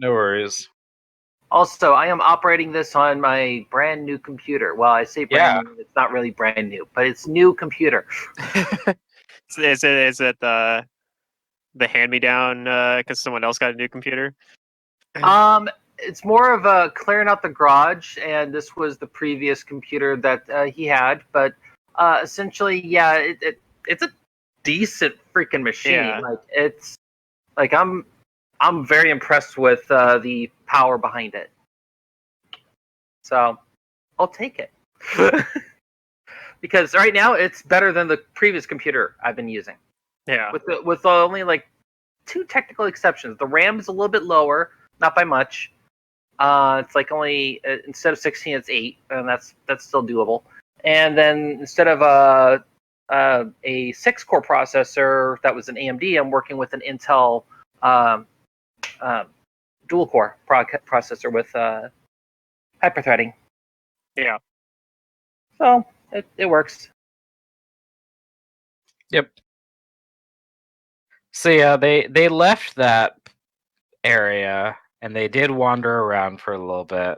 No worries. Also, I am operating this on my brand new computer. Well, I say brand new, it's not really brand new, but it's new computer. Is it the hand-me-down because someone else got a new computer? It's more of a clearing out the garage, and this was the previous computer that he had. But essentially, yeah, it's a decent freaking machine. Yeah. Like it's like I'm very impressed with the power behind it. So I'll take it because right now it's better than the previous computer I've been using. Yeah. With only like 2 technical exceptions. The RAM is a little bit lower, not by much. It's like only instead of 16, it's 8, and that's still doable. And then instead of a 6-core processor that was an AMD, I'm working with an Intel dual-core processor with hyperthreading. Yeah. So it works. Yep. So yeah, they left that area and they did wander around for a little bit,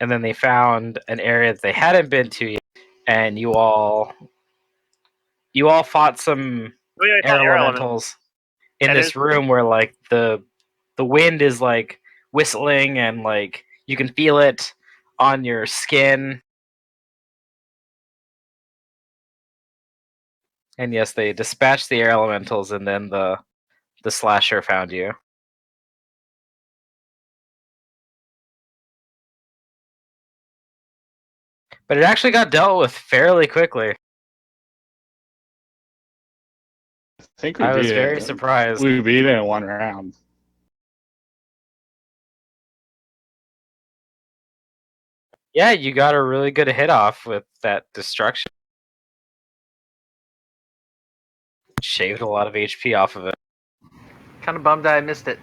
and then they found an area that they hadn't been to yet, and you all fought some air elementals in this room where like the wind is like whistling and like you can feel it on your skin. And yes, they dispatched the air elementals, and then the slasher found you. But it actually got dealt with fairly quickly. I was very surprised. We beat it in 1 round. Yeah, you got a really good hit off with that destruction. Shaved a lot of HP off of it. Kind of bummed that I missed it.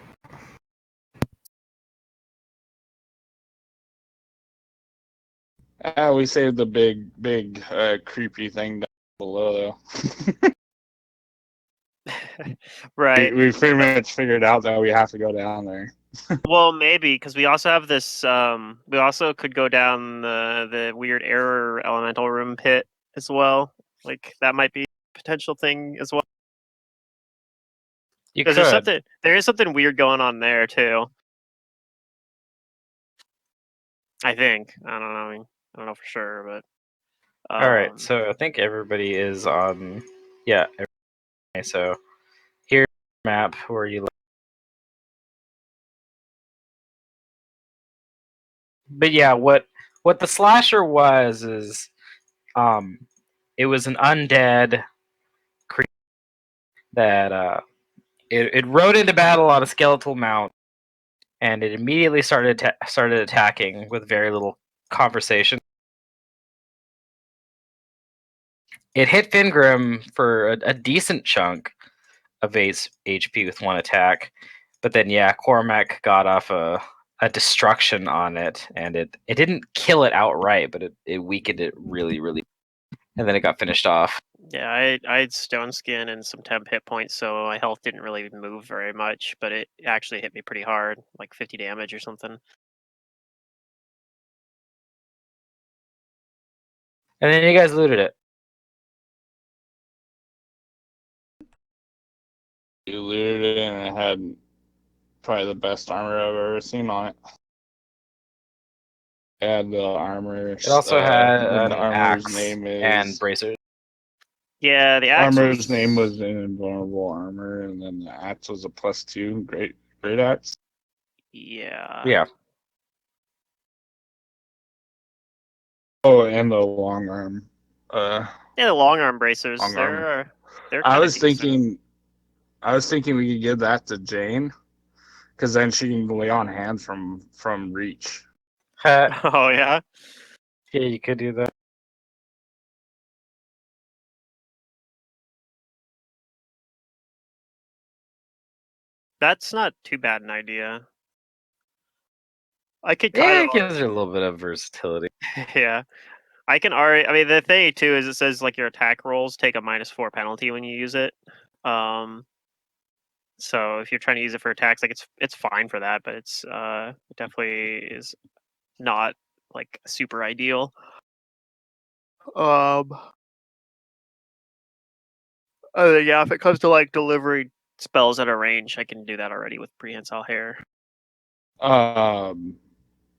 We saved the big creepy thing down below, though. Right. We pretty much figured out that we have to go down there. Well, maybe because we also have this. We also could go down the weird error elemental room pit as well. Like that might be a potential thing as well. You could. There is something weird going on there too. I think. I don't know. I mean, I don't know for sure, but. All right, so I think everybody is on. Yeah. Okay, so here's the map where you. But yeah, what the slasher was is, it was an undead creature that it rode into battle on a skeletal mount, and it immediately started attacking with very little conversation. It hit Fingrim for a decent chunk of HP with 1 attack, but then yeah, Cormac got off a destruction on it, and it didn't kill it outright, but it weakened it really, really, and then it got finished off. Yeah, I had stone skin and some temp hit points, so my health didn't really move very much, but it actually hit me pretty hard, like 50 damage or something. And then you guys looted it. You looted it, and it had probably the best armor I've ever seen on it. It had the armor. It also had an armor's axe name is, and bracers. Yeah, the axe armor's name was an invulnerable armor, and then the axe was a +2 great axe. Yeah. Yeah. Oh, and the long arm. Yeah, the long arm bracers. Long arm. They're I was decent. thinking we could give that to Jane, because then she can lay on hands from reach. Oh yeah. Yeah, you could do that. That's not too bad an idea. I could Yeah, it gives her a little bit of versatility. Yeah. I can already. I mean, the thing too is it says like your attack rolls take a -4 penalty when you use it. So if you're trying to use it for attacks, like it's fine for that, but it definitely is not like super ideal. Yeah, if it comes to like delivering spells at a range, I can do that already with prehensile hair.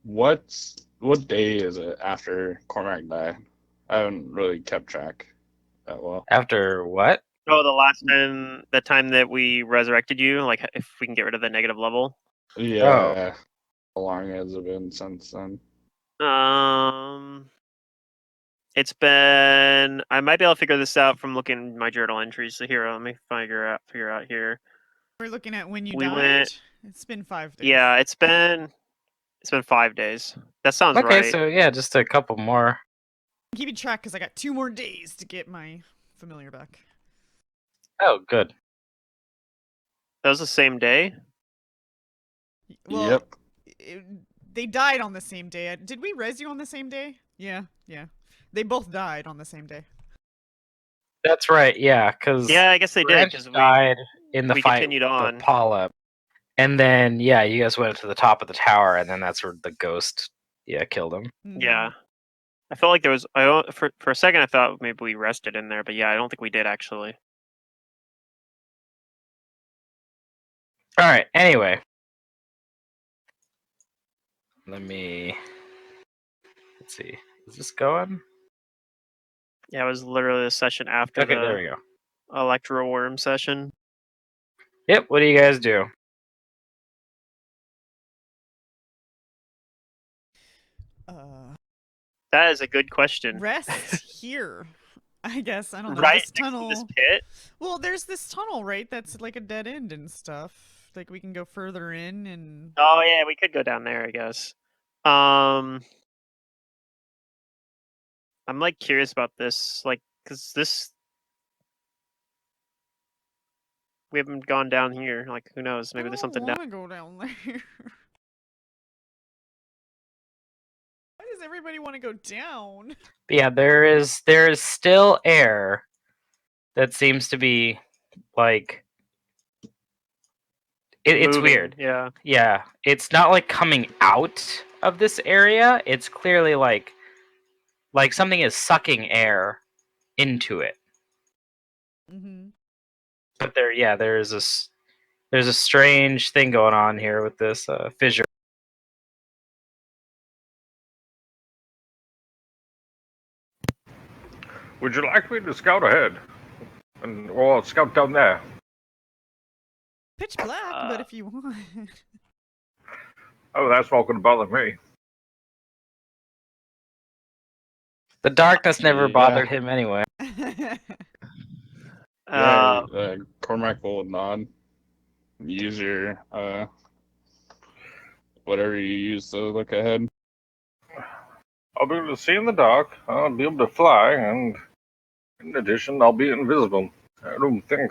What day is it after Cormac died? I haven't really kept track that well. After what? Oh, the time that we resurrected you, like if we can get rid of the negative level. Yeah. How long has it been since then? It's been. I might be able to figure this out from looking at my journal entries. So here, let me figure out here. We're looking at when you We died. went- It's been 5 days. Yeah, it's been 5 days. That sounds Okay, right. so yeah, just a couple more. I'm keeping track because I got 2 more days to get my familiar back. Oh, good. That was the same day. Well, Yep. they died on the same day. Did we res you on the same day? Yeah. They both died on the same day. That's right. Yeah, because Yeah, I guess they did Brent because died in the we fight continued with on. the polyp, and then yeah, you guys went to the top of the tower, and then that's where the ghost killed him. Mhm. Yeah, I felt like there was. For a second I thought maybe we rested in there, but yeah, I don't think we did actually. All right. Anyway, let's see. Is this going? Yeah, it was literally the session after Okay, there the we go. Electro Worm session. Yep. What do you guys do? That is a good question. Rest here. I guess. I don't know. Right This next to tunnel. this pit. Well, there's this tunnel, right? That's like a dead end and stuff. Like we can go further in and. Oh yeah, we could go down there, I guess. I'm like curious about this, like, cause this we haven't gone down here. Like, who knows? Maybe there's something I down. don't want to go down there. Why does everybody want to go down? But yeah, there is still air that seems to be like it's Moving, weird. Yeah. Yeah, it's not like coming out of this area. It's clearly like something is sucking air into it. Mm-hmm. But there's a strange thing going on here with this fissure. Would you like me to scout ahead? Or scout down there? Pitch black, but if you want. Oh, that's not going to bother me. The darkness never Yeah. bothered him anyway. Cormac will nod. Use your whatever you use to look ahead. I'll be able to see in the dark, I'll be able to fly, and in addition, I'll be invisible. I don't think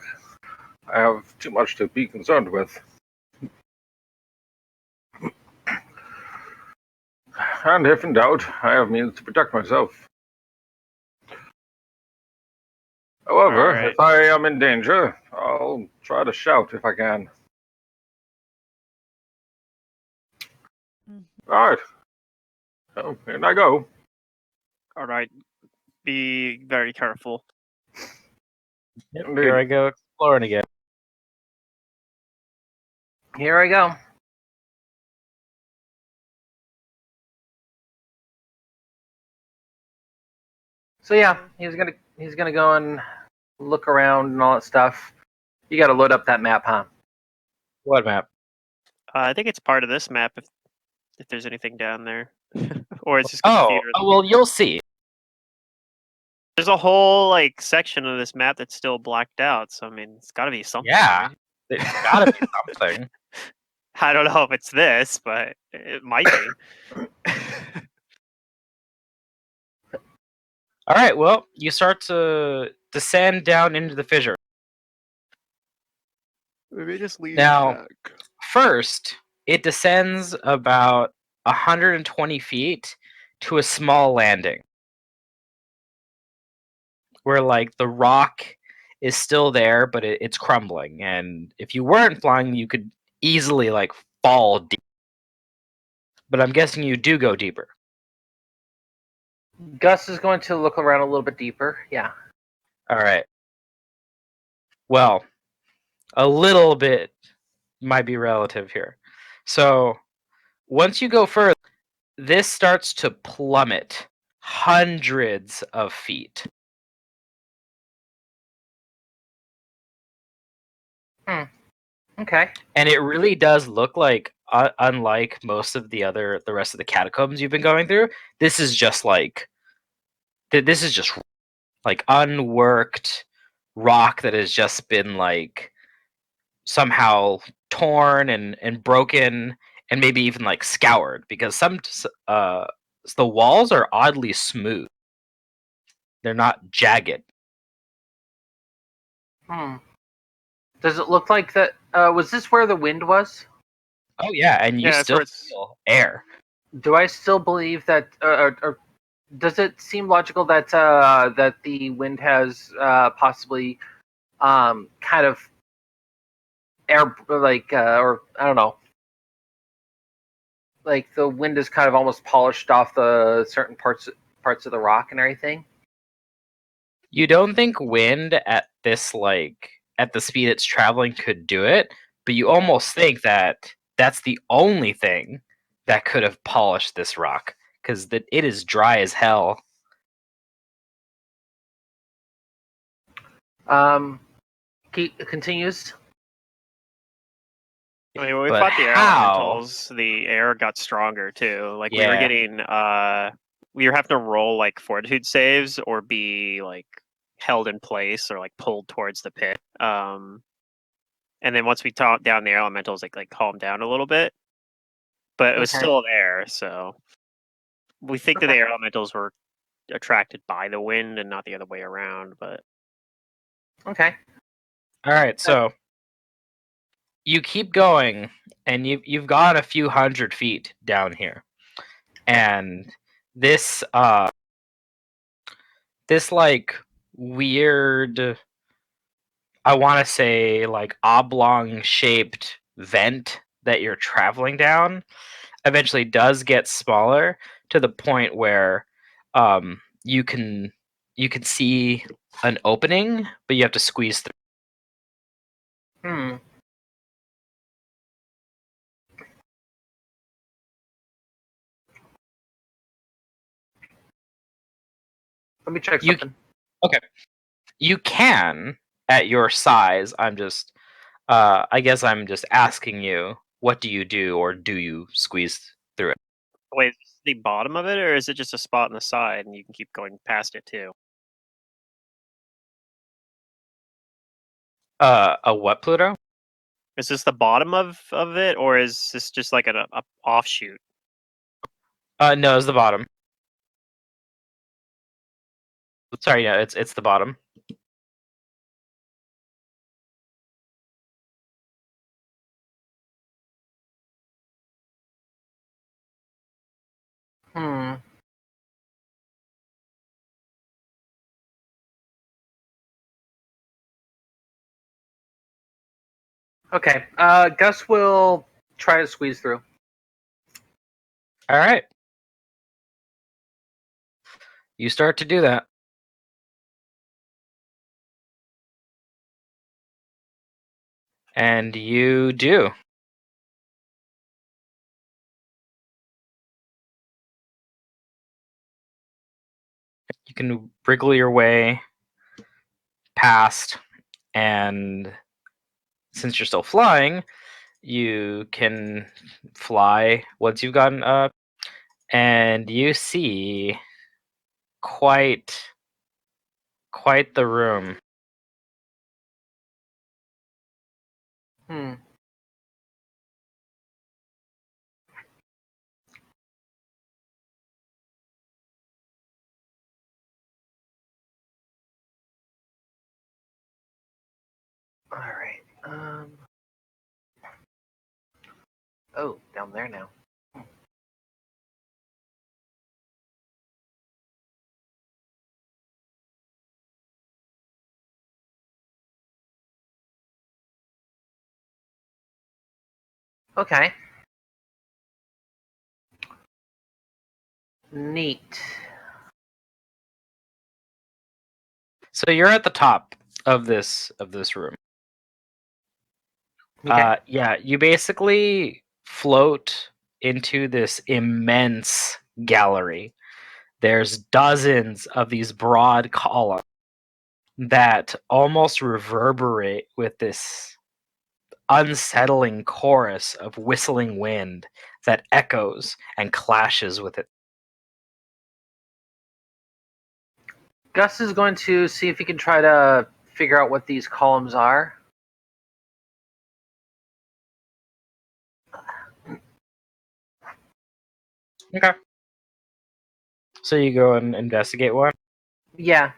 I have too much to be concerned with. And if in doubt, I have means to protect myself. However, Alright. if I am in danger, I'll try to shout if I can. Alright. So, in I go. All right. Be very careful. Yep, Indeed. here I go exploring again. Here I go. So yeah, he's gonna go and look around and all that stuff. You got to load up that map, huh? What map? I think it's part of this map if there's anything down there, or it's just 'cause the Oh, theater. well, you'll see. There's a whole like section of this map that's still blacked out. So I mean, it's got to be something. Yeah, it's gotta be something. I don't know if it's this, but it might be. All right, well, you start to descend down into the fissure. Maybe just lead Now- back. First, it descends about 120 feet to a small landing where, like, the rock is still there, but it's crumbling. And if you weren't flying, you could easily like fall deep. But I'm guessing you do go deeper. Gus is going to look around a little bit deeper. Yeah. All right. Well, a little bit might be relative here. So once you go further, this starts to plummet hundreds of feet. Okay. And it really does look like, unlike most of the rest of the catacombs you've been going through, this is just like unworked rock that has just been like somehow torn and broken and maybe even like scoured, because the walls are oddly smooth. They're not jagged. Does it look like that? Was this where the wind was? Oh yeah, and you Yeah, that's still where it's- feel air. Do I still believe that, or does it seem logical that that the wind has possibly kind of air, like, or I don't know, like the wind is kind of almost polished off the certain parts of the rock and everything? You don't think wind at the speed it's traveling could do it, but you almost think that that's the only thing that could have polished this rock, because it is dry as hell. Continues. I mean, when we But fought the air how? elementals, the air got stronger too. Like we were Yeah. getting, we were having to roll like fortitude saves or be like held in place or like pulled towards the pit. And then once we taught down the air elementals, like calmed down a little bit, but it was Okay. still there. So we think that the Okay. air elementals were attracted by the wind and not the other way around. But Okay. All right, so you keep going, and you've gone a few hundred feet down here, and this this like weird, I want to say like oblong shaped vent that you're traveling down eventually does get smaller to the point where you can see an opening, but you have to squeeze through. Let me check You something. okay? You can at your size. I guess I'm just asking you, what do you do, or do you squeeze through it? wait, is this the bottom of it, or is it just a spot on the side and you can keep going past it too? A what, Pluto? Is this the bottom of it, or is this just like a offshoot? No, it's the bottom. Sorry, yeah, it's the bottom. Okay. Gus will try to squeeze through. All right. You start to do that. And you do. You can wriggle your way past, and since you're still flying, you can fly once you've gotten up, and you see quite the room. All right. Oh, down there now. Okay. Neat. So you're at the top of this room. Okay. Yeah, you basically float into this immense gallery. There's dozens of these broad columns that almost reverberate with this unsettling chorus of whistling wind that echoes and clashes with it. Gus is going to see if he can try to figure out what these columns are. Okay. So you go and investigate one? Yeah.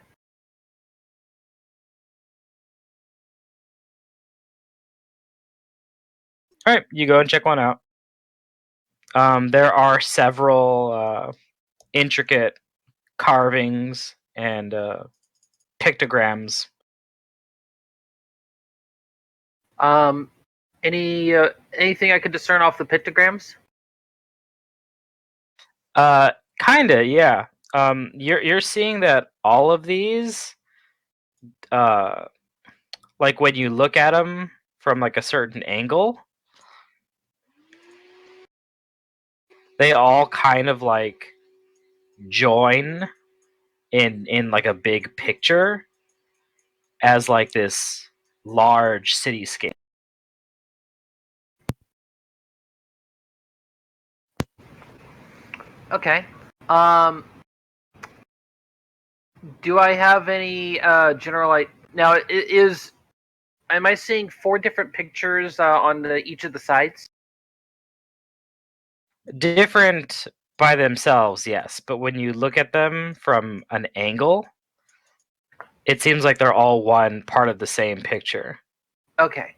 Alright, you go and check one out. There are several intricate carvings and pictograms. Anything I could discern off the pictograms? Kinda, yeah. You're seeing that all of these, like when you look at them from like a certain angle, they all kind of like join in like a big picture as like this large cityscape. Okay. Do I have any general now? Am I seeing 4 different pictures on each of the sides? Different by themselves, yes, but when you look at them from an angle, it seems like they're all one part of the same picture. Okay.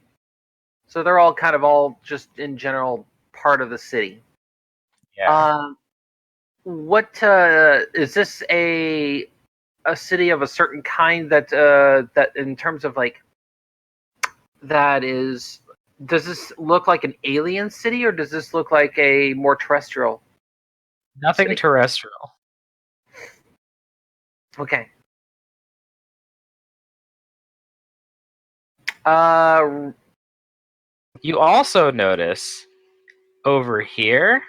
So they're all kind of all just in general part of the city. Yeah. What is this a city of a certain kind that that in terms of like that is, does this look like an alien city or does this look like a more terrestrial? Nothing City. terrestrial. Okay. You also notice over here.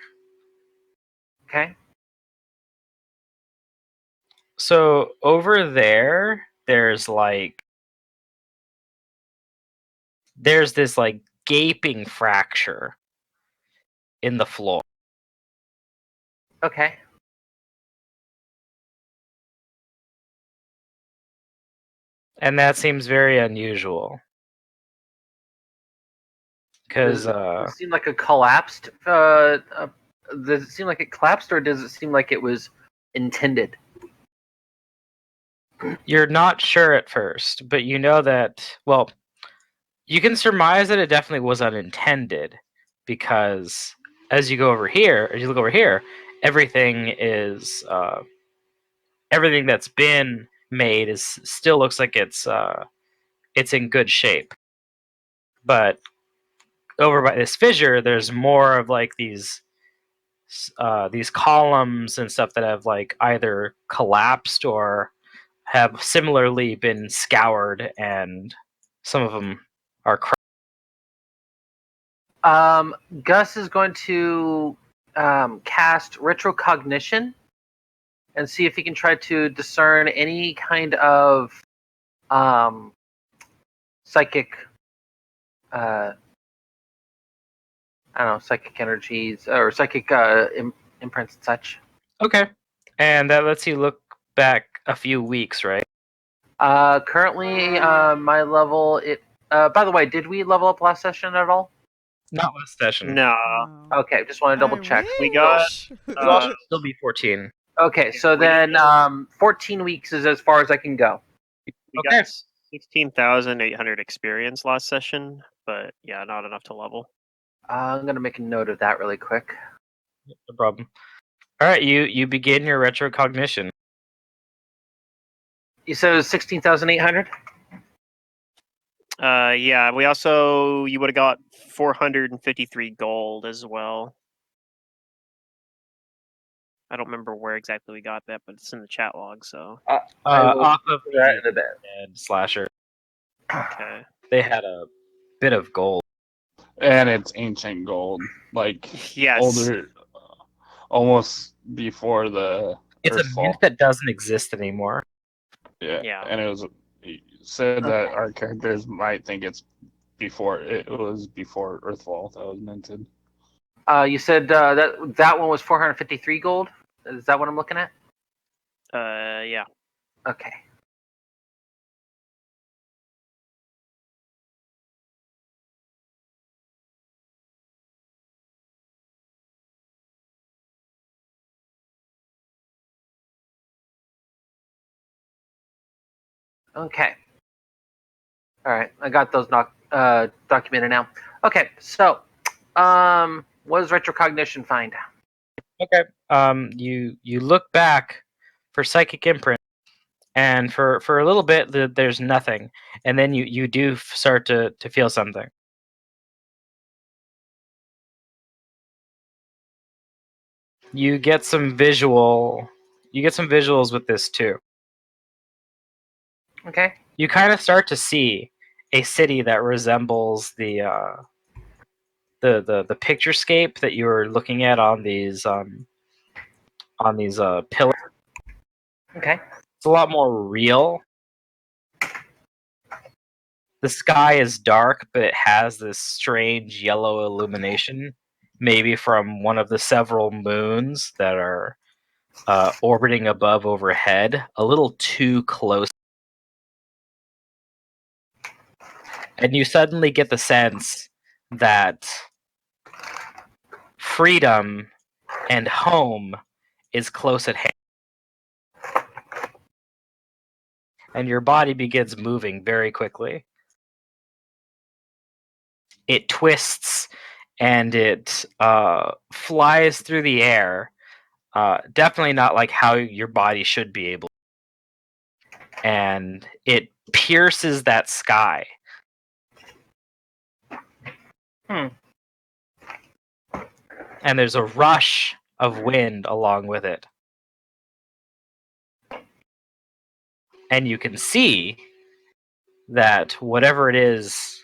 Okay. So over there, there's this like gaping fracture in the floor. Okay. And that seems very unusual. Because Does it seem like a collapsed? Does it seem like it collapsed, or does it seem like it was intended? you're not sure at first, but you know that, well, you can surmise that it definitely was unintended because as you look over here, everything is everything that's been made is still looks like it's in good shape. But over by this fissure, there's more of like these columns and stuff that have like either collapsed or have similarly been scoured, and some of them are cracked. Gus is going to cast retrocognition and see if he can try to discern any kind of um, psychic, I don't know, psychic energies or psychic imprints and such. Okay, and that lets you look back a few weeks, right? Currently, my level. By the way, did we level up last session at all? Not last session. No. No. Okay, just want to double check. We got, wish. It'll still be 14. Okay, so we then got- 14 weeks is as far as I can go. We Okay. got 16,800 experience last session, but yeah, not enough to level. I'm gonna make a note of that really quick. No problem. All right, you begin your retrocognition. You said it was 16,800. Yeah, we also you would have got 453 gold as well. I don't remember where exactly we got that, but it's in the chat log. So I will Off of put that the in the bed. dead slasher, okay, they had a bit of gold. And it's ancient gold, like yes, older, almost before the It's a mint Earthfall. that doesn't exist anymore. Yeah. And it was said that Okay. our characters might think it was before Earthfall that was minted. You said that one was 453 gold. Is that what I'm looking at? Yeah. Okay. Okay. All right, I got those documented now. Okay, so what does retrocognition find? Okay. You look back for psychic imprint, and for a little bit there's nothing, and then you do start to feel something. You get some visuals with this too. Okay. You kind of start to see a city that resembles the picturescape that you were looking at on these pillars. Okay. It's a lot more real. The sky is dark, but it has this strange yellow illumination, maybe from one of the several moons that are orbiting above overhead, a little too close. And you suddenly get the sense that freedom and home is close at hand. And your body begins moving very quickly. It twists and it flies through the air. Definitely not like how your body should be able. And it pierces that sky. Hmm. And there's a rush of wind along with it. And you can see that whatever it is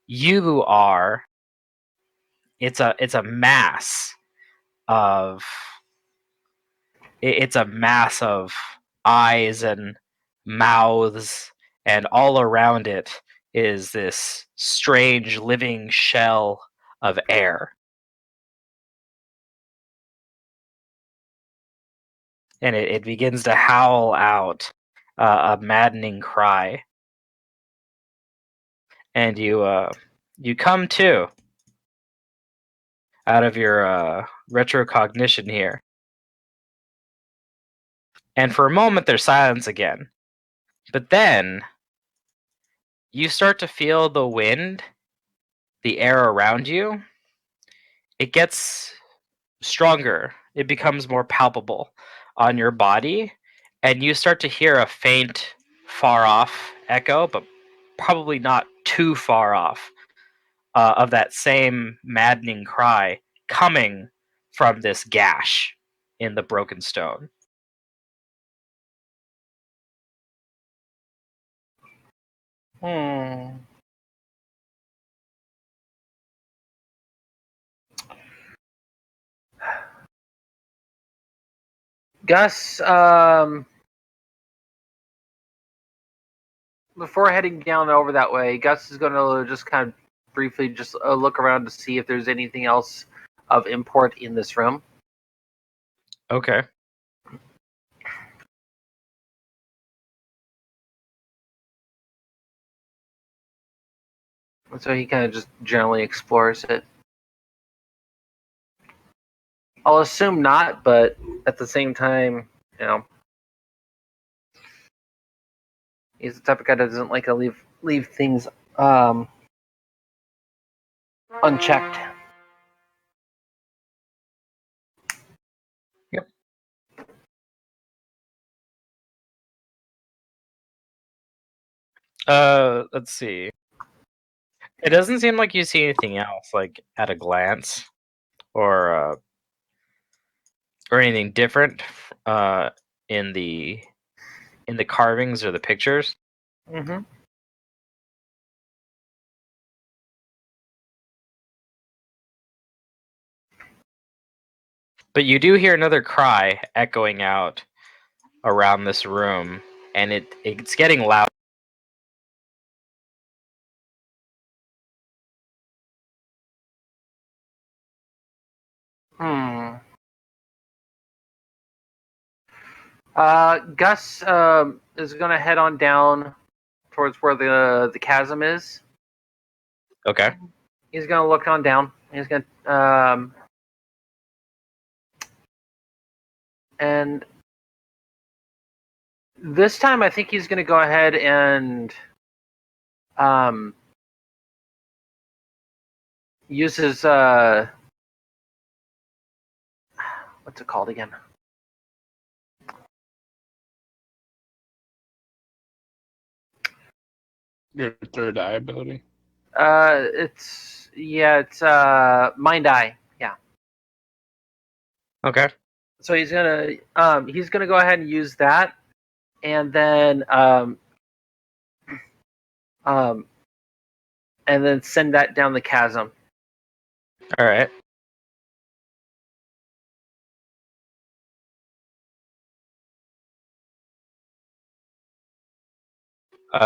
you are, it's a mass of eyes and mouths, and all around it is this strange living shell of air. And it begins to howl out a maddening cry. And you come to out of your retrocognition here. And for a moment, there's silence again. But then you start to feel the wind, the air around you. It gets stronger. It becomes more palpable on your body. And you start to hear a faint, far off echo, but probably not too far off, of that same maddening cry coming from this gash in the broken stone. Hmm. Gus, before heading down over that way, Gus is going to just kind of briefly just look around to see if there's anything else of import in this room. Okay. And so he kind of just generally explores it. I'll assume not, but at the same time, he's the type of guy that doesn't like to leave things unchecked. Yep. Let's see. It doesn't seem like you see anything else, like at a glance, or anything different in the carvings or the pictures. Mm-hmm. But you do hear another cry echoing out around this room, and it's getting loud. Hmm. Gus is gonna head on down towards where the chasm is. Okay. He's gonna look on down. He's gonna and this time I think he's gonna go ahead and use his what's it called again? Your third eye ability. It's Mind Eye. Yeah. Okay. So he's gonna go ahead and use that, and then send that down the chasm. All right.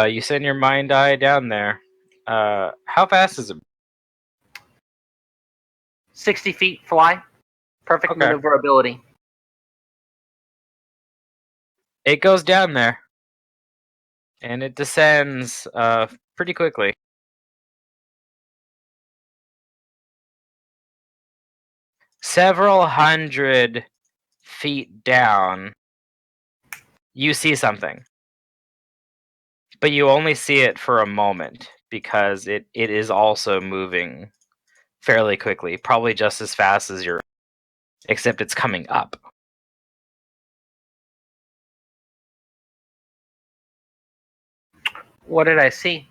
You send your mind eye down there. How fast is it? 60 feet fly. Perfect Okay. maneuverability. It goes down there, and it descends pretty quickly. Several hundred feet down, you see something. But you only see it for a moment because it is also moving fairly quickly, probably just as fast as your, except it's coming up. What did I see?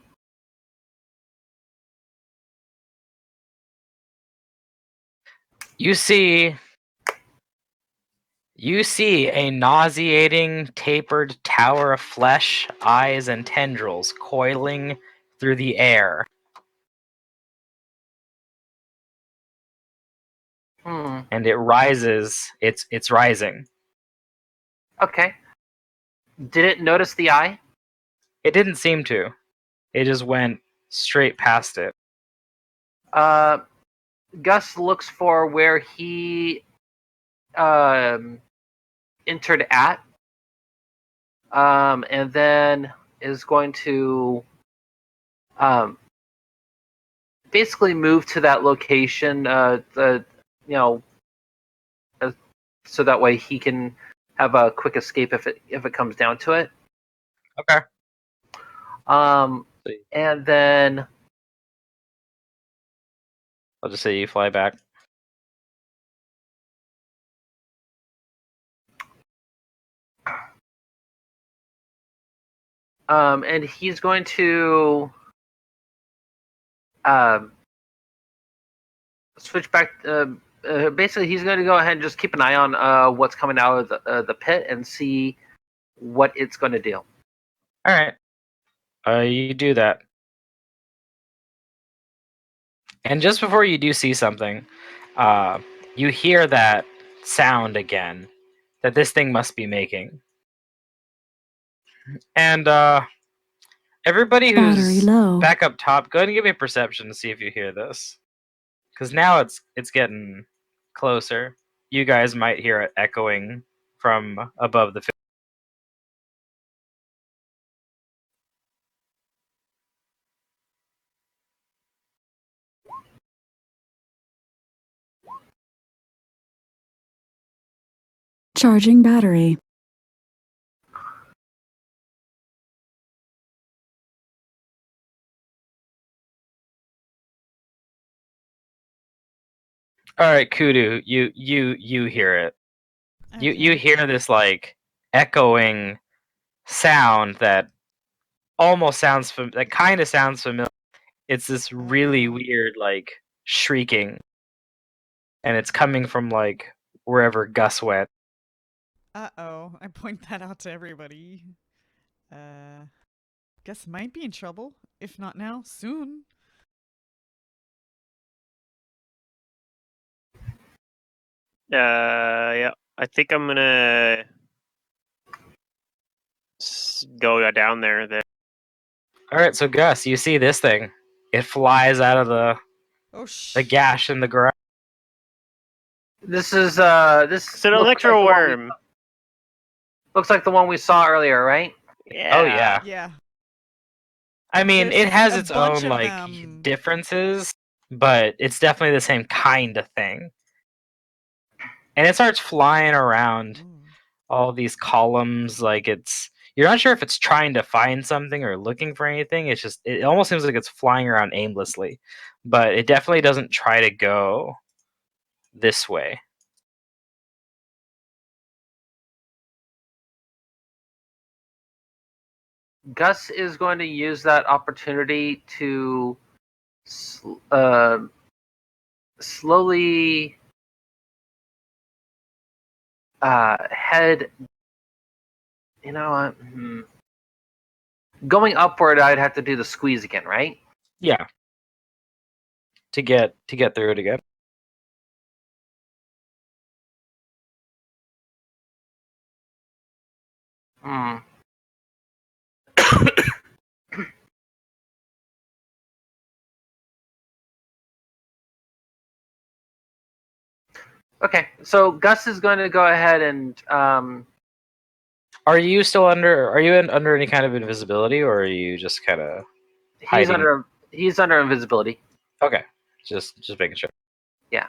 You see a nauseating, tapered tower of flesh, eyes, and tendrils coiling through the air. And it rises. It's rising. Okay. Did it notice the eye? It didn't seem to. It just went straight past it. Gus looks for where he entered at, and then is going to basically move to that location. So that way he can have a quick escape if it comes down to it. Okay. And then I'll just say you fly back. and he's going to switch back. Basically, he's going to go ahead and just keep an eye on what's coming out of the pit and see what it's going to do. All right. You do that. And just before you do see something, you hear that sound again that this thing must be making. And everybody who's back up top, go ahead and give me a perception to see if you hear this. Because now it's getting closer. You guys might hear it echoing from above the field. Charging battery. All right, Kudu, you hear it. Okay. You hear this like echoing sound that almost sounds that kind of sounds familiar. it's this really weird like shrieking, and it's coming from like wherever Gus went. Uh-oh. I point that out to everybody. Guess might be in trouble. If not now, soon. Yeah. I think I'm gonna go down there. Then. All right, so Gus, you see this thing? It flies out of the Oh, gash in the ground. This is this It's an looks like electro the one we- worm. looks like the one we saw earlier, right? Yeah. Oh yeah. Yeah. I mean, There's it has a its bunch own of like them. differences, but it's definitely the same kind of thing. And it starts flying around Ooh. all these columns like you're not sure if it's trying to find something or looking for anything. It's just it almost seems like it's flying around aimlessly, but it definitely doesn't try to go this way. Gus is going to use that opportunity to slowly head. You know what? Going upward, I'd have to do the squeeze again, right? Yeah. To get through it again. Hmm. Okay, so Gus is going to go ahead and Are you still under? Are you under any kind of invisibility, or are you just kind of hiding? he's under invisibility. Okay, just making sure. Yeah.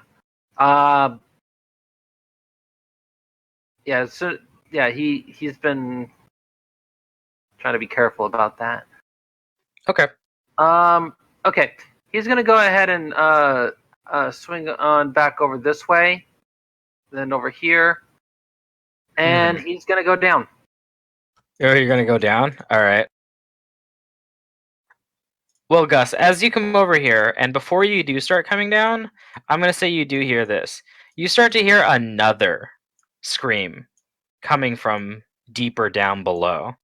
Yeah. So yeah, he's been trying to be careful about that. Okay. Okay. He's gonna go ahead and swing on back over this way, then over here, and he's gonna go down. Oh, you're gonna go down. All right. Well, Gus, as you come over here, and before you do start coming down, I'm gonna say you do hear this. You start to hear another scream coming from deeper down below.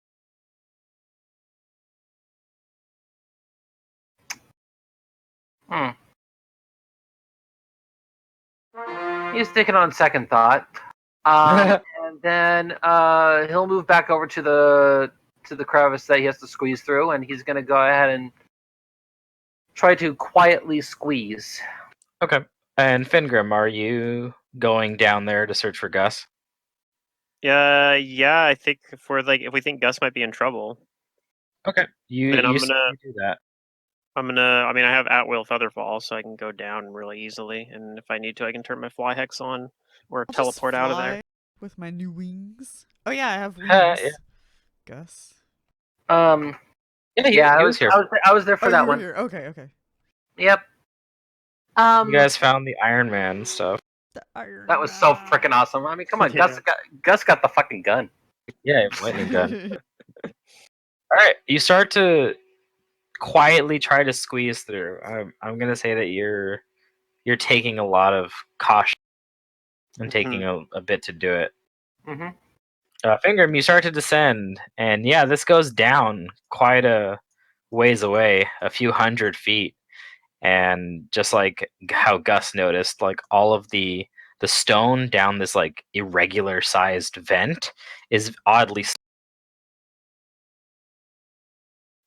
He's taking on second thought, and then he'll move back over to the crevice that he has to squeeze through, and he's gonna go ahead and try to quietly squeeze. Okay. And Fingrim, are you going down there to search for Gus? Yeah. I think if we think Gus might be in trouble, Okay. then I'm you gonna do that. I mean, I have at will featherfall, so I can go down really easily, and if I need to, I can turn my fly hex on or I'll teleport just out of fly there. with my new wings. Oh yeah, I have wings. Yeah. Gus. Yeah, he was here. I was there for Oh, that you were one. here. Okay. Yep. You guys found the Iron Man stuff. The Iron That was so Man. freaking awesome. I mean, come on, Yeah. Gus got the fucking gun. Yeah, lightning gun. All right, you start to quietly try to squeeze through. I'm gonna say that you're taking a lot of caution and taking a bit to do it. Mm-hmm. Fingram, you start to descend, and yeah, this goes down quite a ways away, a few 100 feet, and just like how Gus noticed, like all of the stone down this like irregular sized vent is oddly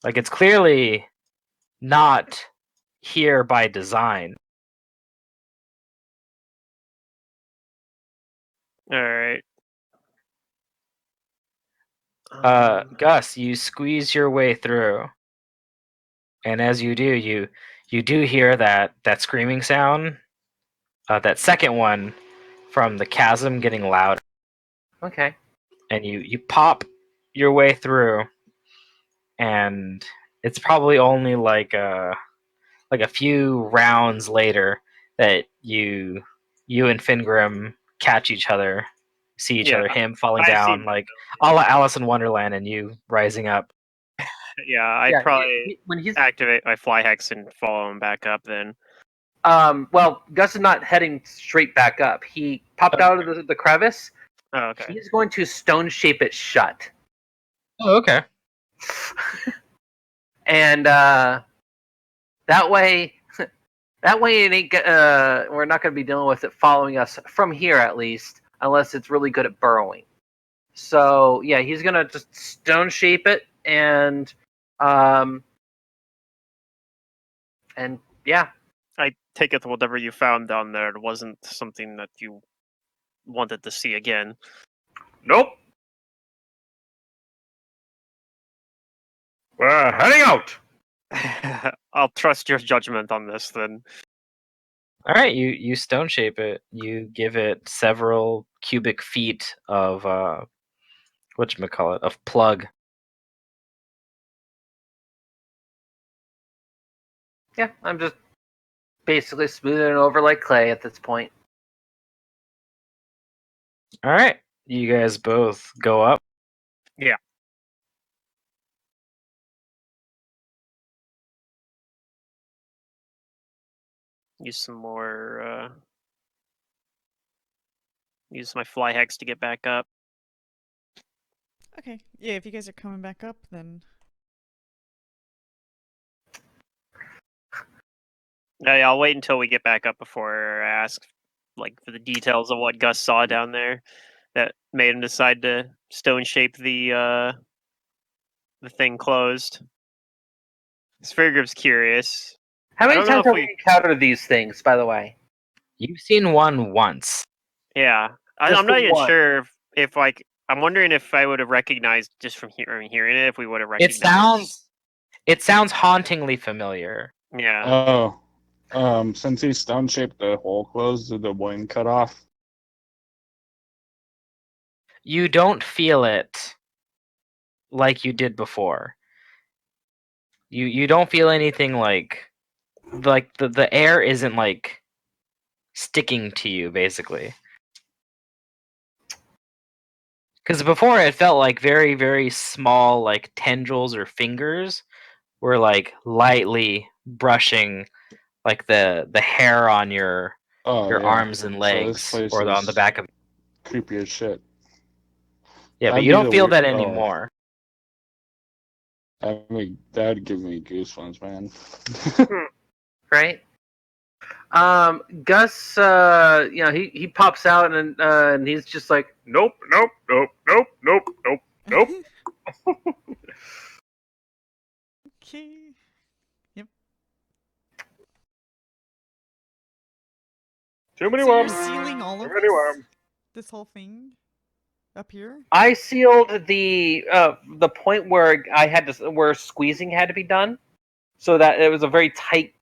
like it's clearly not here by design. All right. Gus, you squeeze your way through, and as you do, you do hear that screaming sound, that second one from the chasm getting louder. Okay. And you pop your way through, and it's probably only like a few rounds later that you and Fingrim catch each other, see each Yeah, other, him falling I see down like a la Alice in Wonderland and you rising up. Yeah, I'd Yeah, probably when he's activate my fly hex and follow him back up then. well, Gus is not heading straight back up. He popped out of the crevice. Oh, okay. He's going to stone shape it shut. Oh, okay. And that way it ain't. We're not going to be dealing with it following us from here, at least, unless it's really good at burrowing. So yeah, he's going to just stone shape it, and yeah. I take it whatever you found down there wasn't something that you wanted to see again. Nope. We're heading out. I'll trust your judgment on this then. All right, you stone shape it. You give it several cubic feet of whatchamacallit, of plug. Yeah, I'm just basically smoothing it over like clay at this point. All right, you guys both go up. Yeah. Use some more. Use my fly hex to get back up. Okay. Yeah, if you guys are coming back up, then Yeah, I'll wait until we get back up before I ask, like, for the details of what Gus saw down there that made him decide to stone shape the thing closed. Spherigrip's curious. How many don't know times if have we encountered these things, by the way? You've seen one once. Yeah, Just I'm not the even one. sure if like I'm wondering if I would have recognized just from hearing it if we would have It recognized. sounds hauntingly familiar. Yeah. Oh, since he stone shaped the hole closed, did the wing cut off? You don't feel it like you did before. You don't feel anything like the air isn't like sticking to you basically. Because before it felt like very, very small, like tendrils or fingers were like lightly brushing like the hair on your Oh, yeah. arms and So legs this place or on the is back of. creepy as shit. Yeah, but That'd you be don't the feel weird- that oh. anymore. I mean, that'd give me goosebumps, man. Right? Gus, he pops out and he's just like, Nope, nope, nope, nope, nope, nope, nope. okay. Yep. Too many So you're worms. sealing all Too of many this? worms. This whole thing up here? I sealed the point where where squeezing had to be done, so that it was a very tight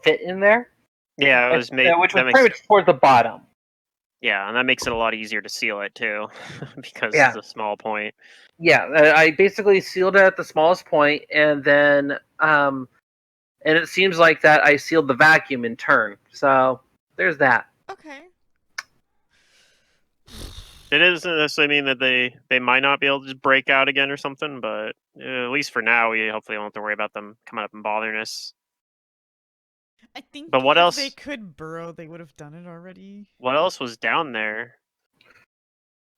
fit in there, Yeah, it was made. which was That makes pretty much towards the bottom. yeah, and that makes it a lot easier to seal it too, because Yeah. it's a small point. Yeah, I basically sealed it at the smallest point, and then and it seems like that I sealed the vacuum in turn. So there's that. Okay. It doesn't necessarily mean that they might not be able to just break out again or something, but at least for now, we hopefully won't have to worry about them coming up and bothering us. I think But what if else? they could burrow, they would have done it already. What else was down there?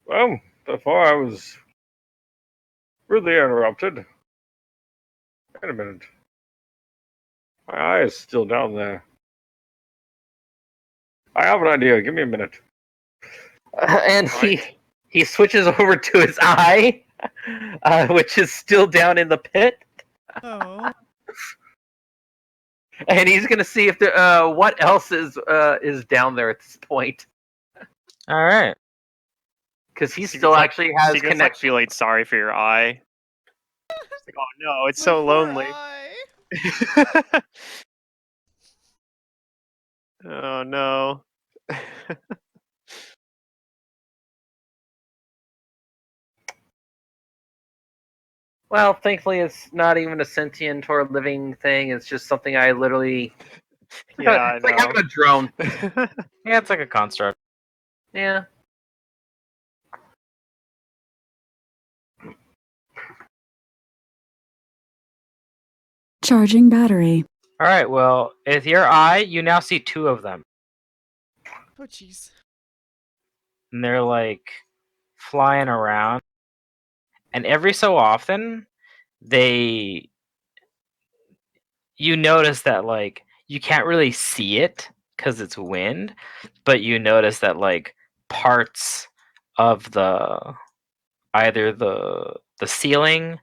Well, before I was rudely interrupted. Wait a minute. My eye is still down there. I have an idea. Give me a minute. And Right. he switches over to his eye, which is still down in the pit, Oh. and he's gonna see if what else is down there at this point, All right. because he Secret's still like- actually has Secret's like connection. feeling sorry for your eye. It's like, oh no, it's My so poor lonely. eye. Oh no. Well, thankfully, it's not even a sentient or living thing. It's just something I literally. Yeah, I It's like having a drone. know. Yeah, it's like a construct. Yeah. Charging battery. All right. Well, with your eye, you now see 2 of them, Oh, jeez. and they're like flying around. And every so often, you notice that like you can't really see it because it's wind, but you notice that like parts of either the ceiling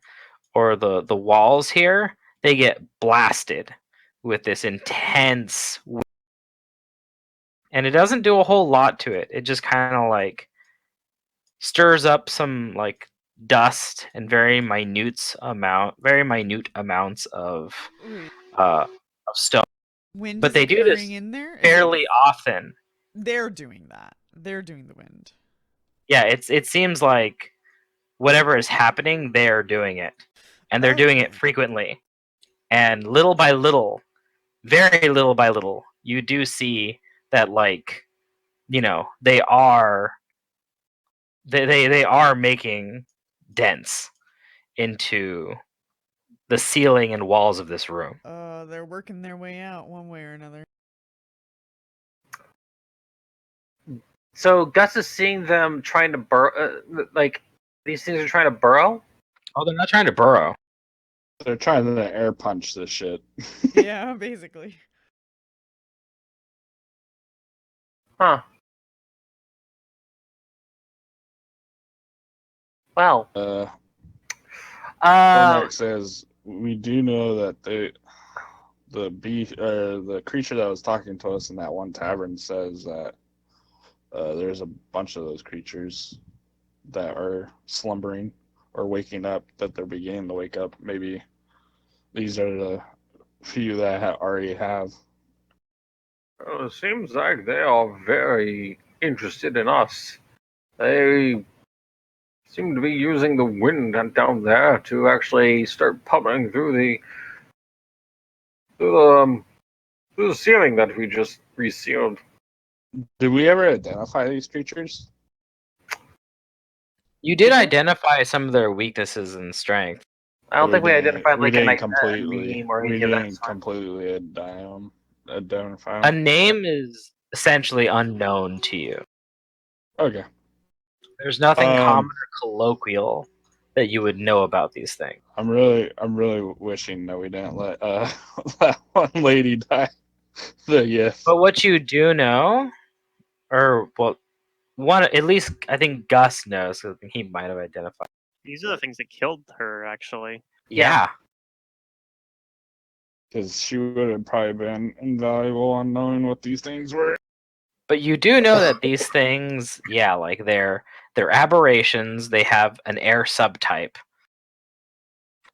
or the walls here, they get blasted with this intense wind. And it doesn't do a whole lot to it. It just kind of like stirs up some like dust and very minute amounts of Wait, stone. wind But is they do this occurring in there? Is it- fairly often. They're doing that. They're doing the wind. Yeah, it seems like whatever is happening, they're doing it, and they're doing Okay. it frequently. And little by little, very little by little, you do see that like they are they are making dents into the ceiling and walls of this room. They're working their way out one way or another. So Gus is seeing them trying to burrow. Like these things are trying to burrow. Oh, they're not trying to burrow. They're trying to air punch this shit. Yeah, basically. Huh. Well. Cormac says we do know that the creature that was talking to us in that one tavern says that there's a bunch of those creatures that are slumbering or waking up, that they're beginning to wake up. Maybe these are the few that already have. Well, it seems like they are very interested in us. They seem to be using the wind down there to actually start pummeling through the ceiling that we just resealed. Did we ever identify these creatures? You did identify some of their weaknesses and strength. I don't think we identified We like a didn't name completely. or We any of that didn't sort. completely identify A them. name is essentially unknown to you. Okay. There's nothing common or colloquial that you would know about these things. I'm really wishing that we didn't let that one lady die. But what you do know, or well, one at least I think Gus knows, because he might have identified. These are the things that killed her, actually. Yeah. Because she would have probably been invaluable on knowing what these things were. But you do know that these things, yeah, like they're aberrations. They have an air subtype.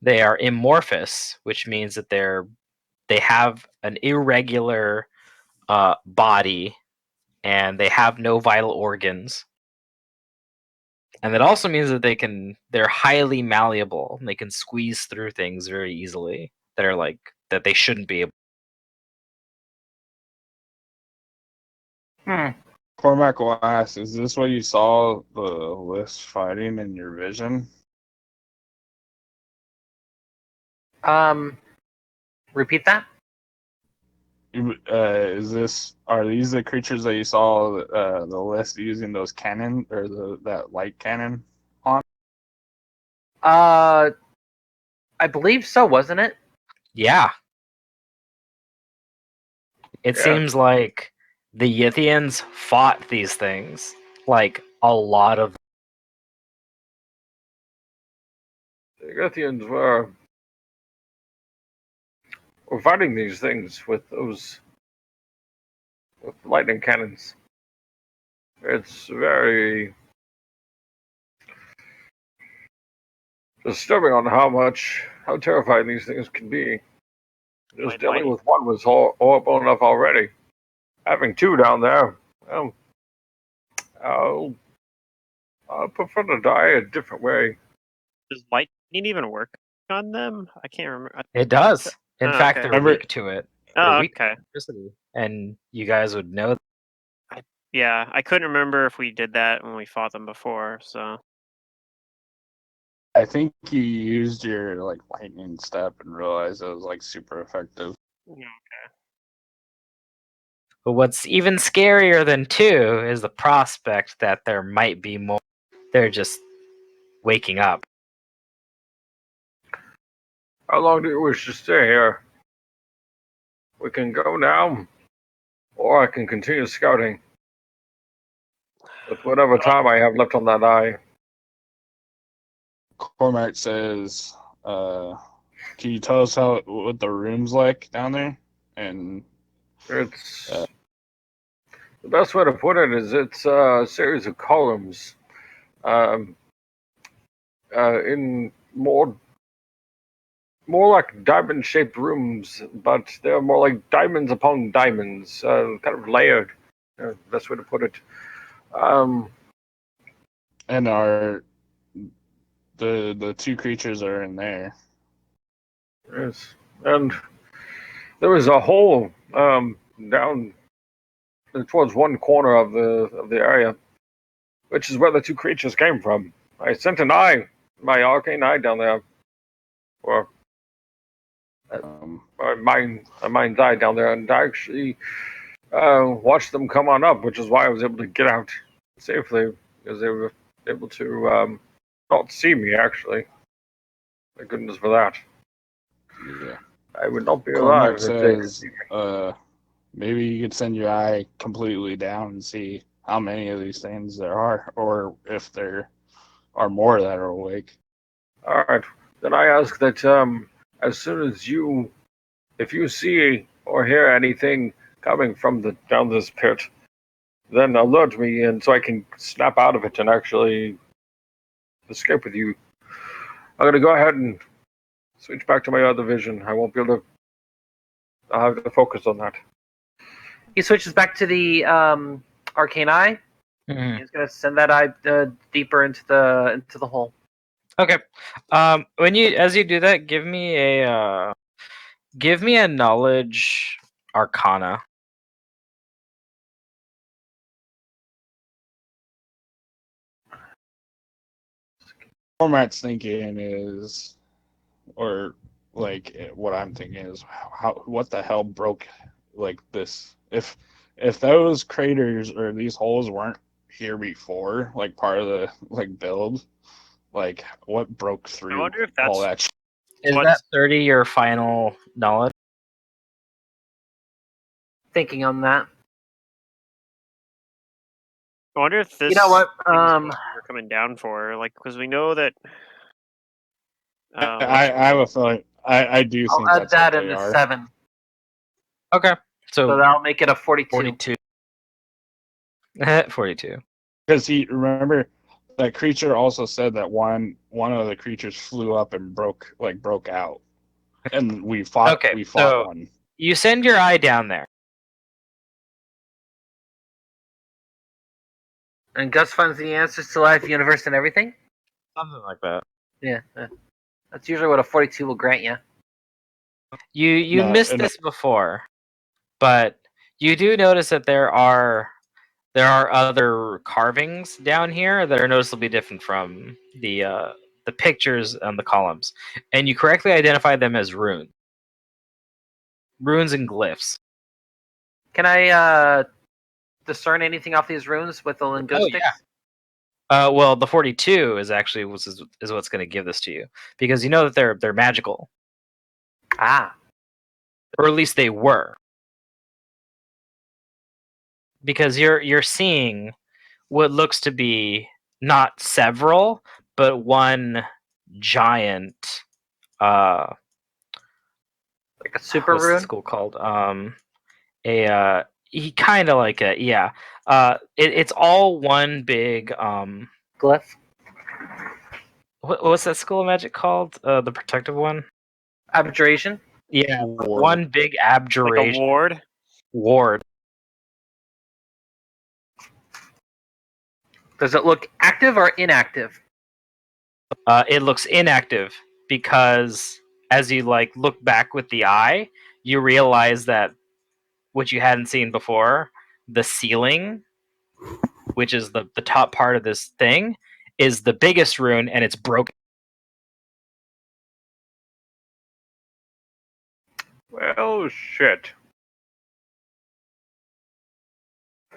They are amorphous, which means that they have an irregular body, and they have no vital organs. And that also means that they're highly malleable, and they can squeeze through things very easily that they shouldn't be able. Cormac will ask, is this what you saw the list fighting in your vision? Repeat that. Are these the creatures that you saw the list using those cannon or that light cannon on? I believe so, wasn't it? Yeah. It Yeah. seems like the Yithians fought these things, like a lot of. The Guthians were fighting these things with lightning cannons. It's very disturbing on how terrifying these things can be. Just dealing with one was horrible enough already. Having 2 down there, well, I'll prefer to die a different way. Does lightning even work on them? I can't remember. It does. In fact, okay. they're weak to it. They're Oh, weak to okay. electricity, and you guys would know. Yeah, I couldn't remember if we did that when we fought them before. So I think you used your like lightning step and realized it was like super effective. But what's even scarier than 2 is the prospect that there might be more. They're just waking up. How long do you wish to stay here? We can go now, or I can continue scouting. With whatever time I have left on that eye. Cormac says, "Can you tell us what the room's like down there?" And It's the best way to put it is it's a series of columns, in more like diamond-shaped rooms, but they're more like diamonds upon diamonds, kind of layered. Best way to put it. and are the 2 creatures are in there. Yes, and there was a hole down towards one corner of the area, which is where the 2 creatures came from. I sent an eye, my arcane eye, down there, or a mind's eye down there, and I actually watched them come on up, which is why I was able to get out safely, because they were able to not see me. Actually, thank goodness for that. Yeah. I would not be Cormac alive if they could says, see me. maybe you could send your eye completely down and see how many of these things there are, or if there are more that are awake. All right. Then I ask that as soon as if you see or hear anything coming from down this pit, then alert me, and so I can snap out of it and actually escape with you. I'm gonna go ahead and switch back to my other vision. I won't be able to. I'll have to focus on that. He switches back to the arcane eye. Mhm. He's gonna send that eye deeper into the hole. Okay. As you do that, give me a knowledge arcana. Cormac's thinking is, or like what I'm thinking is, what the hell broke like this? If those craters or these holes weren't here before, like part of the like build, like what broke through I wonder if all that's that? Is What's- that 30 your final knowledge? Thinking on that. I wonder if this. You know what? Thing's what we're coming down for, like, because we know that. I have a feeling. I do I'll think add that's that what in they the are. 7, Okay. so So that'll make it a 42. 42. 42. Because he remember that creature also said that one of the creatures flew up and broke out, and we fought. Okay, we fought so- one. You send your eye down there. And Gus finds the answers to life, universe, and everything. Something like that. Yeah, that's usually what a 42 will grant you. You No, missed no. this before, but you do notice that there are other carvings down here that are noticeably different from the pictures on the columns, and you correctly identify them as runes and glyphs. Can I discern anything off these runes with the linguistics? Well, the 42 is actually is what's going to give this to you, because you know that they're magical, Ah, or at least they were, because you're seeing what looks to be not several, but one giant. like a super What's rune? the school called? He kind of like a yeah. It's all one big Glyph? What's that school of magic called? The protective one. Abjuration? Yeah, Ward. one big like a abjuration ward. ward. Does it look active or inactive? It looks inactive because as you like look back with the eye, you realize that what you hadn't seen before, the ceiling, which is the top part of this thing, is the biggest rune, and it's broken. Well, shit.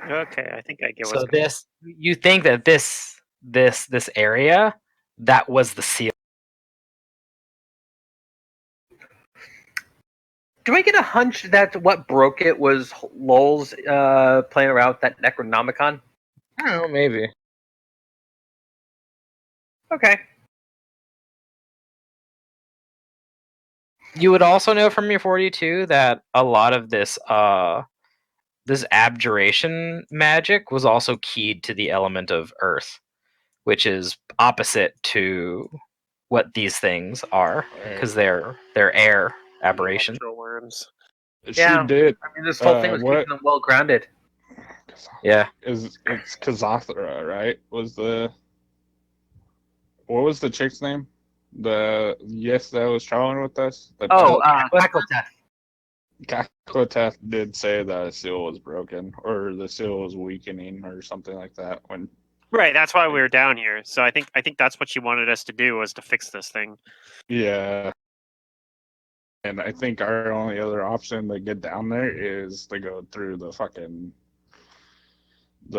Okay, I think I get what's So going on. you think that this area, that was the seal. Do I get a hunch that what broke it was Lowell's playing around with that Necronomicon? I don't know, maybe. Okay. You would also know from your 42 that a lot of this this abjuration magic was also keyed to the element of earth, which is opposite to what these things are, because they're air aberration. Electro worms. It Yeah. sure did. I mean, this whole thing was What keeping them well grounded. Yeah. it's Kazathra, right? What was the chick's name? The yes that was traveling with us? The Oh, Kakloteth. Kakoteth did say that a seal was broken, or the seal was weakening, or something like that. When Right, that's why we were down here. So I think that's what she wanted us to do, was to fix this thing. yeah, and I think our only other option to get down there is to go through the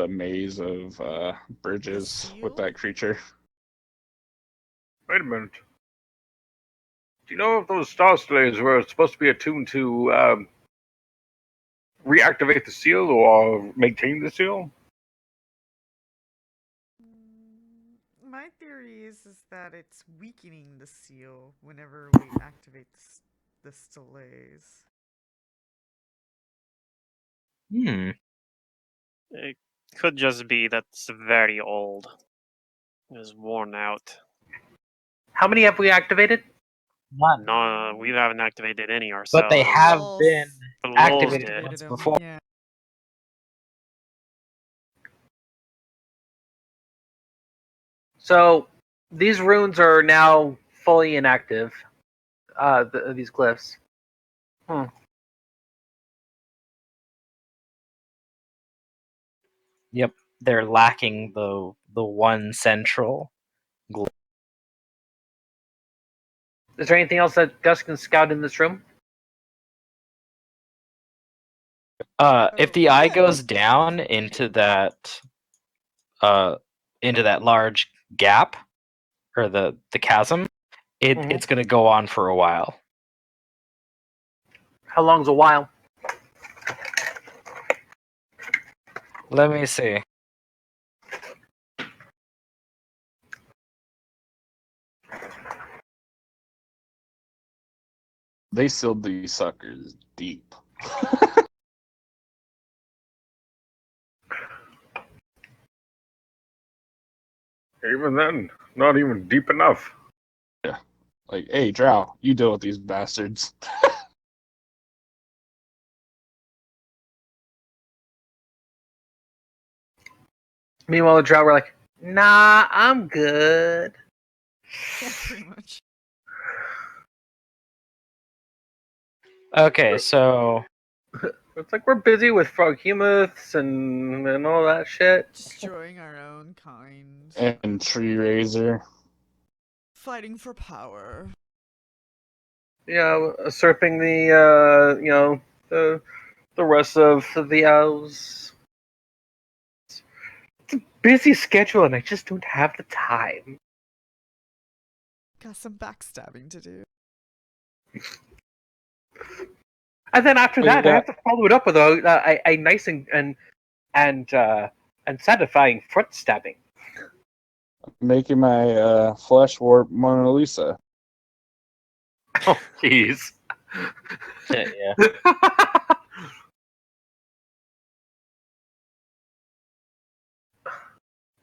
maze of bridges with seal? that creature. Wait a minute. Do you know if those star slayers were supposed to be attuned to reactivate the seal or maintain the seal? My theory is that it's weakening the seal whenever we activate the delays. It could just be that's very old. It is worn out. How many have we activated? None. No, we haven't activated any But ourselves. they have Lulz been The Lulz activated did. once them, before. yeah. So these runes are now fully inactive. These glyphs. Yep, they're lacking the one central. Is there anything else that Gus can scout in this room? If the eye goes down into that large gap or the chasm, it's going to go on for a while. How long's a while? Let me see. They sealed these suckers deep. Even then, not even deep enough. Yeah. Like, hey, Drow, you deal with these bastards. Meanwhile, the Drow were like, "Nah, I'm good." Yeah, pretty much. Okay, so It's like we're busy with froghemoths and all that shit. Destroying our own kind. And Tree Razor. Fighting for power. Yeah, usurping the rest of the elves. It's a busy schedule, and I just don't have the time. Got some backstabbing to do. And then after that, I Yeah. have to follow it up with a nice and satisfying foot stabbing. Making my flesh warp Mona Lisa. Oh, jeez. yeah.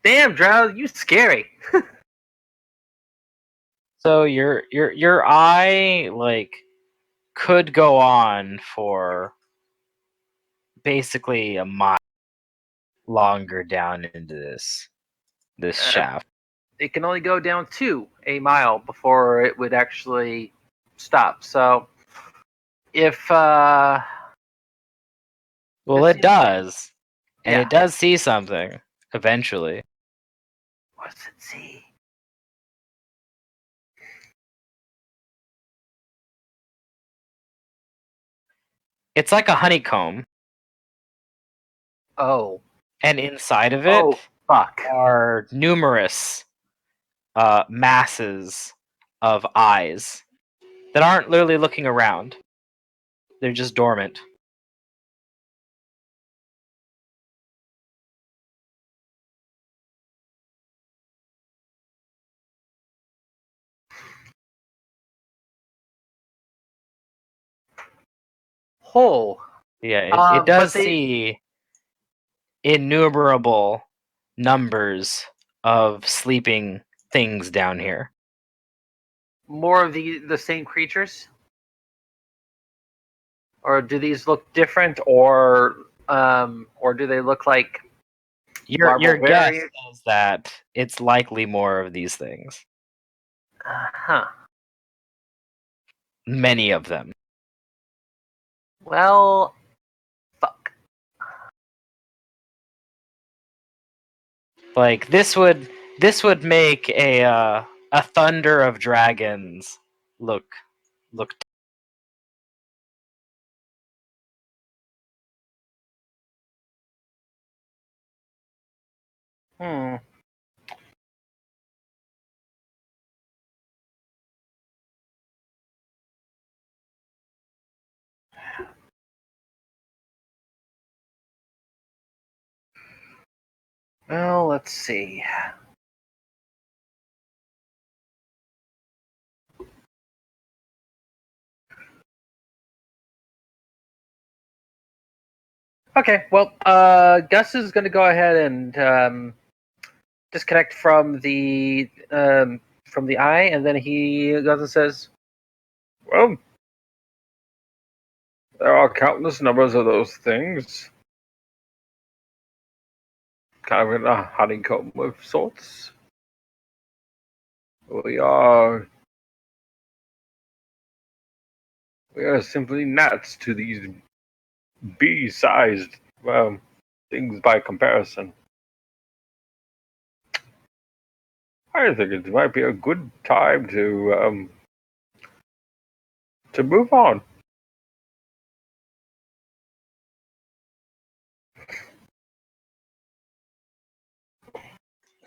Damn, Drow, you scary. So your eye like could go on for basically a mile longer down into this shaft. It can only go down to a mile before it would actually stop. So, if Well, Just it does, and yeah. it does see something eventually. What's it see? It's like a honeycomb, Oh. and inside of it Oh, fuck. are numerous masses of eyes that aren't literally looking around. They're just dormant. Oh. Yeah, it But does they see innumerable numbers of sleeping things down here. more of the same creatures, or do these look different, or do they look like Your larval guess variants? is that it's likely more of these things. Huh. Many of them. Well, fuck. Like this would make a thunder of dragons look. Hmm. Well, let's see. Okay, well, Gus is going to go ahead and disconnect from the eye, and then he goes and says, Well, there are countless numbers of those things. Kind of in a honeycomb of sorts. We are simply gnats to these bee-sized things by comparison. I think it might be a good time to move on.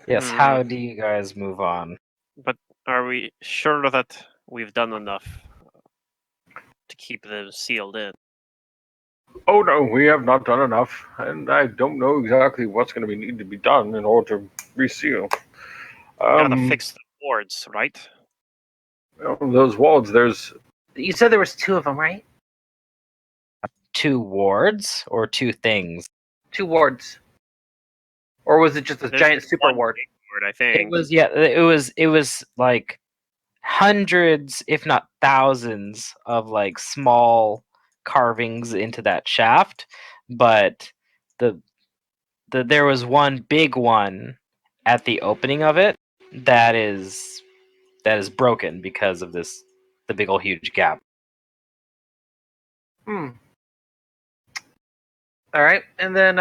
Yes, Hmm. how do you guys move on? But are we sure that we've done enough to keep them sealed in? Oh no, we have not done enough, and I don't know exactly what's going to be need to be done in order to reseal. We gotta fix the boards, right? Those walls. There's "You said there was two of them, right? 2 wards or 2 things? 2 wards, or was it just a There's giant super one ward?" big board, I It think. was it was like hundreds, if not thousands, of like small carvings into that shaft, but the there was one big one at the opening of it that is broken because of the big old huge gap. Hmm. All right, and then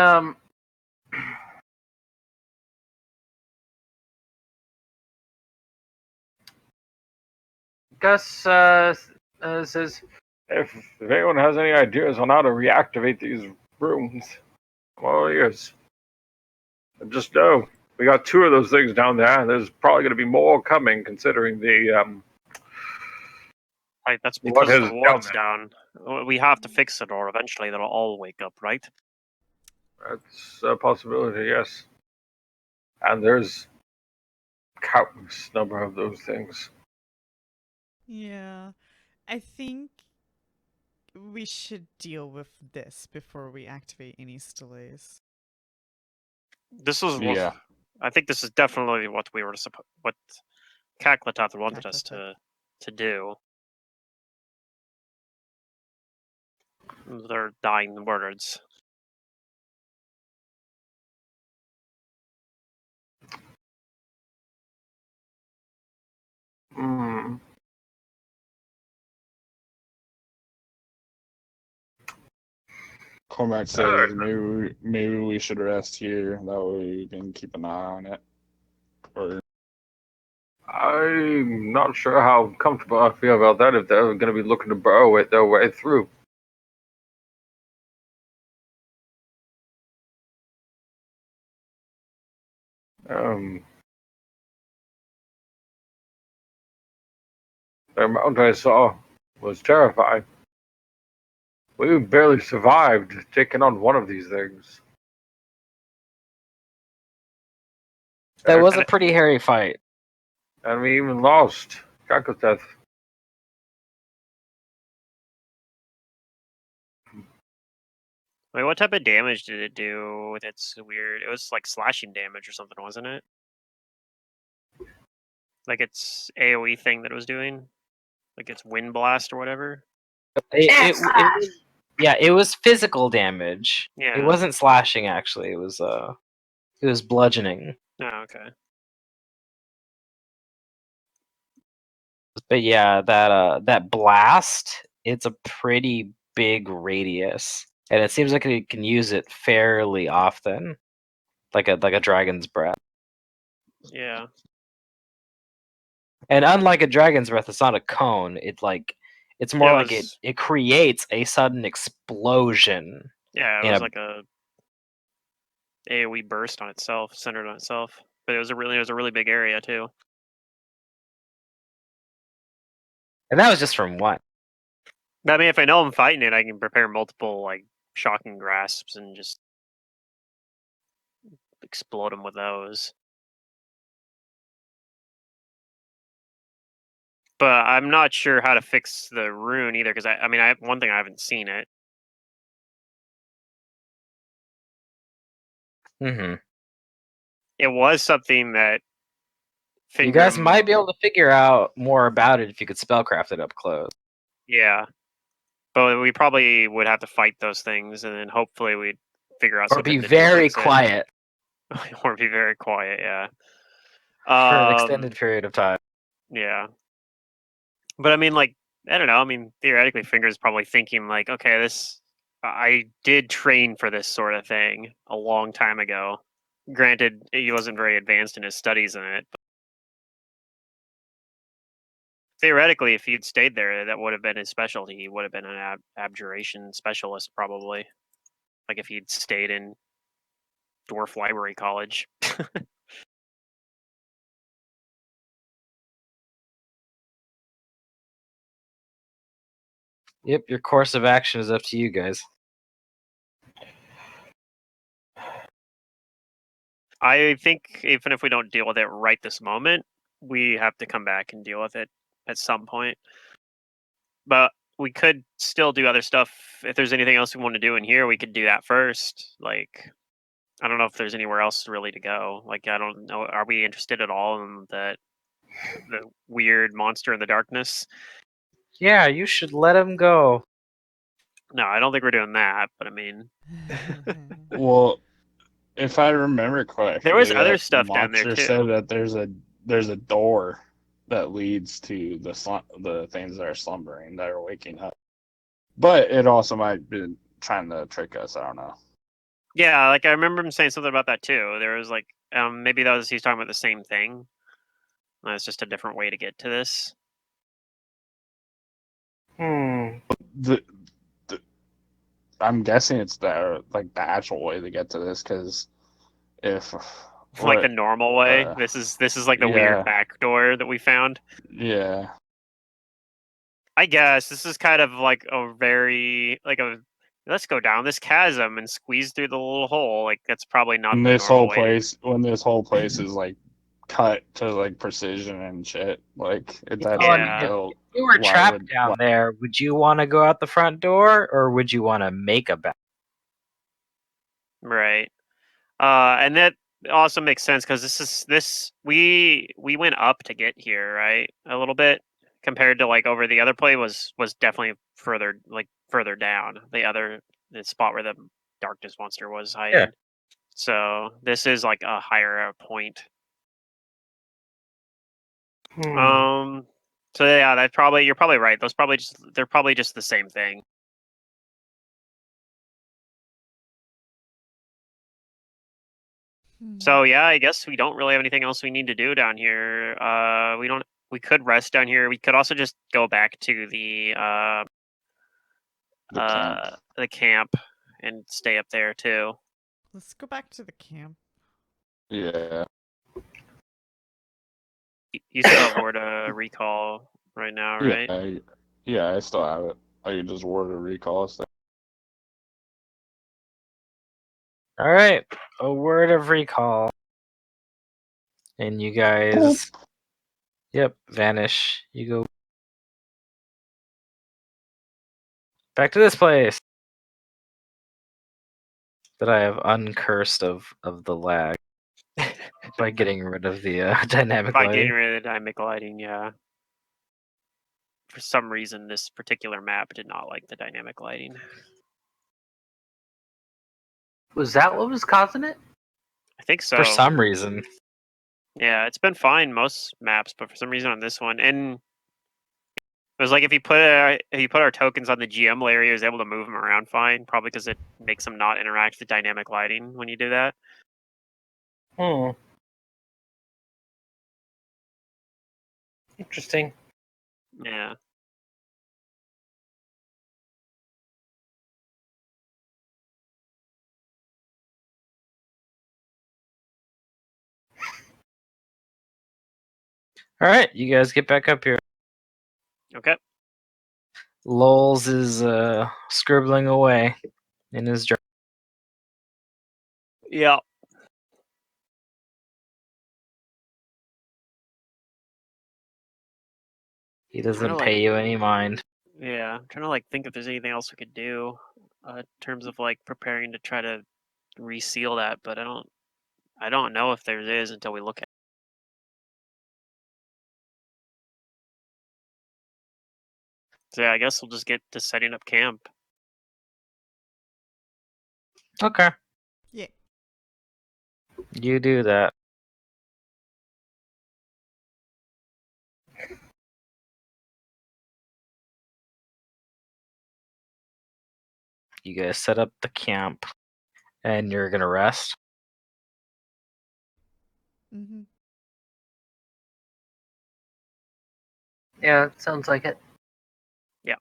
Gus says, if anyone has any ideas on how to reactivate these rooms, I'm all ears. And just know we got 2 of those things down there, and there's probably going to be more coming, considering the Right, that's what because is the down ward's there. down. We have to fix it, or eventually they'll all wake up, right? That's a possibility, yes. And there's countless number of those things. Yeah. I think we should deal with this before we activate any delays. This is what Yeah. I think. This is definitely what we were what Kaklatath wanted us Kaklatath. to do. They're dying words. Hmm. Cormac says maybe we should rest here. That way we can keep an eye on it. Or I'm not sure how comfortable I feel about that if they're going to be looking to burrow it their way through. The amount I saw was terrifying. We barely survived taking on one of these things. That was a pretty hairy fight. And we even lost Kakoteth. Wait, what type of damage did it do with its weird? It was like slashing damage or something, wasn't it? Like its AoE thing that it was doing, like its wind blast or whatever. It was physical damage. Yeah. It wasn't slashing actually. It was bludgeoning. Oh, okay. But yeah, that blast, it's a pretty big radius, and it seems like it can use it fairly often, like a dragon's breath. Yeah. And unlike a dragon's breath, it's not a cone. It's more like it creates a sudden explosion. Yeah, it was like a AoE burst on itself, centered on itself. But it was a really big area too. And that was just from one. I mean, if I know I'm fighting it, I can prepare multiple like shocking grasps and just explode them with those. But I'm not sure how to fix the rune either, because I mean, one thing I haven't seen it. Mm-hmm. It was something that You guys might be able to figure out more about it if you could spellcraft it up close. Yeah, but we probably would have to fight those things, and then hopefully we'd figure out Or something be to do to very fix it. quiet Or be very quiet. Yeah. for an extended period of time. Yeah. But I mean, like, I don't know. I mean, theoretically, Finger's probably thinking like, okay, I did train for this sort of thing a long time ago. Granted, he wasn't very advanced in his studies in it. But theoretically, if he'd stayed there, that would have been his specialty. He would have been an abjuration specialist, probably. Like if he'd stayed in Dwarf Library College. Yep, your course of action is up to you guys. I think even if we don't deal with it right this moment, we have to come back and deal with it at some point. But we could still do other stuff. If there's anything else we want to do in here, we could do that first. Like, I don't know if there's anywhere else really to go. Like, I don't know. Are we interested at all in the weird monster in the darkness? Yeah, you should let him go. No, I don't think we're doing that. But I mean, Well, if I remember correctly, there was other that stuff down there monster too. said that there's a door that leads to the things that are slumbering, that are waking up. But it also might be trying to trick us. I don't know. Yeah, like I remember him saying something about that too. There was like, maybe he's talking about the same thing. It's just a different way to get to this. I'm guessing it's the actual way to get to this, because if Like the normal way. This is like the weird back door that we found. Yeah. I guess this is kind of like let's go down this chasm and squeeze through the little hole. Like that's probably not When the this normal whole way. place, when this whole place is like cut to like precision and shit, like it's Yeah. built. If you were Why trapped would- down there, would you want to go out the front door, or would you want to make a back? Right. And that also makes sense because we went up to get here, right? A little bit compared to like over the other play was definitely further down. The spot where the darkness monster was hiding. Yeah. So this is like a higher point. So yeah, you're probably right. They're probably just the same thing. So yeah, I guess we don't really have anything else we need to do down here. We could rest down here. We could also just go back to the camp and stay up there too. Let's go back to the camp. Yeah. You still have word a recall right now, right? I still have it. I can just word a recall. So. All right, a word of recall, and you guys, yep, vanish. You go back to this place that I have uncursed of the lag by getting rid of the dynamic By lighting. getting rid of the dynamic lighting, yeah. For some reason, this particular map did not like the dynamic lighting. Was that what was causing it? I think so. For some reason. Yeah, it's been fine most maps, but for some reason on this one, and it was like if you put our tokens on the GM layer, he was able to move them around fine. Probably because it makes them not interact with dynamic lighting when you do that. Interesting. Yeah. All right, you guys get back up here. Okay. Lowell's is scribbling away in his journal. Yeah. He doesn't pay you any mind. Yeah, I'm trying to think if there's anything else we could do in terms of preparing to try to reseal that, but I don't know if there is until we look at it. So yeah, I guess we'll just get to setting up camp. Okay. Yeah. You do that. You guys set up the camp, and you're gonna rest. Mm-hmm. Yeah, it sounds like it. Yeah.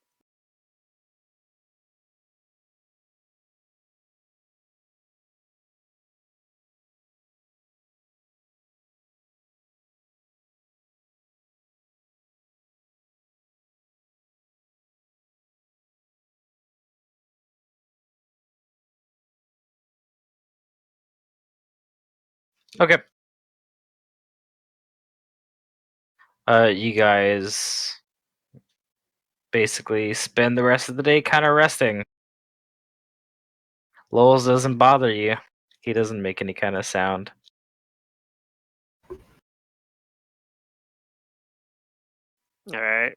Okay. You guys basically spend the rest of the day kind of resting. Lowell's doesn't bother you. He doesn't make any kind of sound. All right.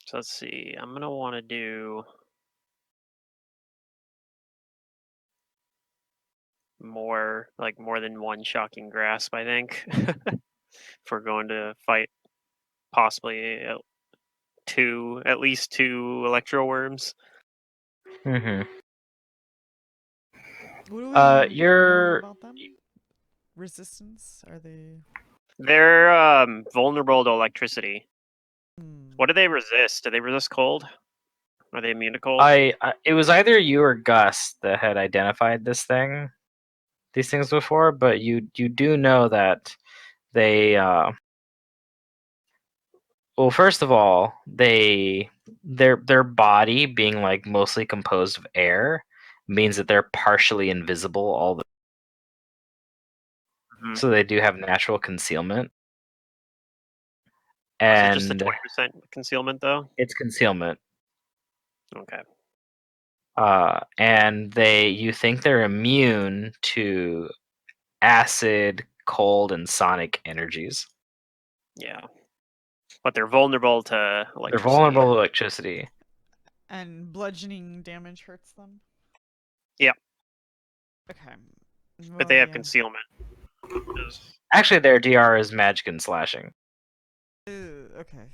So let's see. I'm gonna want to do more than one shocking grasp, I think. If we're going to fight possibly at least two electro worms. Mm-hmm. What do we know you're about them? Resistance? Are they? They're vulnerable to electricity. Hmm. What do they resist? Do they resist cold? Are they immune to cold? it was either you or Gus that had identified these things before, but you do know that they well, first of all, their body being mostly composed of air means that they're partially invisible Mhm. so they do have natural concealment. Is it And just a 20% concealment though? it's concealment. Okay. And you think they're immune to acid, cold, and sonic energies. Yeah. But they're vulnerable to electricity. They're vulnerable to electricity. And bludgeoning damage hurts them? Yeah. Okay. But they have concealment. Actually, their DR is magic and slashing. Okay.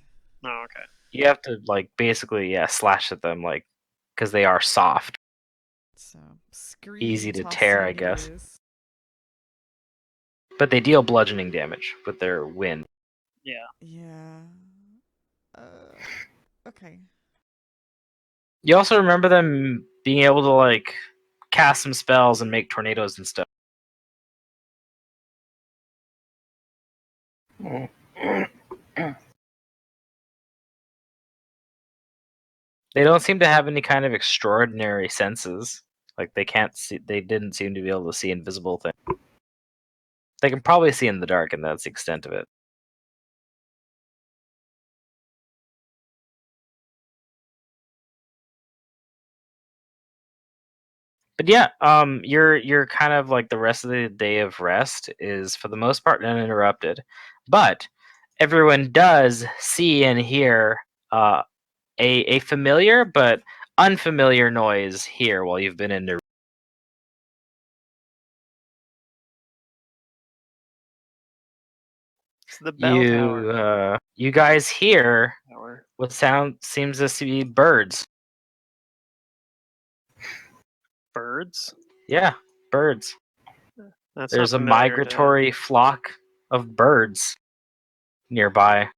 Oh, okay. You have to basically slash at them because they are soft. So screen Easy to tossing tear, I it guess. is. But they deal bludgeoning damage with their wind. Yeah. Yeah. Okay. You also remember them being able to like cast some spells and make tornadoes and stuff. They don't seem to have any kind of extraordinary senses. Like they can't see. They didn't seem to be able to see invisible things. They can probably see in the dark, and that's the extent of it. But yeah, you're kind of like the rest of the day of rest is for the most part uninterrupted, but everyone does see and hear a familiar but unfamiliar noise here while you've been in the. It's the bell You tower. you guys hear Tower. what seems to be birds. Birds? Yeah, birds. That's There's a not familiar to- migratory flock of birds nearby.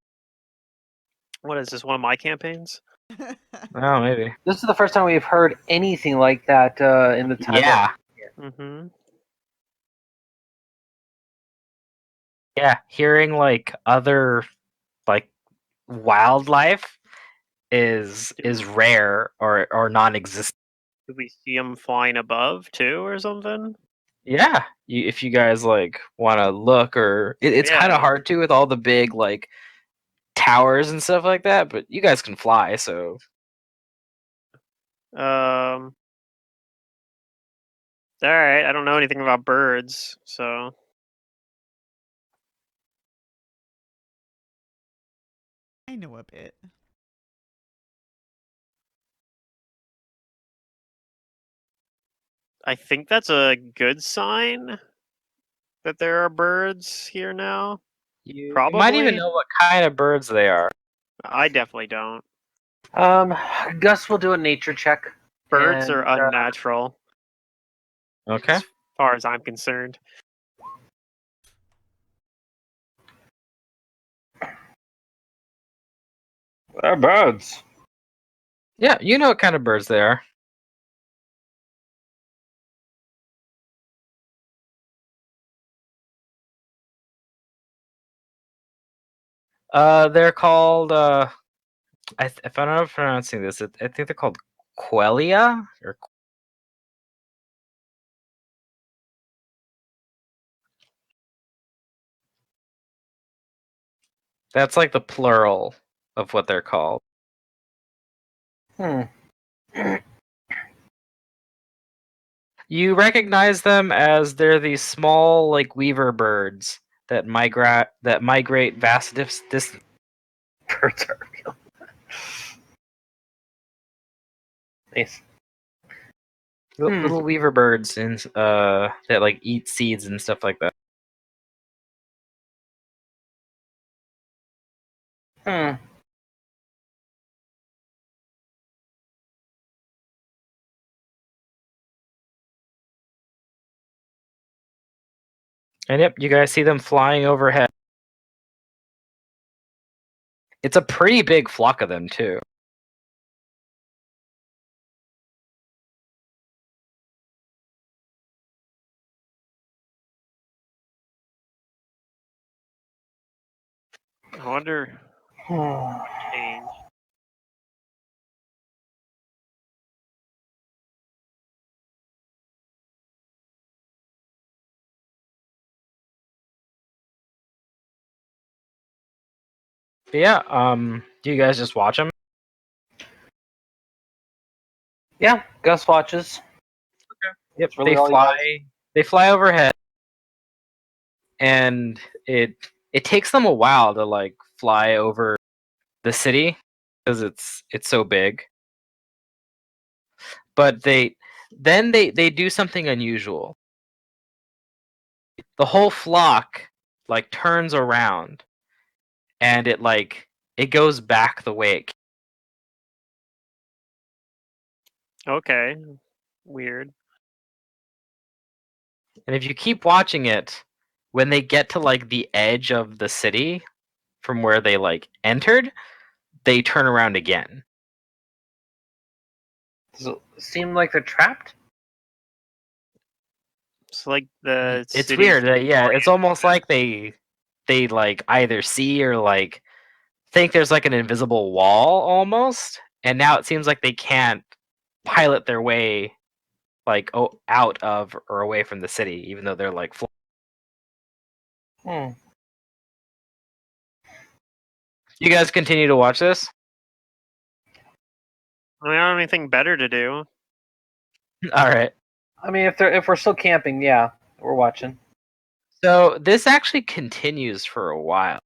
What is this? One of my campaigns? Oh, maybe. This is the first time we've heard anything like that in the time. Yeah, Mm-hmm. yeah. Hearing like other like wildlife is rare or non-existent. Did we see them flying above too, or something? Yeah, if you guys like want to look, or it's kind of Yeah. hard to with all the big like towers and stuff like that. But you guys can fly, so All right. I don't know anything about birds, so I know a bit. I think that's a good sign that there are birds here now. you might even Probably. know what kind of birds they are. I definitely don't. Gus will do a nature check. Birds are and, unnatural, Okay. as far as I'm concerned. They're birds. Yeah, you know what kind of birds they are. They're called. If I'm not pronouncing this, I think they're called quellia. Or that's like the plural of what they're called. You recognize them as they're these small, like weaver birds that migrate vast distances. Birds are real. Nice. Little weaver birds and that like eat seeds and stuff like that. And yep, you guys see them flying overhead. It's a pretty big flock of them too. I wonder. Change. But yeah, do you guys just watch them? Yeah, Gus watches. Yep, really all he does. They fly overhead, and it takes them a while to like fly over the city because it's so big. But they do something unusual. The whole flock like turns around, and it goes back the way it came. Okay. Weird. And if you keep watching it, when they get to like the edge of the city from where they like entered, they turn around again. Does it seem like they're trapped? It's like the It's city's weird. Yeah, it's oriented. almost like they like either see or like think there's like an invisible wall almost, and now it seems like they can't pilot their way like out of or away from the city, even though they're like. Hmm. You guys continue to watch this? I don't have anything better to do. All right. I mean, if we're still camping, yeah, we're watching. So this actually continues for a while.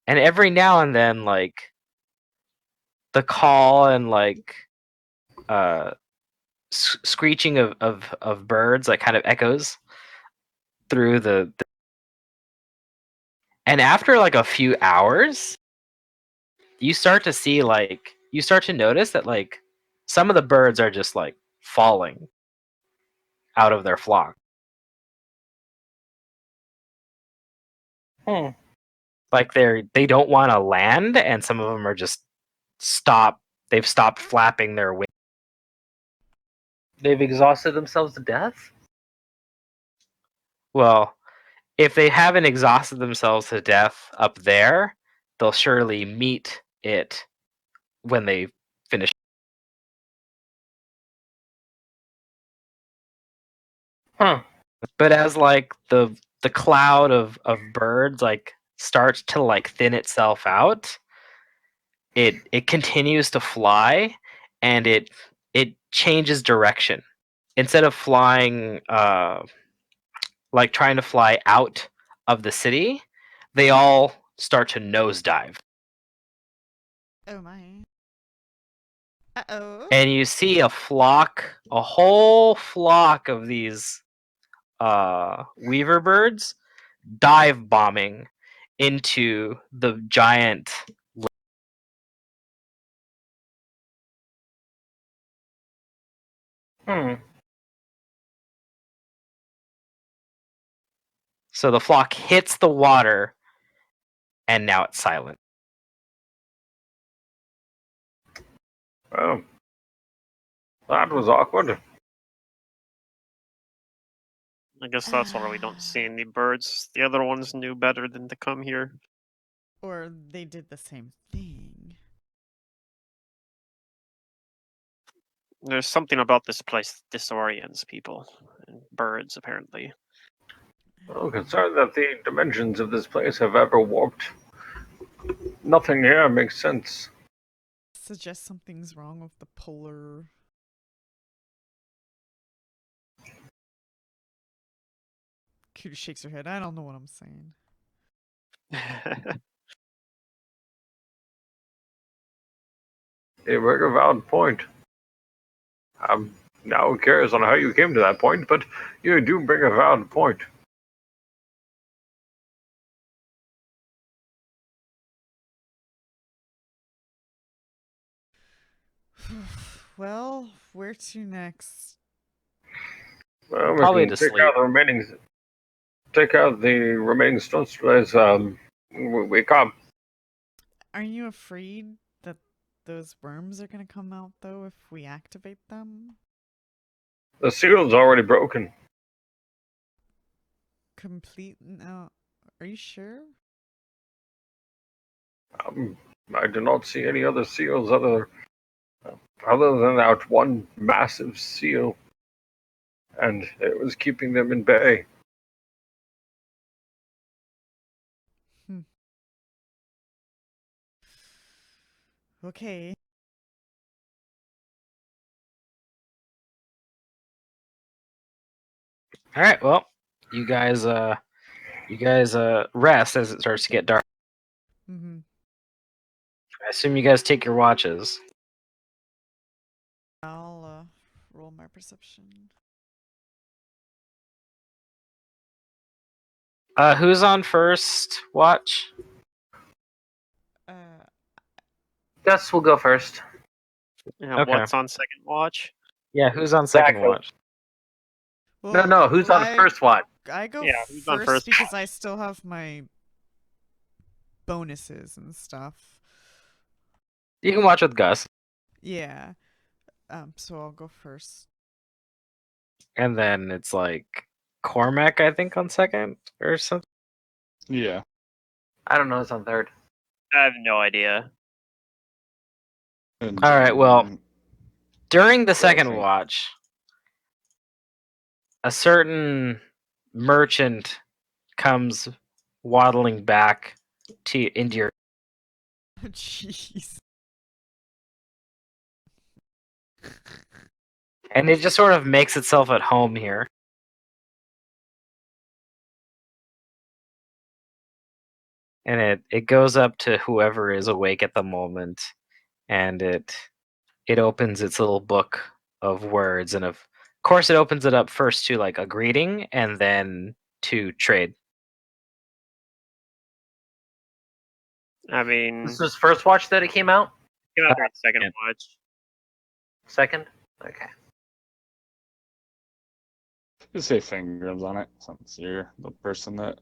And every now and then, like, the call and, like, screeching of birds, like, kind of echoes through the... And after, like, a few hours, you start to see, like... You start to notice that, like, some of the birds are just, like, falling out of their flock. Hmm. Like, they don't want to land, and some of them are just they've stopped flapping their wings. They've exhausted themselves to death? Well, if they haven't exhausted themselves to death up there, they'll surely meet it when they finish. Huh. But as like the cloud of birds like starts to like thin itself out, it continues to fly, and it changes direction. Instead of flying like trying to fly out of the city, they all start to nosedive. Oh my. Uh-oh. And you see a whole flock of these weaver birds dive bombing into the giant. Hmm. So the flock hits the water, and now it's silent. Well, that was awkward. I guess that's why we don't see any birds. The other ones knew better than to come here. Or they did the same thing. There's something about this place that disorients people. And birds, apparently. I'm concerned that the dimensions of this place have ever warped. Nothing here makes sense. Suggest something's wrong with the polar. Cutie shakes her head. I don't know what I'm saying. A very valid point. I'm now curious on how you came to that point, but you do bring a valid point. Well, where to next? Well, we Probably can to take out the remaining stone slays. We come. Are you afraid that those worms are gonna come out though if we activate them? The seal's already broken. Complete? No. Are you sure? I do not see any other seals other than that one massive seal, and it was keeping them in bay. Okay. All right, well, you guys rest as it starts to get dark. Mm-hmm. I assume you guys take your watches. I'll roll my perception. Who's on first watch? Gus will go first. Yeah, Okay. what's on second watch? Yeah, who's on second Exactly. watch? Well, No, who's on first watch? I go Yeah, who's on first first because watch? I still have my bonuses and stuff. You can watch with Gus, Yeah. So I'll go first. and then it's like Cormac, I think, on second or something. Yeah. I don't know. It's on third. I have no idea. And All right, well, then- during the I second think- watch, a certain merchant comes waddling back into your, Jeez. and it just sort of makes itself at home here. And it goes up to whoever is awake at the moment, and it opens its little book of words, and of course it opens it up first to like a greeting and then to trade. I mean, This was first watch that it came out. came out during the second yeah. watch. Second. Okay. Just say fingerings on it since you're the person that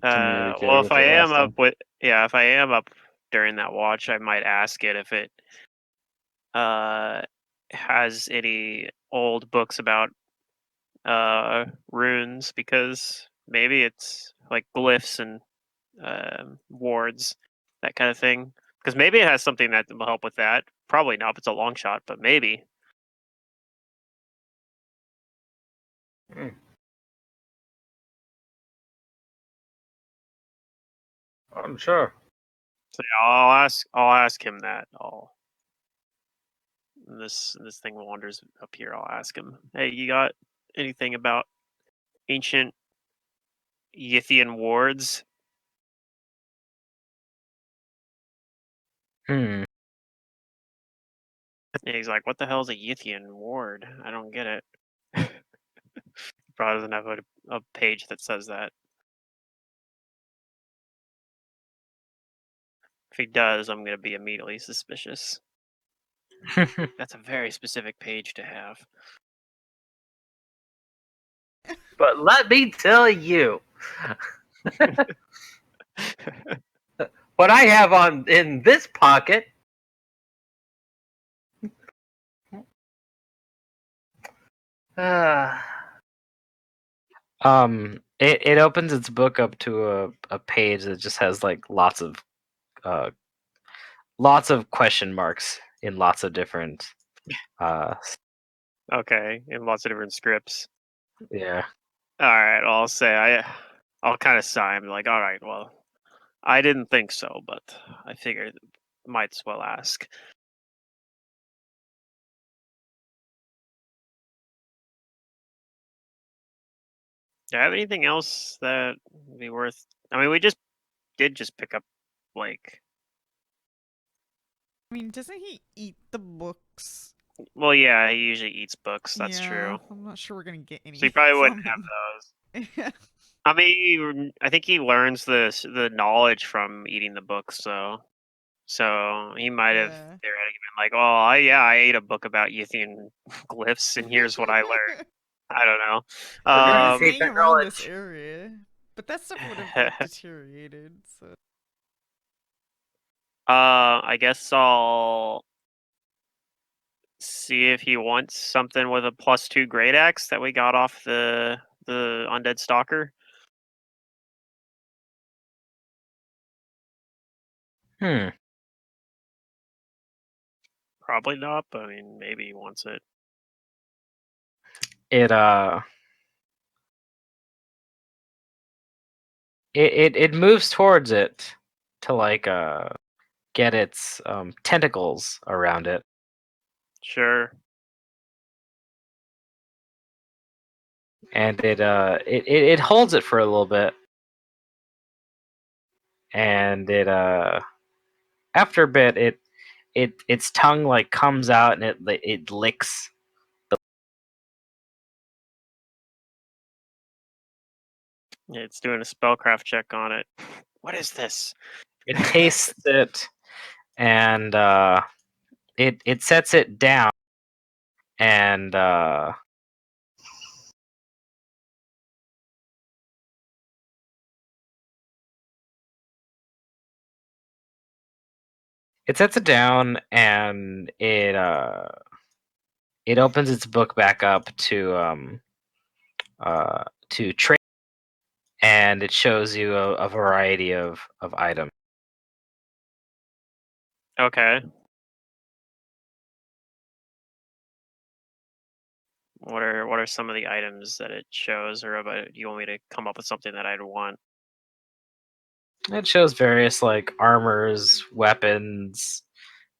communicated Well, with if I it am last up with, yeah, if I am up during that watch, I might ask it if it has any old books about runes, because maybe it's like glyphs and wards, that kind of thing. Because maybe it has something that will help with that. Probably not. If it's a long shot, but maybe. I'm sure. So yeah, I'll ask him that. This thing wanders up here. I'll ask him. Hey, you got anything about ancient Yithian wards? Hmm. And he's like, "What the hell is a Yithian ward? I don't get it." He probably doesn't have a page that says that. If he does, I'm gonna be immediately suspicious. That's a very specific page to have. But let me tell you, what I have on in this pocket. Uh, It opens its book up to a page that just has like lots of question marks in lots of different Okay, in lots of different scripts. yeah. All right, I'll kind of sigh. I'm like, all right, well, I didn't think so, but I figured might as well ask. Do I have anything else that would be worth? I mean, we did just pick up like, I mean, doesn't he eat the books? well, yeah, he usually eats books. That's Yeah, true. I'm not sure we're gonna get any. So he probably wouldn't from have him. those. Yeah. I mean, I think he learns the knowledge from eating the books, so he might have Yeah. theoretically been like, "Oh, I ate a book about Yithian glyphs, and here's what I learned." I don't know. gonna He's take hanging that around this knowledge. area, but that stuff would have like deteriorated. So I guess I'll see if he wants something with a +2 great axe that we got off the undead stalker. Hmm. Probably not, but I mean, maybe he wants it. It it moves towards it to like get its tentacles around it. Sure. And it holds it for a little bit, and it after a bit its tongue like comes out and it licks. It's doing a spellcraft check on it. What is this? It tastes it, and it sets it down, and It sets it down, and it opens its book back up to trade, and it shows you a variety of items. Okay. What are some of the items that it shows, or about you want me to come up with something that I'd want? It shows various like armors, weapons,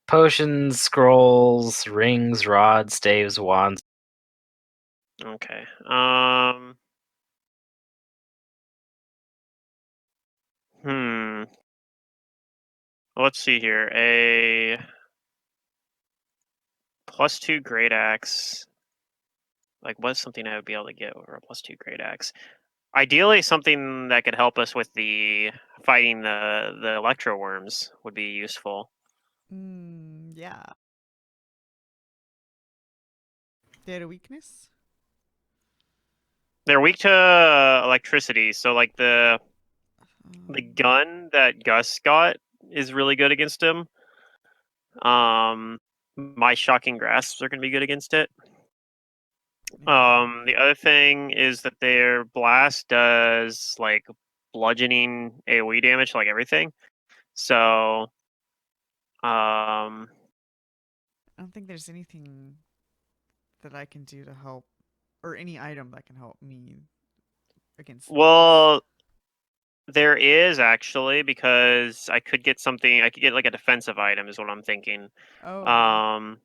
potions, scrolls, rings, rods, staves, wands. Okay. Let's see here. A +2 great axe. Like, what's something I would be able to get over a +2 great axe? Ideally, something that could help us with the fighting the electro worms would be useful. Yeah. They had a weakness? They're weak to electricity, so like the gun that Gus got is really good against him. My shocking grasps are going to be good against it. The other thing is that their blast does like bludgeoning AoE damage to like everything. So, I don't think there's anything that I can do to help, or any item that can help me against those. well, there is actually, because I could get something. I could get like a defensive item, is what I'm thinking. Oh.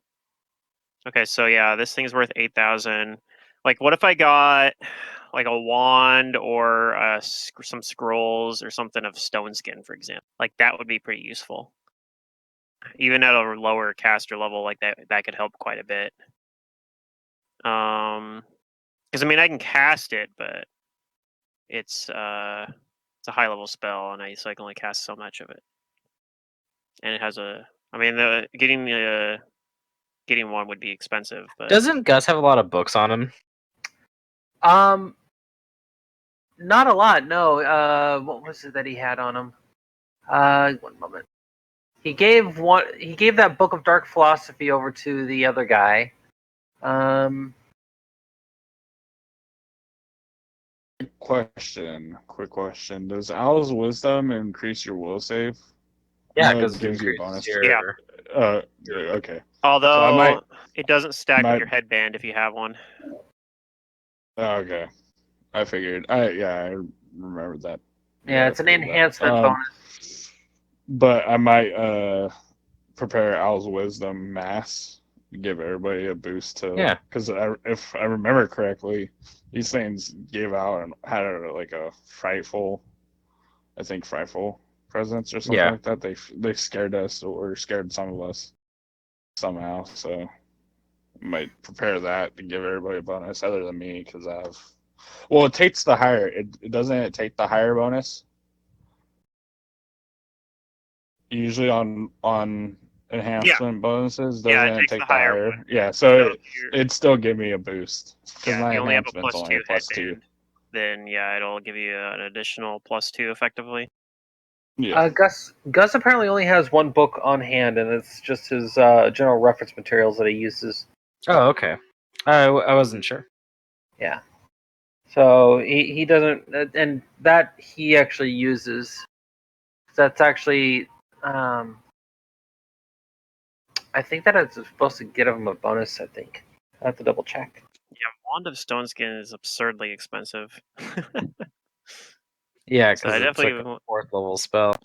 Okay, so yeah, this thing's worth 8,000. Like, what if I got like a wand or some scrolls or something of stone skin, for example? Like, that would be pretty useful. Even at a lower caster level, like that could help quite a bit. Because I mean, I can cast it, but it's a high level spell, and so I can only cast so much of it. And it has a, I mean, getting one would be expensive, but Doesn't Gus have a lot of books on him? Not a lot. No. What was it that he had on him? One moment. He gave that book of dark philosophy over to the other guy. Quick question. Does Owl's Wisdom increase your will save? Yeah, No, because it gives you a bonus. Yeah. Okay. Although So I might. it doesn't stack with might- your headband if you have one. Okay. I figured. I remembered that. Yeah, I it's an figured that. enhancement bonus. But I might prepare Owl's Wisdom Mass, give everybody a boost to. Yeah. Because if I remember correctly, these things gave out and had like a frightful presence or something Yeah. like that. They scared us or scared some of us somehow. So I might prepare that to give everybody a bonus other than me because I have. Well, it takes the higher. It doesn't it take the higher bonus usually on enhancement bonuses. Doesn't it it takes take the the higher higher? one. Yeah. So So if it'd still give me a boost because if my you only have a enhancement's only a +2 +2. headband, then yeah, it'll give you an additional +2 effectively. Yeah. Gus apparently only has one book on hand, and it's just his general reference materials that he uses. Oh, okay. I wasn't sure. Yeah. So he doesn't, and that he actually uses. That's actually, I think that it's supposed to get him a bonus. I think I have to double check. Yeah, Wand of Stone Skin is absurdly expensive. Yeah, So I because it's like a definitely, 4th level spell.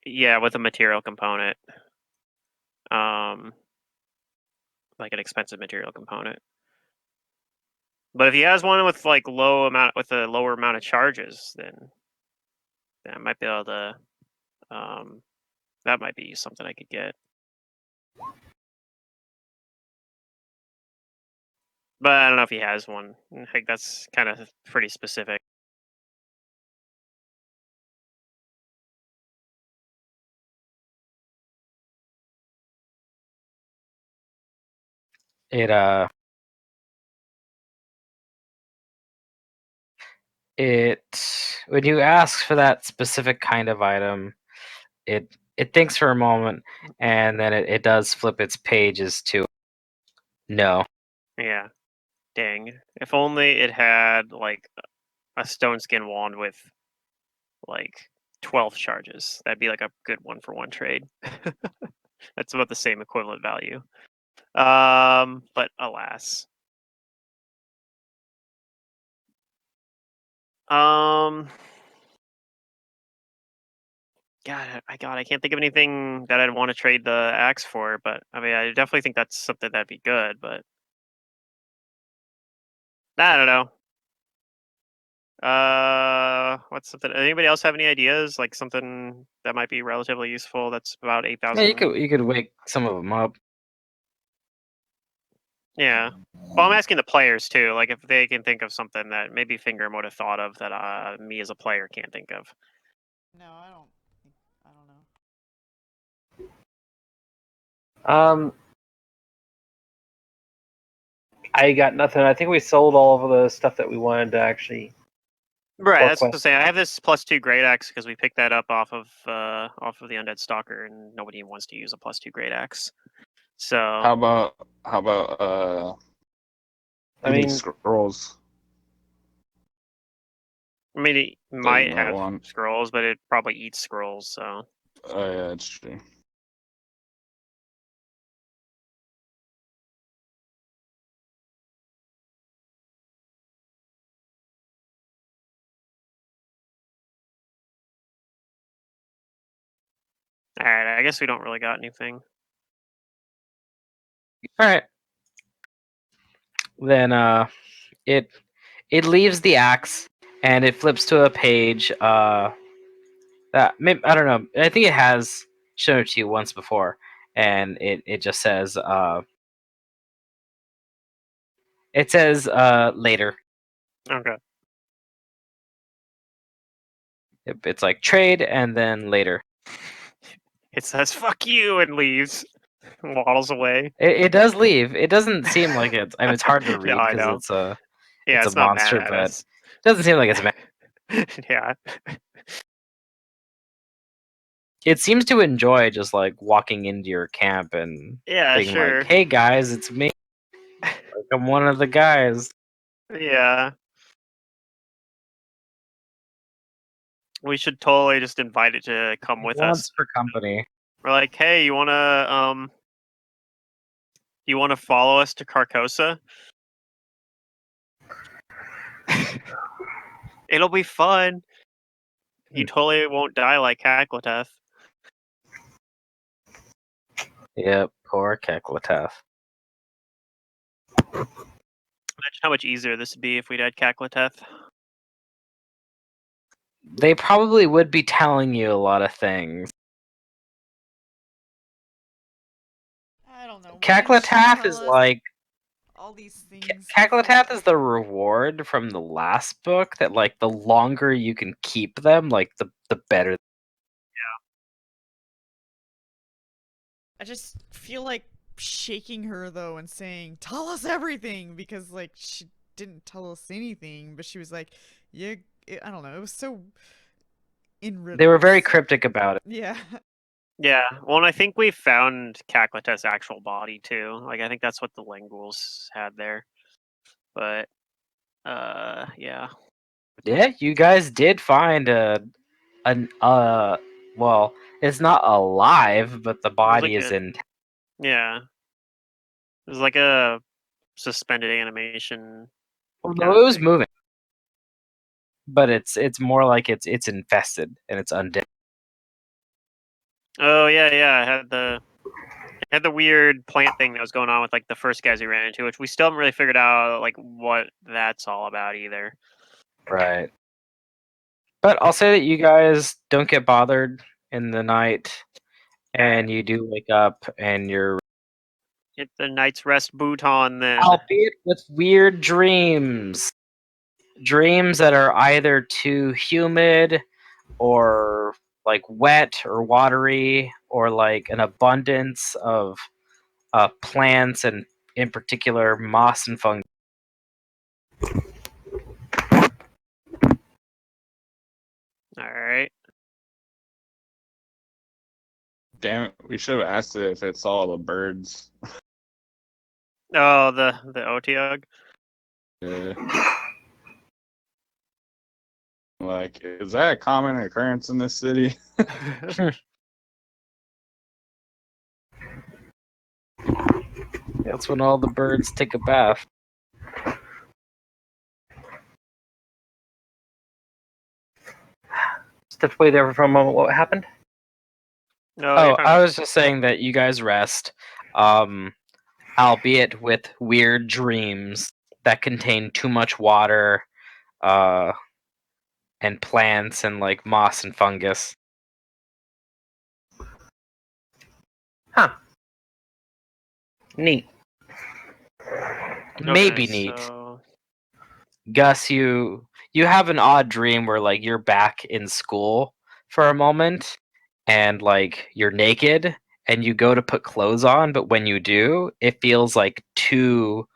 yeah, with a material component, like an expensive material component. But if he has one with like a lower amount of charges, then I might be able to. That might be something I could get. But I don't know if he has one. I think that's kind of pretty specific. It when you ask for that specific kind of item, it it thinks for a moment, and then it does flip its pages to no. Yeah. Dang. If only it had like a stone skin wand with like 12 charges. That'd be like a good 1-for-1 trade. That's about the same equivalent value. But alas. God, I can't think of anything that I'd want to trade the axe for, but I mean, I definitely think that's something that'd be good, but I don't know. What's something? Anybody else have any ideas? Like something that might be relatively useful. That's about Yeah, 8,000. you could wake some of them up. Yeah. Well, I'm asking the players too. Like if they can think of something that maybe Finger would have thought of that me as a player can't think of. No, I don't know. I got nothing. I think we sold all of the stuff that we wanted to actually. Right. That's what I'm Quest. saying. I have this +2 great axe because we picked that up off of the undead stalker, and nobody wants to use a +2 great axe. So How about I eating mean, scrolls? I mean, it That you might might have want. scrolls, but it probably eats scrolls. So Oh yeah, that's true. all right. I guess we don't really got anything. All right. Then it leaves the axe and it flips to a page. That maybe, I don't know. I think it has shown it to you once before, and it just says later. Okay. It's like trade and then later. It says "fuck you" and leaves, waddles away. It does leave. It doesn't seem like it's. I mean, it's hard to No, read I because know. it's a Yeah, it's a not mad monster, at but us. it doesn't seem like it's mad. Yeah. It seems to enjoy just like walking into your camp and Yeah, being sure. like, "Hey guys, it's me. Like, I'm one of the guys." Yeah. We should totally just invite it to come with Wants us. for company. We're like, hey, you wanna follow us to Carcosa? It'll be fun. You totally won't die like Kaklateth. Yep, poor Keklateth. Imagine how much easier this would be if we'd had Kaklateth. They probably would be telling you a lot of things. I don't know. Why didn't she Kaklateth tell is us like all these things? Kaklateth before? is the reward from the last book that like the longer you can keep them, like the better. I just feel like shaking her though and saying, "Tell us everything," because like she didn't tell us anything, but she was like, "Yeah." I don't know. It was so in riddles. They were very cryptic about it. Yeah. Yeah, well, and I think we found Kaklateth's actual body too. Like, I think that's what the Linguals had there. But, yeah. Yeah, you guys did find an well, it's not alive, but the It was body like is in. yeah. It was like a suspended animation. Although it was moving, but it's more like it's infested and it's undead. Oh yeah. It had the weird plant thing that was going on with like the first guys we ran into, which we still haven't really figured out like what that's all about either. Right. But I'll say that you guys don't get bothered in the night, and you do wake up and you're, Get the night's rest boot on then. albeit with weird dreams. Dreams that are either too humid or like wet or watery or like an abundance of plants and in particular moss and fungi. All right. Damn it, we should have asked it if it saw the birds. Oh, the Otyug. Yeah. Like, is that a common occurrence in this city? That's when all the birds take a bath. Stepped away there for a moment. What happened? No, Oh, you're talking I about- was just saying that you guys rest, albeit with weird dreams that contain too much water, and plants and like moss and fungus. Huh. Neat. Maybe Okay, neat. so- Gus, you have an odd dream where like you're back in school for a moment and like you're naked and you go to put clothes on, but when you do, it feels like too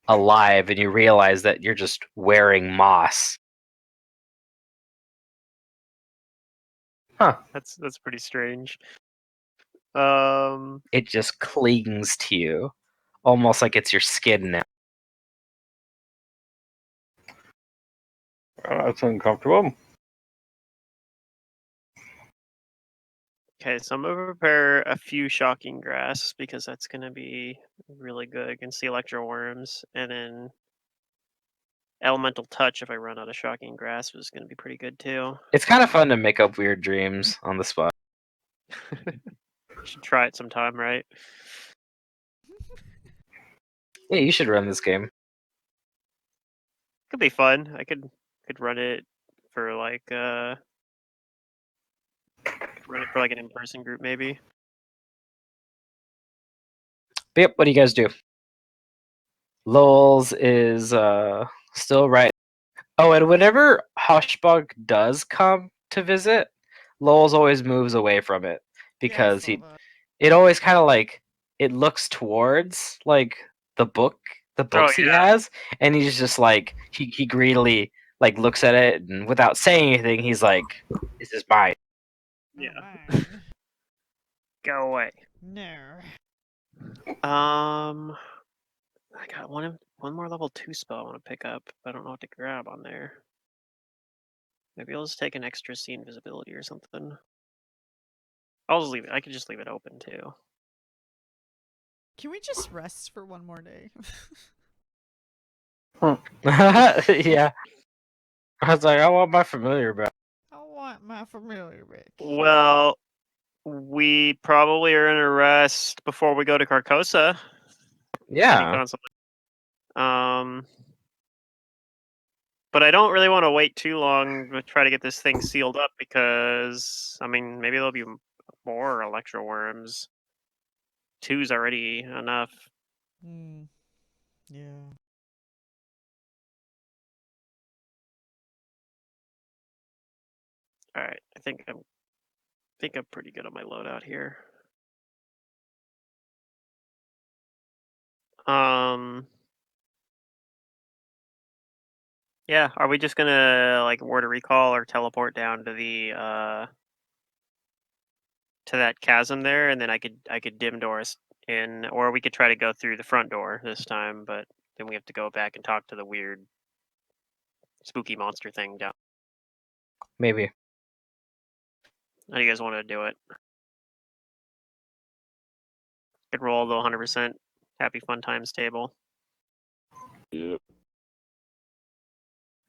alive and you realize that you're just wearing moss. That's pretty strange. It just clings to you, almost like it's your skin now. That's uncomfortable. Okay, so I'm gonna prepare a few shocking grass because that's gonna be really good against the electro worms, and then elemental touch if I run out of shocking grass was gonna be pretty good too. It's kind of fun to make up weird dreams on the spot. Should try it sometime, right? Yeah, you should run this game. Could be fun. I could run it for like an in-person group maybe. But yep, what do you guys do? Lowell's is still right. Oh, and whenever Hushbug does come to visit, Lowell's always moves away from it because it always kind of like it looks towards like the books he yeah. has, and he's just like he greedily like looks at it and without saying anything, he's like, "This is mine." Yeah. Mine. Go away. No. I got one more level 2 spell I want to pick up. But I don't know what to grab on there. Maybe I'll just take an extra see invisibility or something. I'll just leave it. I could just leave it open too. Can we just rest for one more day? Yeah, I was like, I want my familiar back. I want my familiar back. Well, we probably are gonna rest before we go to Carcosa. Yeah, But I don't really want to wait too long to try to get this thing sealed up because I mean maybe there'll be more electro worms. 2's already enough. Hmm. Yeah. All right, I think I'm pretty good on my loadout here. Yeah, are we just gonna like word a recall or teleport down to the to that chasm there, and then I could dim door us in, or we could try to go through the front door this time, but then we have to go back and talk to the weird spooky monster thing down. maybe. How do you guys want to do it? Could roll the 100% happy fun times table. Yeah.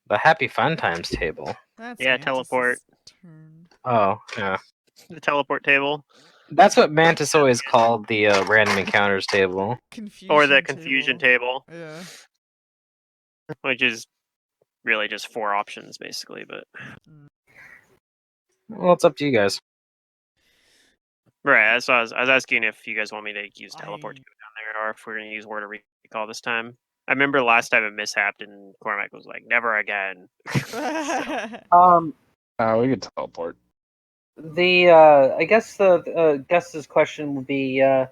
The Happy Fun Times table. That's Yeah, Mantis's teleport. turn. Oh, yeah. The teleport table. That's what Mantis always called the random encounters table. Confusion Or the confusion table, Yeah. which is really just 4 options basically, but Well, it's up to you guys. right. So I was asking if you guys want me to use teleport I- to go down there, or if we're gonna use word of recall this time. I remember last time it mishapped, and Cormac was like, "Never again." We could teleport. I guess the Gus's question would be, Do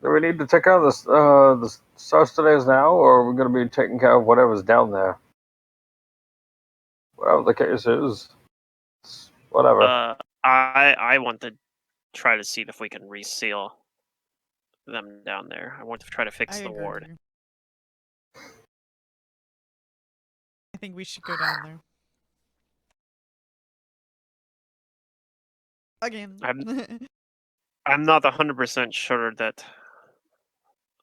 we need to take care of the Sarstades now, or are we going to be taking care of whatever's down there? Whatever the case is, whatever. I want the try to see if we can reseal them down there. I want to try to fix I the agree ward. with you. I think we should go down there. Again. I'm not 100% sure that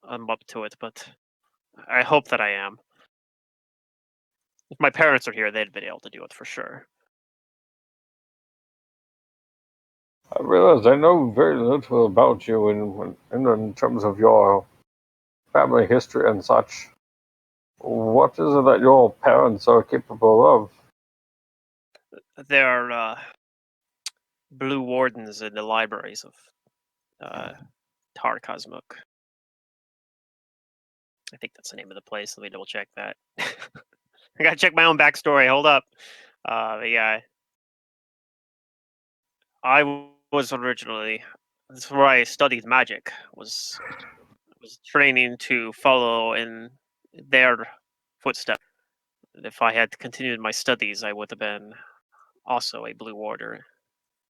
I'm up to it, but I hope that I am. If my parents are here, they'd be able to do it for sure. I realize I know very little about you in terms of your family history and such. What is it that your parents are capable of? There are blue wardens in the libraries of Tar Kazmuk. I think that's the name of the place. Let me double check that. I gotta check my own backstory. Hold up. Yeah, I was originally. That's where I studied magic. Was training to follow in their footsteps. If I had continued my studies, I would have been also a blue warder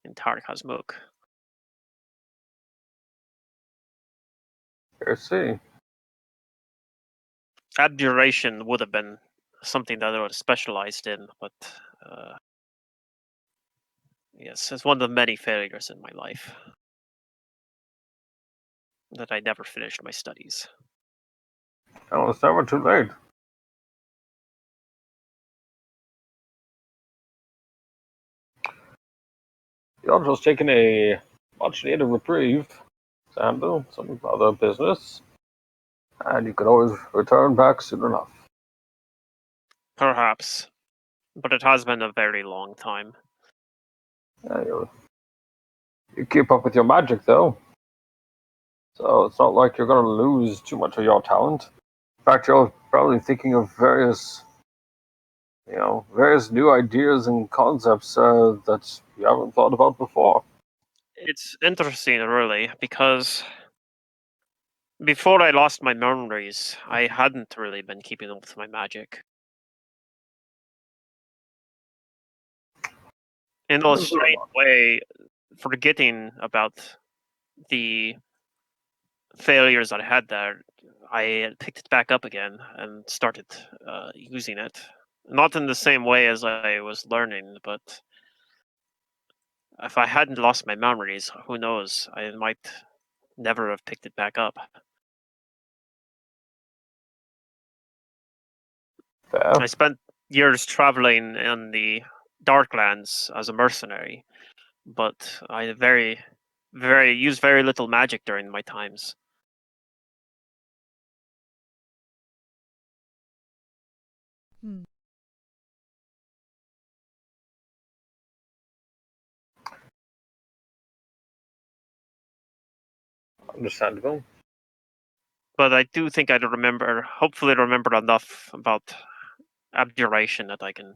in Tar Kazmuk. I see. Abjuration would have been something that I would have specialized in, but yes, it's one of the many failures in my life that I never finished my studies. Oh, it's never too late. You're just taking a much needed reprieve to handle some other business, and you can always return back soon enough. Perhaps, but it has been a very long time. Yeah, you keep up with your magic, though, so it's not like you're going to lose too much of your talent. In fact, you're probably thinking of various new ideas and concepts that you haven't thought about before. It's interesting, really, because before I lost my memories, I hadn't really been keeping up with my magic. In a strange way, forgetting about the failures I had there, I picked it back up again and started using it. Not in the same way as I was learning, but if I hadn't lost my memories, who knows? I might never have picked it back up. Fair. I spent years traveling in the Darklands as a mercenary, but I used very little magic during my times. Hmm. Understandable. But I do think I hopefully remember enough about abjuration that I can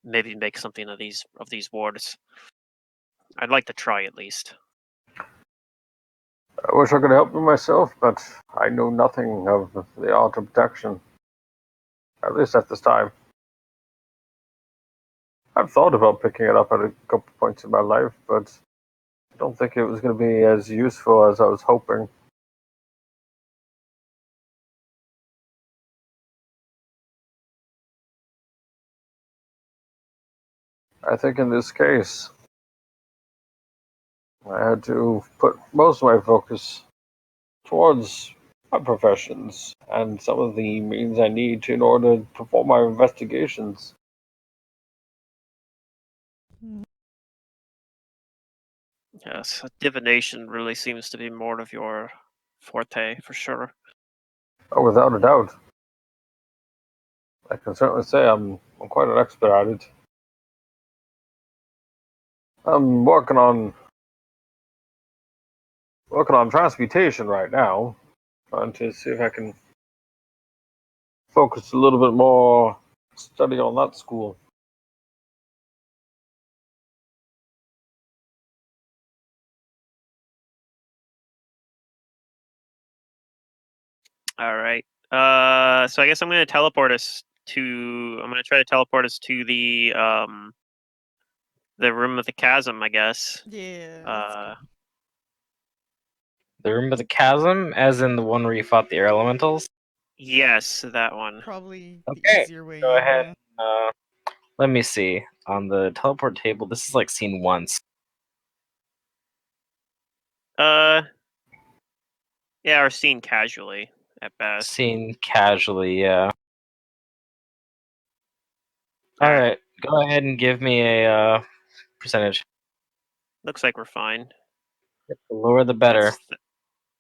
maybe make something of these wards. I'd like to try at least. I wish I could help you myself, but I know nothing of the art of protection. At least at this time. I've thought about picking it up at a couple points in my life, but I don't think it was going to be as useful as I was hoping. I think in this case, I had to put most of my focus towards my professions and some of the means I need in order to perform my investigations. Yes, divination really seems to be more of your forte for sure. Oh, without a doubt. I can certainly say I'm quite an expert at it. I'm working on transmutation right now, trying to see if I can focus a little bit more study on that school. All right. So I guess I'm going to try to teleport us to the The room of the chasm, I guess. Yeah. Uh, The room of the chasm, as in the one where you fought the air elementals. yes, that one. Probably the Okay, easier way go in. ahead. Yeah. Let me see. On the teleport table, this is like seen once. Yeah, or seen casually at best. Seen casually, yeah. All right. Alright, go ahead and give me a percentage. Looks like we're fine. The lower the better.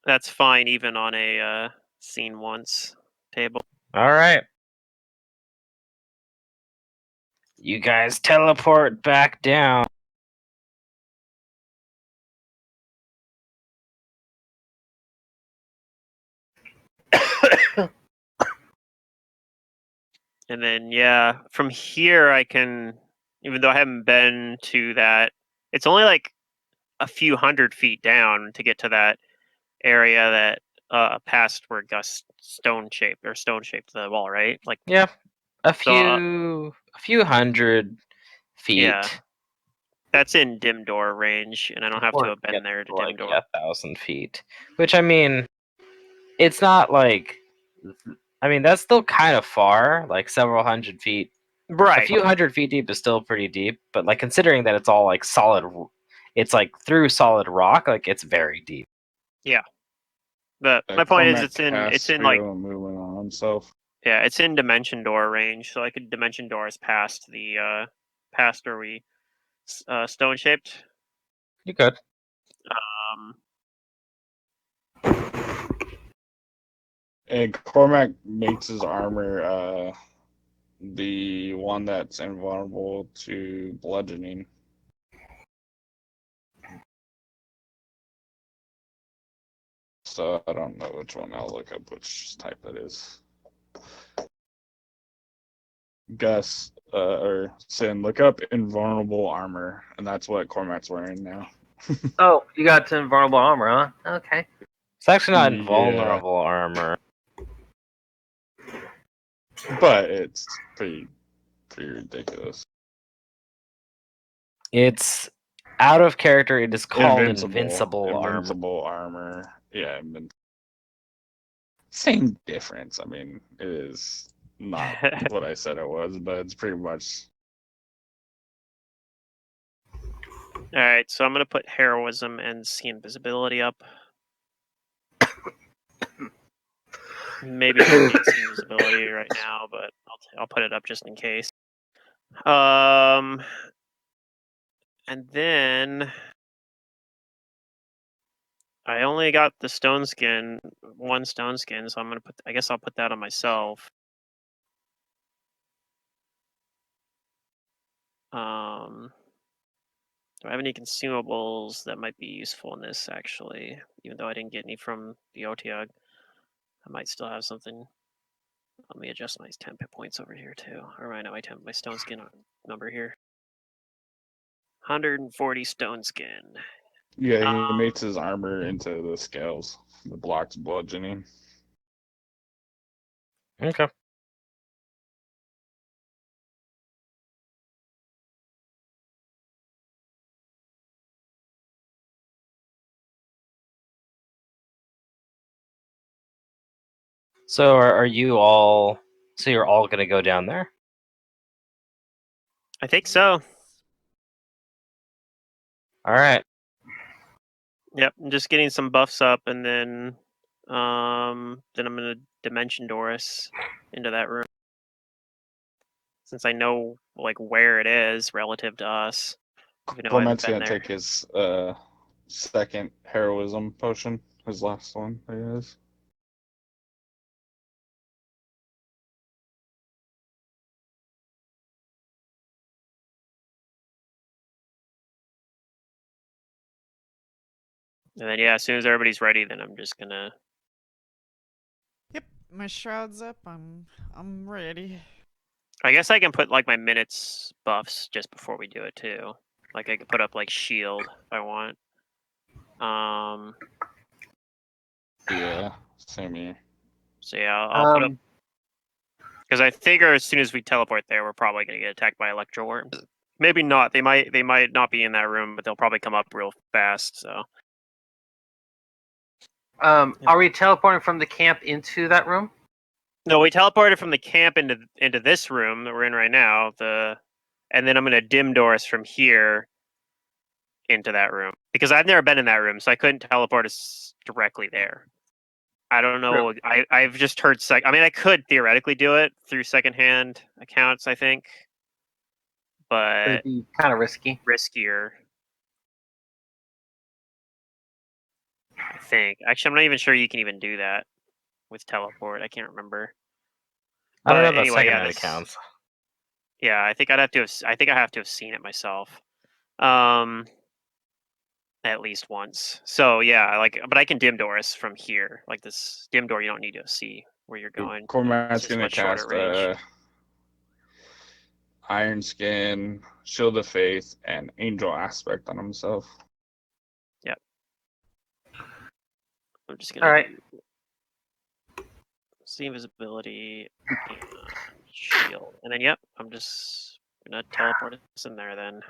That's fine, even on a seen once table. Alright. You guys teleport back down. And then, yeah, from here I can, even though I haven't been to that, it's only like a few 100 feet down to get to that area that past where Gus stone shaped the wall, right? Like, Yeah. A so, few hundred feet. yeah, that's in dim door range, and I don't have to have been there to dim Like, door. yeah, 1,000 feet. Which, I mean, it's not like... I mean, that's still kind of far, like several hundred feet. Right. A few hundred feet deep is still pretty deep, but like considering that it's all like solid, it's like through solid rock, like it's very deep. Yeah. But my point is, Cormac it's in cast like, Hero movement on himself. yeah, it's in dimension door range, so I could dimension doors past the past where we stone shaped. You could. Um, And Cormac makes his armor the one that's invulnerable to bludgeoning. So I don't know which one. I'll look up which type that is. Gus or Sin, look up invulnerable armor, and that's what Cormac's wearing now. Oh, you got to invulnerable armor, huh? Okay. It's actually not Yeah. invulnerable armor. But it's pretty ridiculous. It's out of character. It is called invincible armor. Invincible armor. Yeah, same difference. I mean, it is not what I said it was, but it's pretty much. all right, so I'm gonna put heroism and see invisibility up. Maybe I don't need see invisibility right now, but I'll put it up just in case. And then I only got the stone skin, one stone skin, so I guess I'll put that on myself. Do I have any consumables that might be useful in this, actually? Even though I didn't get any from the OTUG, I might still have something. Let me adjust my temp hit points over here, too. Or I know my stone skin number here. 140 stone skin. Yeah, he makes his armor into the scales. The blocks bludgeoning. Okay. So are you all? So you're all gonna go down there? I think so. All right. Yep, I'm just getting some buffs up, and then I'm gonna dimension Doris into that room, since I know like where it is relative to us. Even though I haven't Cormac's been gonna there. take his second heroism potion, his last one, I guess. And then yeah, as soon as everybody's ready, then I'm just gonna. Yep, my shroud's up. I'm ready. I guess I can put like my minutes buffs just before we do it too. Like I could put up like shield if I want. Yeah, same here. So yeah, I'll put up, because I figure as soon as we teleport there, we're probably gonna get attacked by electro worms. Maybe not. They might not be in that room, but they'll probably come up real fast. So Are we teleporting from the camp into that room? no, we teleported from the camp into this room that we're in right now. And then I'm gonna dim door us from here into that room because I've never been in that room, so I couldn't teleport us directly there. I don't know. I've just heard I mean, I could theoretically do it through secondhand accounts, I think, but It'd be kind of risky. riskier. I think. Actually, I'm not even sure you can even do that with teleport. I can't remember. I don't know But about anyway, secondhand accounts. Yeah, I think I have to have seen it myself. At least once. So yeah, but I can dim door us from here. Like this dim door, you don't need to see where you're going. Cormac's It's just gonna much shorter cast range. Iron Skin, Shield of Faith, and Angel Aspect on himself. Yep. I'm just gonna All right. see invisibility and shield, and then yep, I'm just gonna teleport us in there then.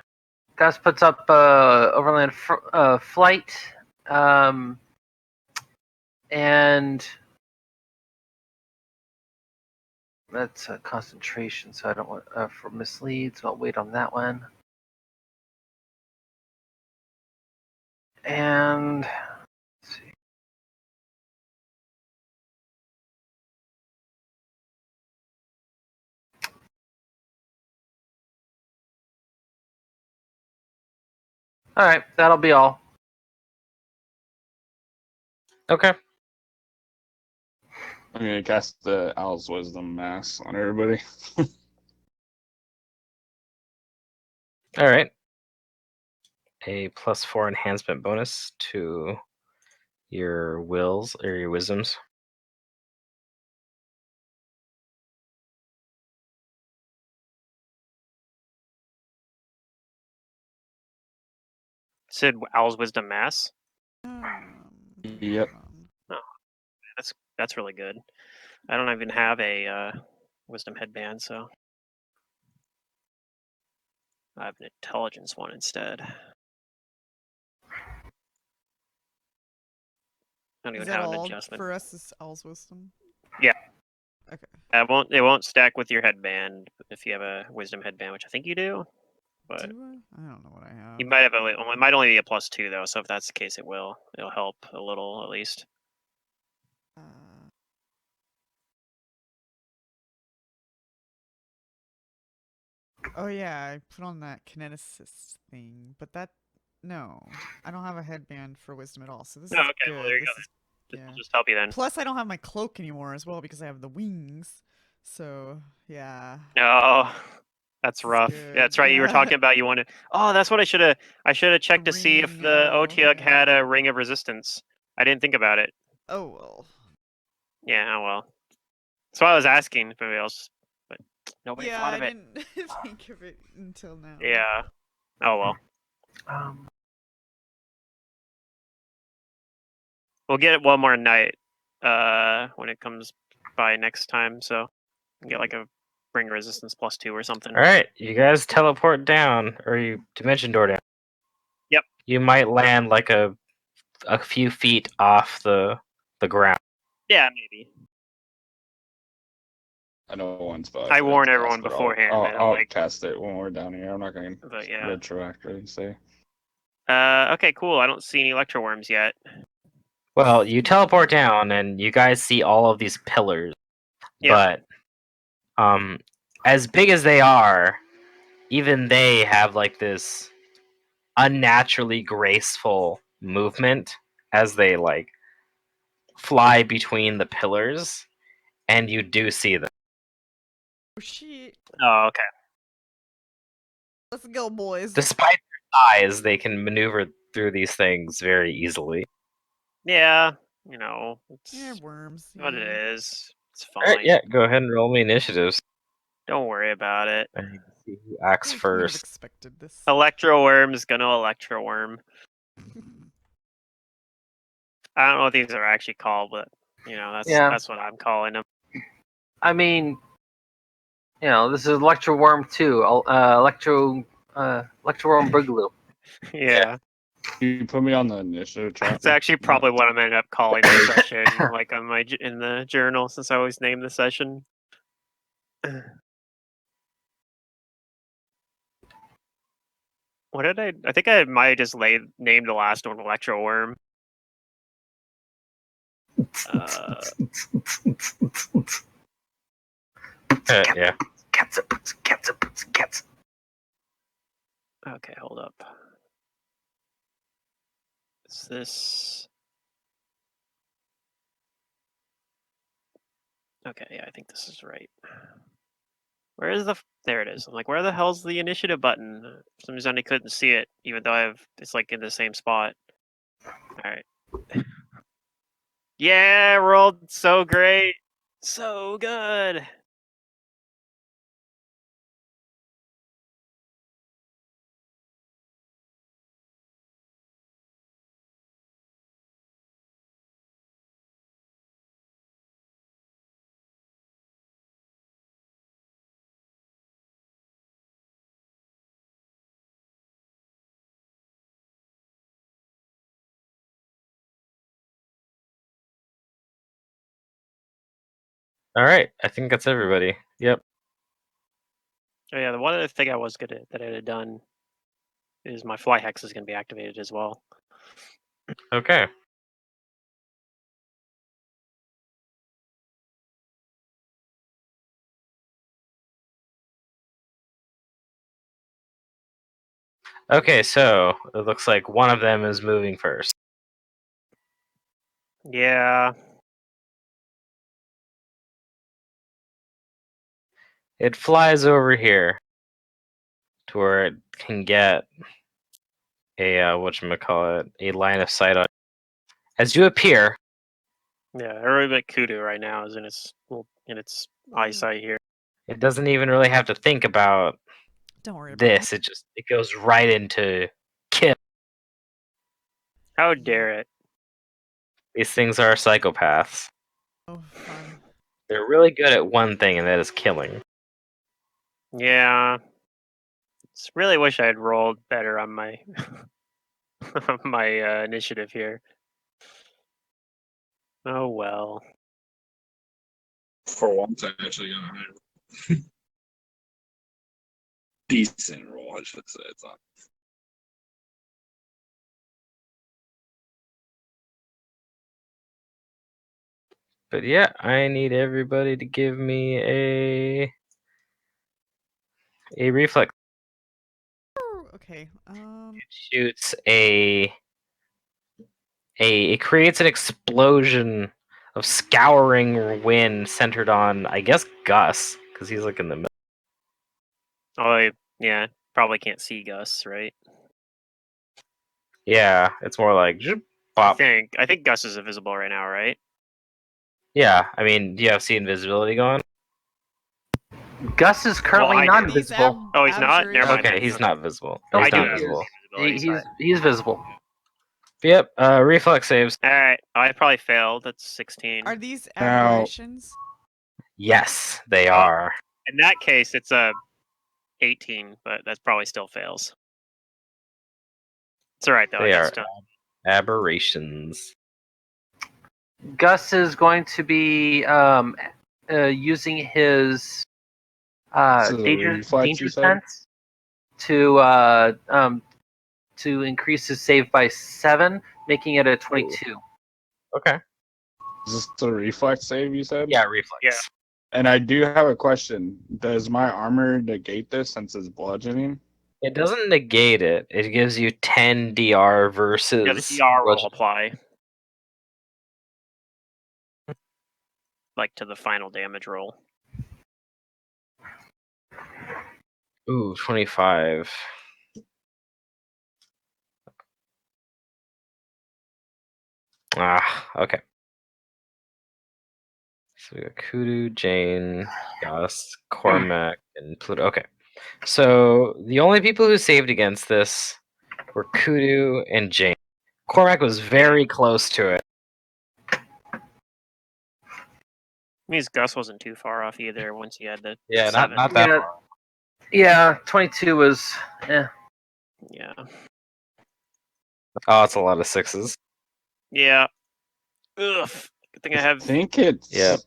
Gus puts up overland flight, and that's a concentration. So I don't want for mislead. So I'll wait on that one. And let's see. All right, that'll be all. Okay. I'm gonna cast the Owl's Wisdom Mass on everybody. All right. A +4 enhancement bonus to your wills or your wisdoms. Said Owl's Wisdom Mass. Yep. Oh, that's really good. I don't even have a Wisdom headband, so I have an Intelligence one instead. I don't Is even that have an all adjustment. for us? Is Owl's Wisdom? Yeah. Okay. It won't stack with your headband if you have a Wisdom headband, which I think you do. But Do I? I don't know what I have. you might have it might only be a +2 though, so if that's the case, it'll help a little at least. Uh, oh yeah, I put on that kineticist thing, but no, I don't have a headband for wisdom at all. So this Oh, is okay, good. well there you This go. is, yeah. I'll just help you then. Plus, I don't have my cloak anymore as well because I have the wings. So yeah. Oh, that's This is rough. good. Yeah, that's right. You were Yeah. talking about you wanted. Oh, that's what I should have checked to see if ring, the oh, OTUG yeah. had a ring of resistance. I didn't think about it. Oh well. Yeah, well. That's why I was asking if anybody else, but nobody Yeah, thought I of it. didn't think of it until now. Yeah. Oh well. We'll get it one more night when it comes by next time, so get like a ring resistance +2 or something. All right, you guys teleport down, or you dimension door down. Yep. You might land like a few feet off the ground. Yeah, maybe. I know one spot. I warn cast, everyone but beforehand, and I'll like, cast it when we're down here. I'm not going but to yeah. retroactively say. Okay, cool. I don't see any electro worms yet. Well, you teleport down, and you guys see all of these pillars. Yeah. But as big as they are, even they have like this unnaturally graceful movement as they like fly between the pillars, and you do see them. Oh shit. Oh, okay. Let's go, boys. Despite their size, they can maneuver through these things very easily. Yeah, it's Yeah, worms. what yeah. it is. It's fine. All right, yeah, go ahead and roll me initiatives. Don't worry about it. I need to see who acts I kind of first. expected this. Electro worm's gonna electro worm. I don't know what these are actually called, but that's what I'm calling them. I mean, this is Electro Worm 2. Electro Electro Boogaloo. Yeah. You put me on the initiative track. It's actually probably what I'm ended up calling the session, like on my in the journal, since I always name the session. What did I? I think I might have just named the last one Electro Worm. Yeah. Cats. Okay, hold up. Is this? Okay, yeah, I think this is right. Where is the? There it is. I'm like, where the hell's the initiative button? For some reason I couldn't see it, even though it's like in the same spot. All right. Yeah, rolled so great, so good. All right. I think that's everybody. Yep. Oh yeah, the one other thing that I had done is my fly hex is gonna be activated as well. Okay. Okay, so it looks like one of them is moving first. Yeah. It flies over here to where it can get a whatchamacallit, a line of sight on. As you appear, Yeah, Aerobic Kudu right now is in its eyesight here. it doesn't even really have to think about Don't worry about this. It goes right into kill. How dare it? These things are psychopaths. Oh, fun. They're really good at one thing, and that is killing. Yeah. Just really wish I had rolled better on my on my initiative here. Oh well. For once, I actually got a high roll. Decent roll, I should say. It's not. But yeah, I need everybody to give me a reflex. Okay. Shoots it creates an explosion of scouring wind centered on, I guess, Gus, because he's like in the middle. Oh yeah, probably can't see Gus, right? Yeah, it's more like I pop. think Gus is invisible right now, right? Yeah, I mean, do you have see invisibility going? Gus is currently I not do. invisible. Oh, he's not? Never mind. Okay, then. he's not visible. No, He's I do not have visible. invisibility. He's visible. Yep, reflex saves. All right, I probably failed. That's 16. Are these Now- aberrations? Yes, they are. In that case, it's a 18, but that probably still fails. It's all right though. They I are got stunned. aberrations. Gus is going to be using his So the danger reflex, you said? sense to increase his save by 7, making it a 22. Okay. Is this the reflex save you said? Yeah, reflex. Yeah. And I do have a question. Does my armor negate this since it's bludgeoning? It doesn't negate it. It gives you 10 DR versus. Yeah, the DR will bludgeon- apply. Like to the final damage roll. Ooh, 25. Okay. So we got Kudu, Jane, Gus, Cormac, and Pluto. Okay. So the only people who saved against this were Kudu and Jane. Cormac was very close to it. Means Gus wasn't too far off either once he had the Yeah, 7. not that Yeah. far. Yeah, 22 was. Yeah. Oh, it's a lot of sixes. Yeah. Ugh. Good thing I I have think it's Yep.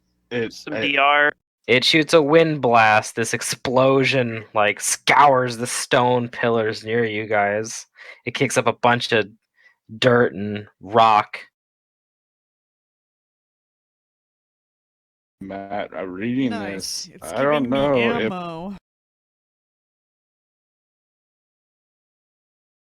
some DR. It shoots a wind blast. This explosion like scours the stone pillars near you guys. It kicks up a bunch of dirt and rock. Matt, reading Nice. this. It's I don't giving me know if ammo.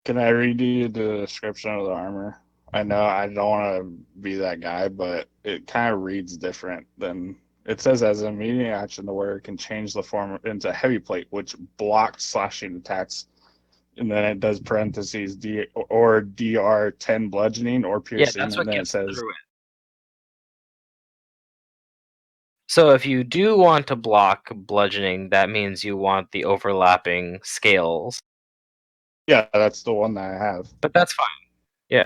can I read you the description of the armor? I know I don't want to be that guy, but it kind of reads different than it says. As a immediate action, the wearer can change the form into heavy plate, which blocks slashing attacks. And then it does parentheses or DR 10 bludgeoning or Yeah, piercing, that's and what then it gets says through it. So if you do want to block bludgeoning, that means you want the overlapping scales. yeah, that's the one that I have. But that's fine. Yeah.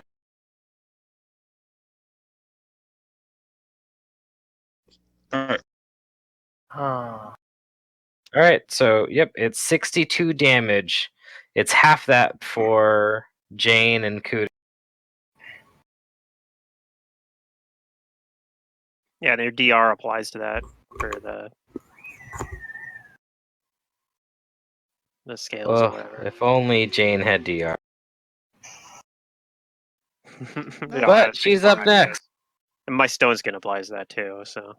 All right. Oh. All right. So, yep, it's 62 damage. It's half that for Jane and Kuda. Yeah, their DR applies to that for the scales or Ugh, whatever. if only Jane had DR. They don't have But big she's form up next. access. And my stone skin applies to that too, so.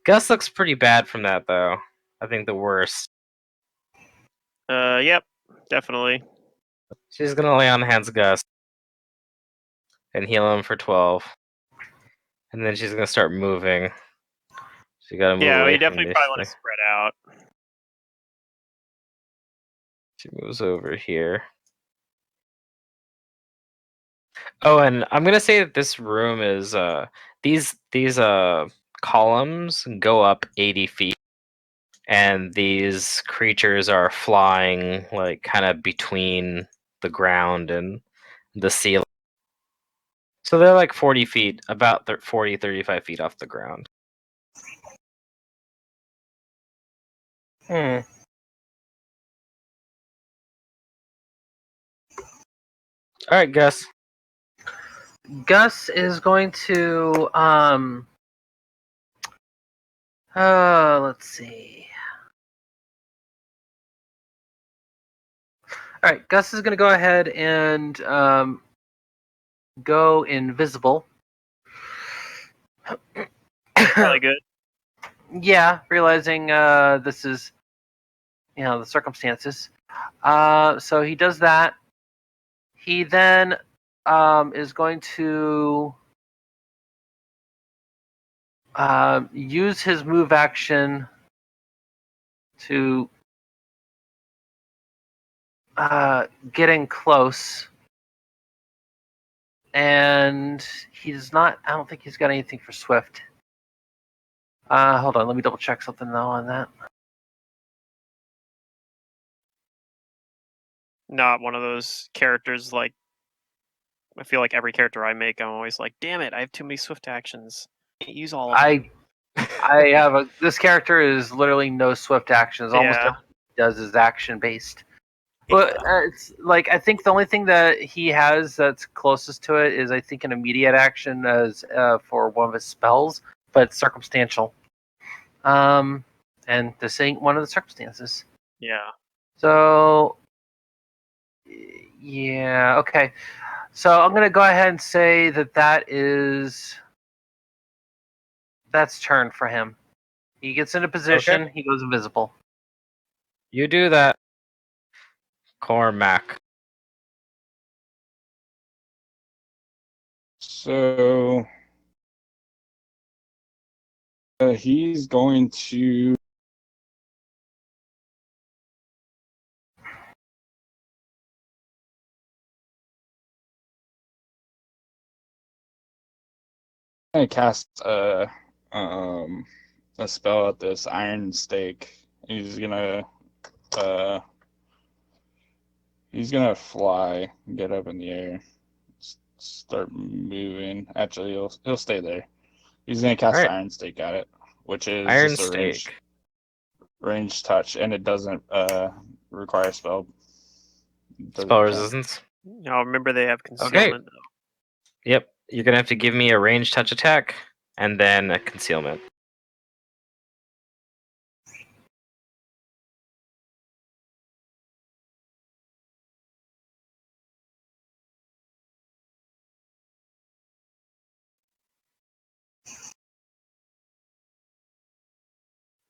Gus looks pretty bad from that, though. I think the worst. Yep, definitely. She's gonna lay on hands of Gus and heal him for 12. And then she's gonna start moving. She gotta move Yeah, away we from definitely this probably want thing. to spread out. She moves over here. Oh, and I'm gonna say that this room is these columns go up 80 feet, and these creatures are flying like kind of between the ground and the ceiling. So they're like 40 feet, about 40, 35 feet off the ground. Hmm. All right, Gus. Gus is going to let's see. All right, Gus is going to go ahead and go invisible. Probably good. Yeah, realizing this is the circumstances. So he does that. He then is going to use his move action to getting close, and he does not. I don't think he's got anything for swift. Hold on, let me double check something though on that. Not one of those characters like. I feel like every character I make, I'm always like, damn it, I have too many swift actions. I can't use all of them. I have this character is literally no swift actions. Almost Yeah. everything he does is action based. But it's like I think the only thing that he has that's closest to it is I think an immediate action as for one of his spells, but it's circumstantial. And this ain't one of the circumstances. Yeah. So yeah, okay. So I'm gonna go ahead and say that's turn for him. He gets into position. Okay. He goes invisible. You do that, Cormac. So he's going to cast a spell at this iron stake. Uh he's gonna fly, get up in the air, start moving. Actually, he'll stay there. He's gonna cast Alright. iron stake at it, which is Iron just a range. stake. range touch, and it doesn't require spell. Doesn't Spell count. resistance. No, remember they have concealment. Though. Yep. You're gonna have to give me a ranged touch attack and then a concealment.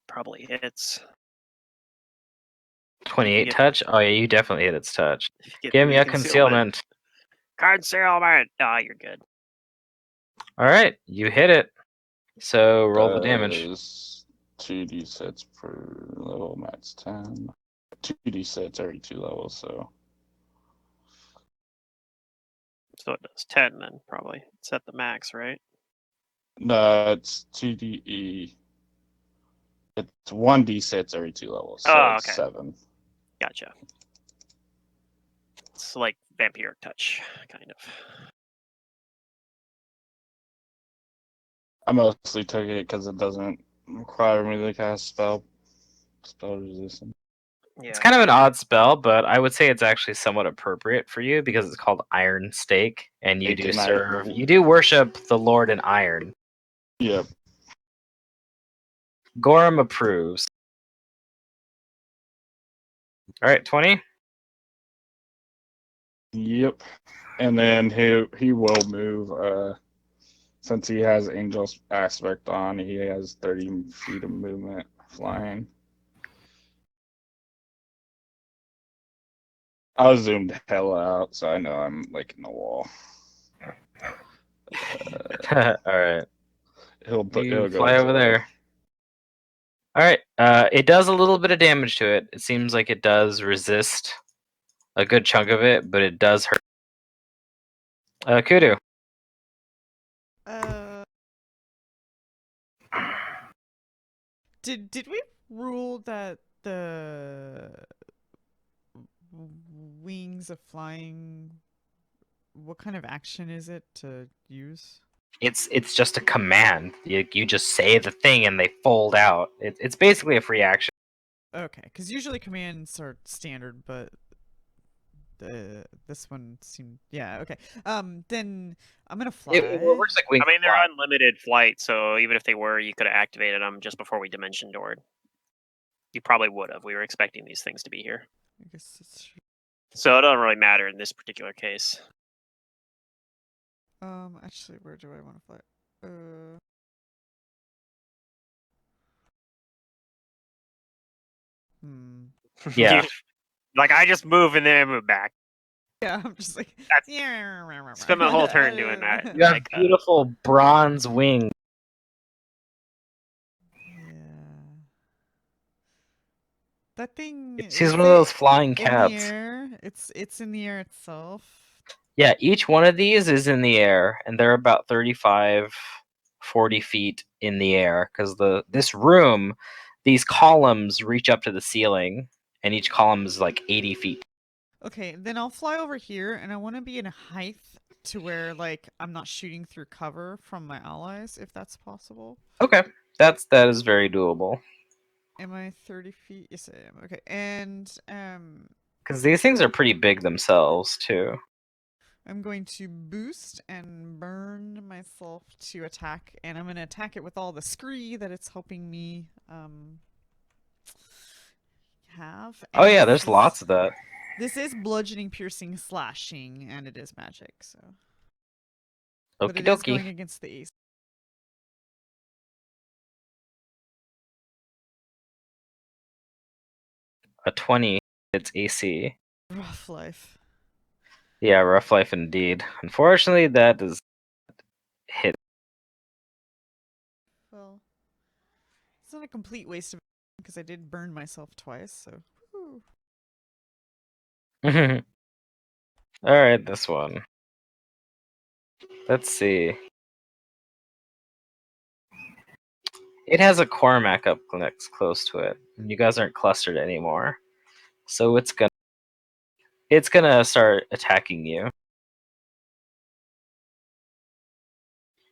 Probably hits. 28 get- touch? Oh yeah, you definitely hit its touch. If you get Give me three a concealment. Concealment. Ah, you're good. Alright, you hit it. So roll the damage. Does 2d6 per level, max 10. 2d6 every 2 levels, so So it does 10 then, probably. It's at the max, right? no, it's 2d. It's 1d6 every 2 levels, so Oh, it's okay. 7. Gotcha. It's like vampiric touch, kind of. I mostly took it because it doesn't require me to cast spell resistance. Yeah. It's kind of an odd spell, but I would say it's actually somewhat appropriate for you because it's called Iron Stake, and you do you do worship the Lord in Iron. Yep. Gorham approves. Alright, 20. Yep. And then he will move. Since he has Angel's aspect on, he has 30 feet of movement flying. I was zoomed hell out, so I know I'm like in the wall. Alright. He'll You go fly over there. Alright, it does a little bit of damage to it. It seems like it does resist a good chunk of it, but it does hurt. Kudu. Did we rule that the wings of flying? What kind of action is it to use? It's just a command. You just say the thing and they fold out. It's basically a free action. Okay, because usually commands are standard, but this one seemed okay. Then I'm gonna fly. It works like wings. I mean, they're fly. unlimited flight, so even if they were, you could have activated them just before we dimension doored. You probably would have. We were expecting these things to be here. I guess it's true. So it doesn't really matter in this particular case. Actually, where do I want to fly? Yeah. Like, I just move and then I move back. Yeah, I'm just like Spend my whole turn doing that. You have Like, beautiful bronze wings. Yeah. That thing. She's one of those flying in the cats. air. It's in the air itself. Yeah, each one of these is in the air, and they're about 35, 40 feet in the air because this room, these columns reach up to the ceiling, and each column is like 80 feet. Okay, then I'll fly over here, and I want to be in a height to where like I'm not shooting through cover from my allies, if that's possible. Okay, that is very doable. Am I 30 feet? Yes, I am. Okay, and because these things are pretty big themselves too. I'm going to boost and burn myself to attack, and I'm going to attack it with all the scree that it's helping me have. Oh yeah, there's lots of that. This is bludgeoning, piercing, slashing, and it is magic, so. Okie But it is dokie. going against the ace. A 20, it's AC. Rough life. Yeah, rough life indeed. Unfortunately, that does hit. Well, it's not a complete waste of because I did burn myself twice, so. Alright, this one. Let's see. It has a Cormac up next close to it. And you guys aren't clustered anymore. So it's gonna start attacking you.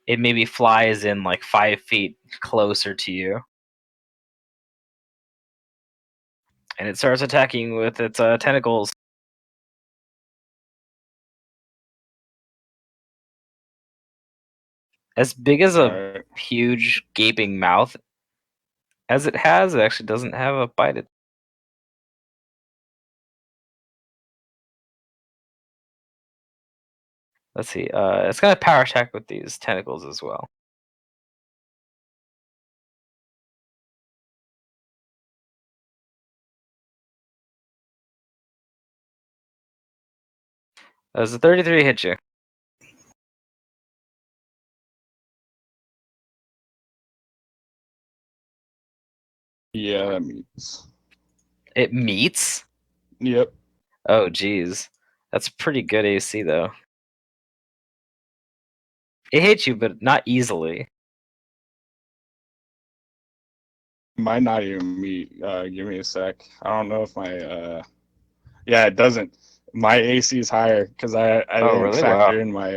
It maybe flies in like 5 feet closer to you. And it starts attacking with its tentacles. As big as a Alright. huge gaping mouth as it has, it actually doesn't have a bite. Let's see. It's gonna power attack with these tentacles as well. Does a 33 hit you? Yeah, that means. It meets? Yep. Oh, geez. That's pretty good AC, though. It hits you, but not easily. Might not even meet. Give me a sec. I don't know if my. Yeah, it doesn't. My AC is higher because I Oh, didn't really? factor Wow. in my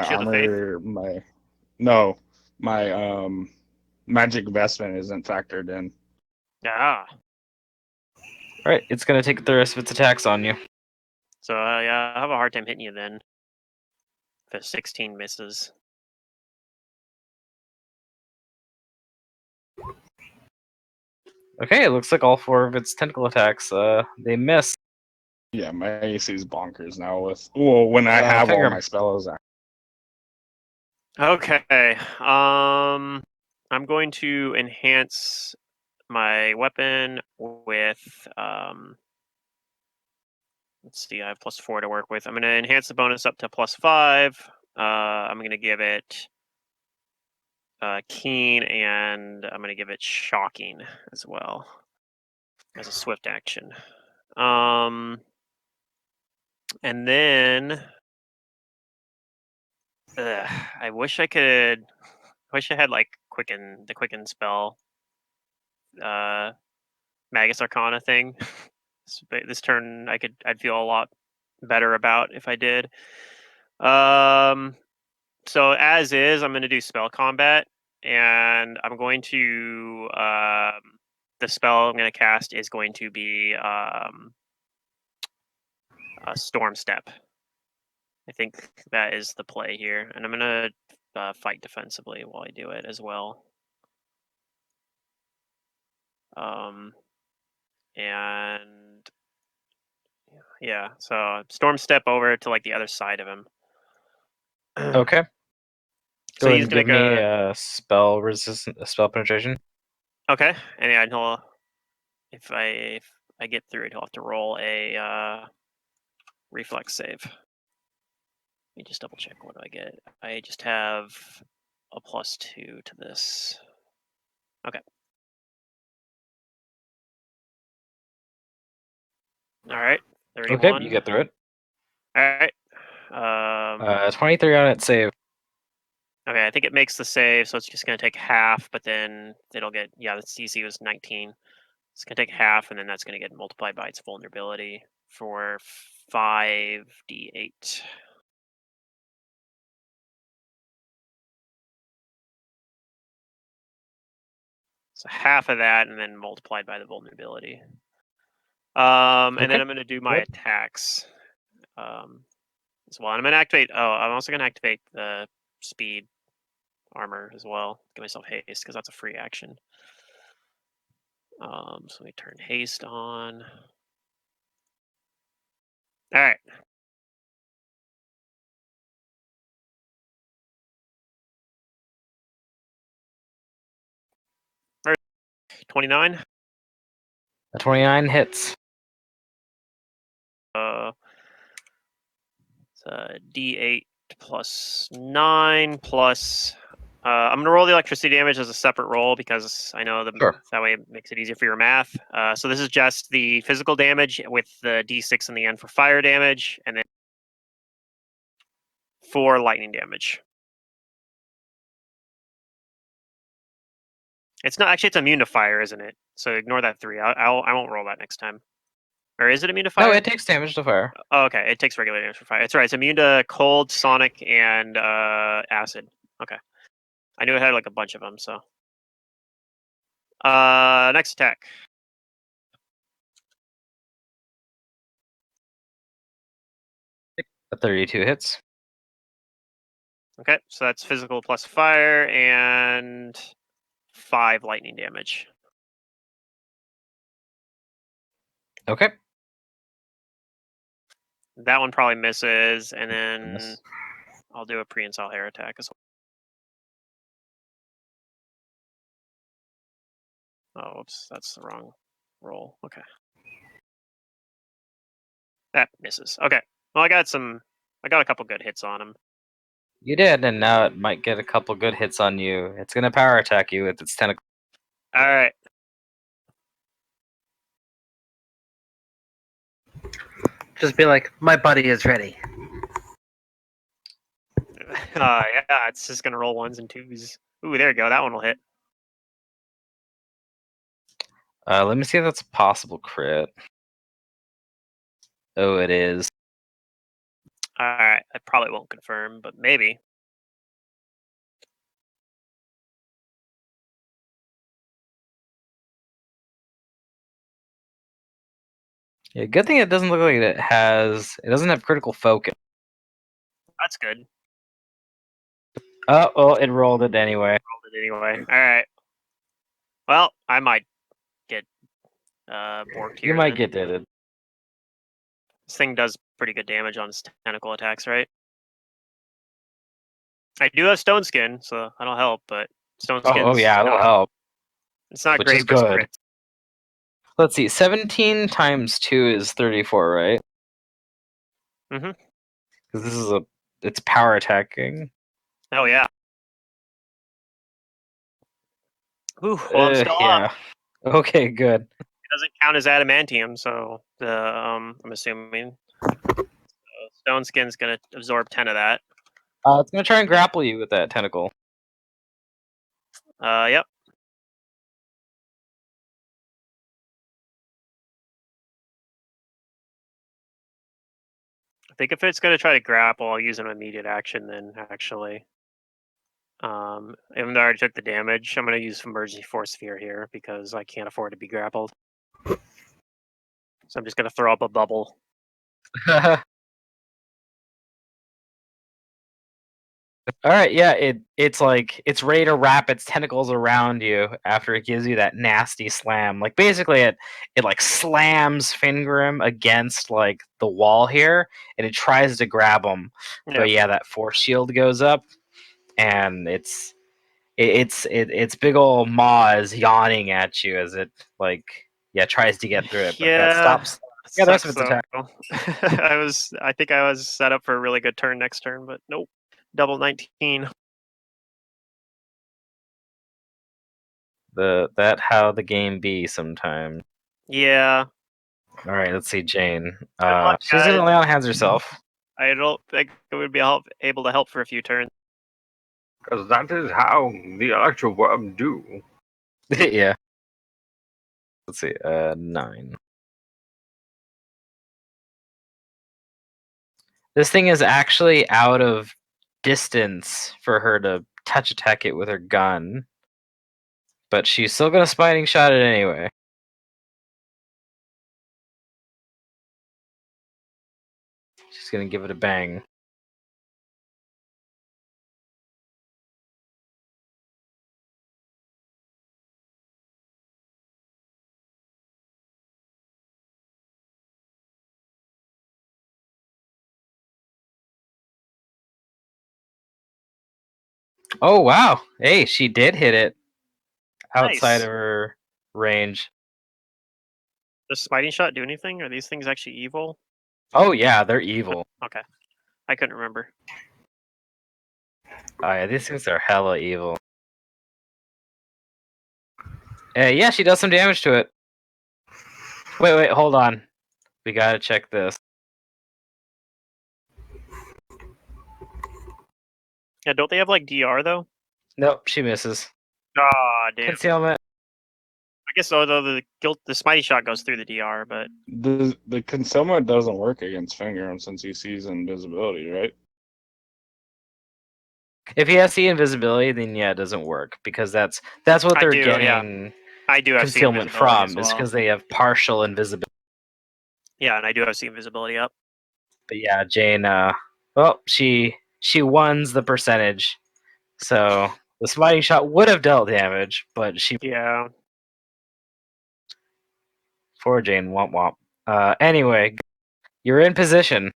Shield of Faith? armor. My magic vestment isn't factored in. Ah. Alright, it's gonna take the rest of its attacks on you. So yeah, I have a hard time hitting you then. If a 16 misses. Okay, it looks like all 4 of its tentacle attacks, they miss. Yeah, my AC is bonkers now when I have all Figure. my spells out. Okay. I'm going to enhance my weapon with let's see, I have +4 to work with. I'm going to enhance the bonus up to +5. I'm going to give it keen, and I'm going to give it shocking as well as a swift action. And then I wish I had like the quicken spell, Magus Arcana thing. This turn I'd feel a lot better about if I did. So as is, I'm going to do spell combat, and I'm going to the spell I'm going to cast is going to be a Storm Step. I think that is the play here, and I'm going to fight defensively while I do it as well. And yeah, so Storm Step over to like the other side of him. Okay. So Go ahead he's and gonna give me make a spell resistant, a spell penetration. Okay, and yeah, he'll if I get through it, he'll have to roll a reflex save. Let me just double check. What do I get? I just have a +2 to this. Okay. All right. 31. Okay, you get through it. All right. 23 on its save. Okay, I think it makes the save, so it's just going to take half, but then it'll get, yeah, the CC was 19. It's going to take half, and then that's going to get multiplied by its vulnerability for 5d8. So half of that, and then multiplied by the vulnerability. And then Okay. I'm going to do my Yep. attacks as well. And I'm going to activate, I'm also going to activate the speed armor as well. Give myself haste, because that's a free action. So we turn haste on. All right. 29. A 29 hits. It's a D8 plus 9 plus. I'm gonna roll the electricity damage as a separate roll because I know Sure. that way it makes it easier for your math. So this is just the physical damage with the D6 in the end for fire damage, and then 4 lightning damage. It's not actually, it's immune to fire, isn't it? So ignore that 3. I won't roll that next time. Or is it immune to fire? No, it takes damage to fire. Oh, okay, it takes regular damage for fire. It's right. It's immune to cold, sonic, and acid. Okay, I knew it had like a bunch of them. So, Next attack. A 32 hits. Okay, so that's physical plus fire and 5 lightning damage. Okay. That one probably misses, and then Miss. I'll do a prehensile hair attack as well. Oh, whoops, that's the wrong roll. Okay. That misses. Okay. Well, I got a couple good hits on him. You did, and now it might get a couple good hits on you. It's gonna power attack you with its tentacle. All right. Just be like, my buddy is ready. Yeah, it's just gonna roll 1s and 2s. Ooh, there you go. That one will hit. Let me see if that's a possible crit. Oh, it is. All right. I probably won't confirm, but maybe. Yeah, good thing it doesn't look like it has. It doesn't have critical focus. That's good. Oh, well, it rolled it anyway. Rolled it anyway. All right. Well, I might get borked here. You might then. get deaded. This thing does pretty good damage on its tentacle attacks, right? I do have stone skin, so that'll help. But stone skin. Oh yeah, it'll help. It's not Which great is for good. crits. Let's see. 17 times 2 is 34, right? Mhm. Because this is it's power attacking. Oh yeah. Ooh, well, I'm still yeah. up. Okay, good. It doesn't count as adamantium, so I'm assuming stone skin's gonna absorb 10 of that. It's gonna try and grapple you with that tentacle. Yep. I think if it's gonna try to grapple, I'll use an immediate action. Then actually, even though I already took the damage, I'm gonna use emergency force sphere here because I can't afford to be grappled. So I'm just gonna throw up a bubble. All right, yeah, it's like it's ready to wrap its tentacles around you after it gives you that nasty slam. Like basically, it like slams Fingrim against like the wall here, and it tries to grab him. Yeah. But yeah, that force shield goes up, and its big old maw is yawning at you as it like tries to get through it. But that stops. Yeah, the rest of its attack. I think I was set up for a really good turn next turn, but nope. Double 19. That how the game be sometimes. Yeah. All right, let's see, Jane. luck, She's guys. gonna lay on hands herself. I don't think it would be able to help for a few turns. Because that is how the electro worm do. yeah. Let's see. 9. This thing is actually out of distance for her to touch attack it with her gun, but she's still gonna spiting shot it anyway. She's gonna give it a bang. Oh wow! Hey, she did hit it outside Nice. of her range. Does smiting shot do anything? Are these things actually evil? Oh yeah, they're evil. Okay. I couldn't remember. Oh yeah, these things are hella evil. Yeah, she does some damage to it. Wait, hold on. We gotta check this. Yeah, don't they have like DR though? Nope, she misses. Ah, damn. Concealment. I guess although the smiting shot goes through the DR, but The concealment doesn't work against Fingrim since he sees invisibility, right? If he has the invisibility, then yeah, it doesn't work because that's what I they're do, getting. I do have seen concealment invisibility as from is well. because they have partial invisibility. Yeah, and I do have seen invisibility up. But yeah, Jane. Well, she wins the percentage. So the sliding shot would have dealt damage, but she Yeah. for Jane womp womp. Anyway, you're in position.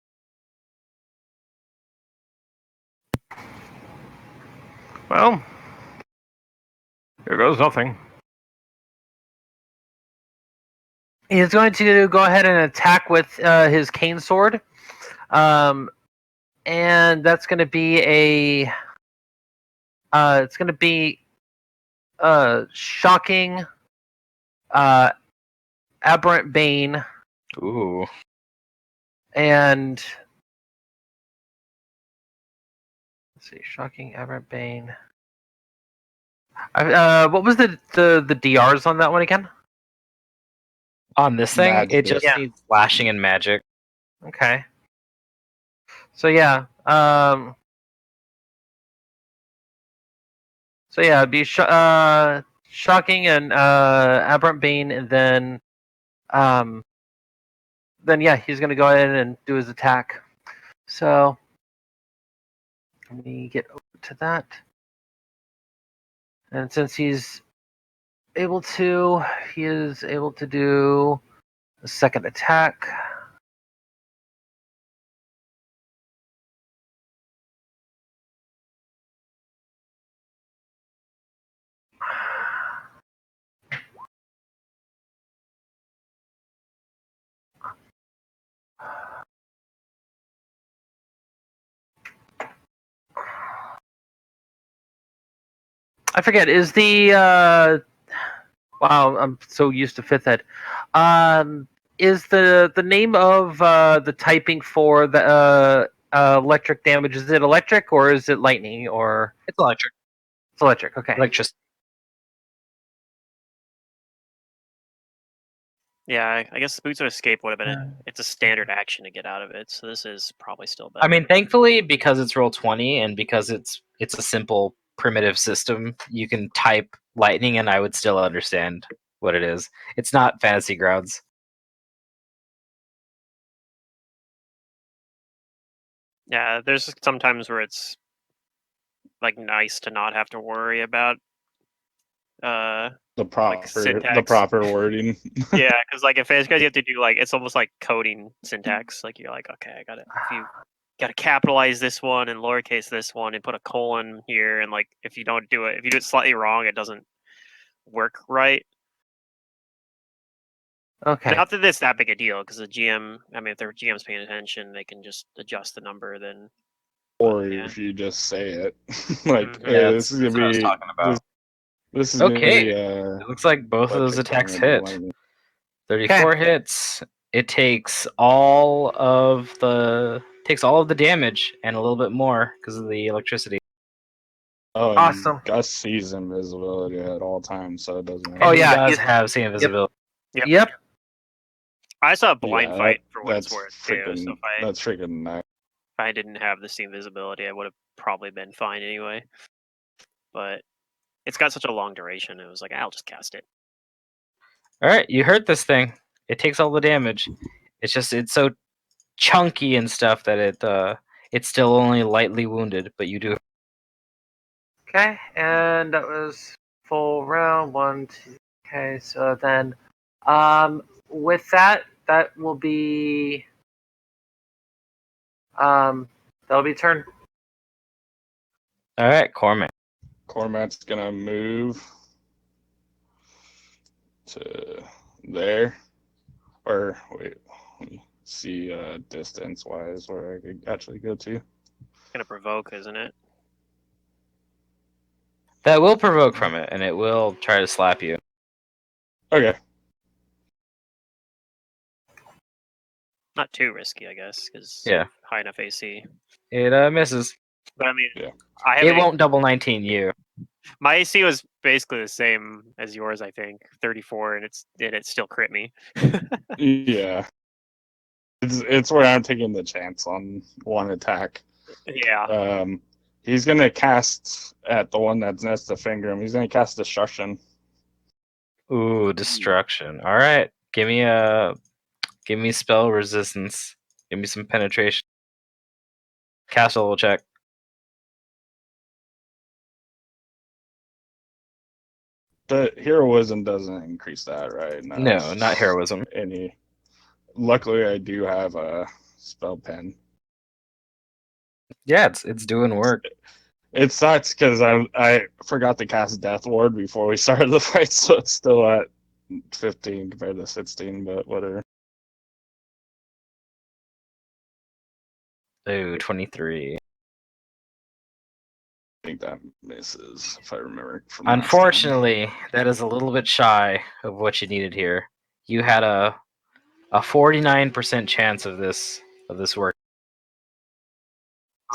Well, here goes nothing. He's going to go ahead and attack with his cane sword, and that's going to be a. It's going to be shocking, aberrant bane, Ooh. and let's see, shocking, aberrant bane. What was the DRs on that one again? On this thing, it Magic. just Yeah. needs slashing and magic. Okay. So yeah, it'd be shocking and aberrant bane, and then yeah, he's gonna go ahead and do his attack. So let me get over to that, and since he is able to do a second attack. I forget. Is the wow? I'm so used to fifth ed. Is the name of the typing for the electric damage? Is it electric or is it lightning or It's electric. it's electric? Okay. Electricity. Yeah, I guess Boots of Escape would have been it's a standard action to get out of it, so this is probably still better. I mean, thankfully, because it's roll 20 and because it's a simple primitive system, you can type lightning and I would still understand what it is. It's not Fantasy Grounds. Yeah, there's sometimes where it's like nice to not have to worry about The syntax. proper wording. Yeah, because like if guys you have to do like it's almost like coding syntax. Like you're like, okay, I gotta if you gotta capitalize this one and lowercase this one and put a colon here, and like if you don't do it, if you do it slightly wrong, it doesn't work right. Okay. Not that it's that big a deal, because the GM, I mean, if their GM's paying attention, they can just adjust the number. Then, Or yeah. if you just say it, like Mhm. Yeah, this is gonna that's what I was be talking about. this is Okay. gonna It looks like both of those electric attacks lightning, hit. lightning. 34 hits. It takes all of the damage and a little bit more because of the electricity. Oh, and Awesome. Gus sees invisibility at all times, so it doesn't matter. Oh, And he yeah, does he's- have see invisibility. Yep. I saw a blind Yeah, fight for what that's it's worth too. freaking. So if That's freaking nice. I didn't have the same visibility, I would have probably been fine anyway. But it's got such a long duration. It was like I'll just cast it. All right, you hurt this thing. It takes all the damage. It's so chunky and stuff that it's still only lightly wounded, but you do. Okay, and that was full round 1, 2. Okay, so then, with that will be, that'll be turn. All right, Cormac. Cormac's gonna move to there, or wait, let me see distance wise where I could actually go to. Gonna provoke, isn't it? That will provoke from it, and it will try to slap you. Okay. Not too risky, I guess, because Yeah. high enough AC. It misses. But I mean, Yeah. I have It won't double 19 you. my AC was basically the same as yours, I think, 34, and it still crit me. Yeah. It's where I'm taking the chance on one attack. Yeah. He's gonna cast at the one that's next to Fingram. He's gonna cast Destruction. Ooh, destruction. All right, give me spell resistance. Give me some penetration. Castle check. The heroism doesn't increase that, right? No, not heroism. Any. Luckily, I do have a spell pen. Yeah, it's doing work. It sucks because I forgot to cast Death Ward before we started the fight, so it's still at 15 compared to 16, but whatever. Ooh, 23. I think that misses, if I remember from last time. Unfortunately, that is a little bit shy of what you needed here. You had a 49% chance of this work.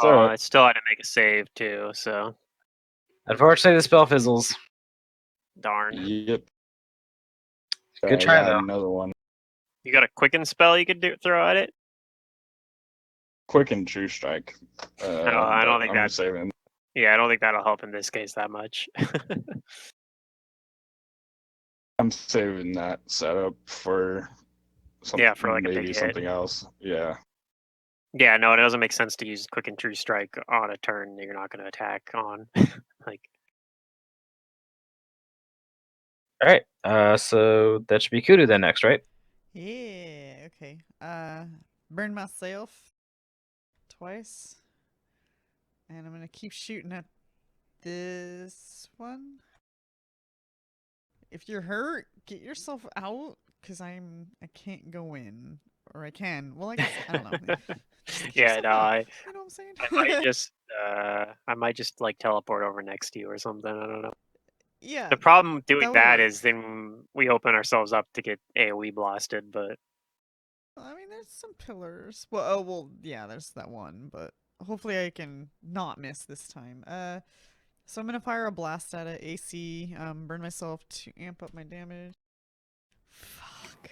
Oh, I still had to make a save too, so Unfortunately, the spell fizzles. darn. Yep. Good I try, got though. another one. You got a quicken spell you could throw at it? Quick and True Strike. I don't think I'm saving. Yeah, I don't think that'll help in this case that much. I'm saving that setup for something. Yeah, for like a maybe big hit. something else. Yeah. Yeah, no, it doesn't make sense to use quick and true strike on a turn that you're not going to attack on. Like, All right. So that should be Kudu then next, right? Yeah, okay. Burn myself twice. And I'm gonna keep shooting at this one. If you're hurt, get yourself out, cause I can't go in. Or I can. Well, I guess I don't know. Just get yeah, yourself no, out, you know what I'm saying? I might just like teleport over next to you or something. I don't know. Yeah. The problem doing would that work. is then we open ourselves up to get AoE blasted, but I mean, there's some pillars. Well, yeah, there's that one, but hopefully I can not miss this time. So I'm gonna fire a blast at it, AC, burn myself to amp up my damage. Fuck.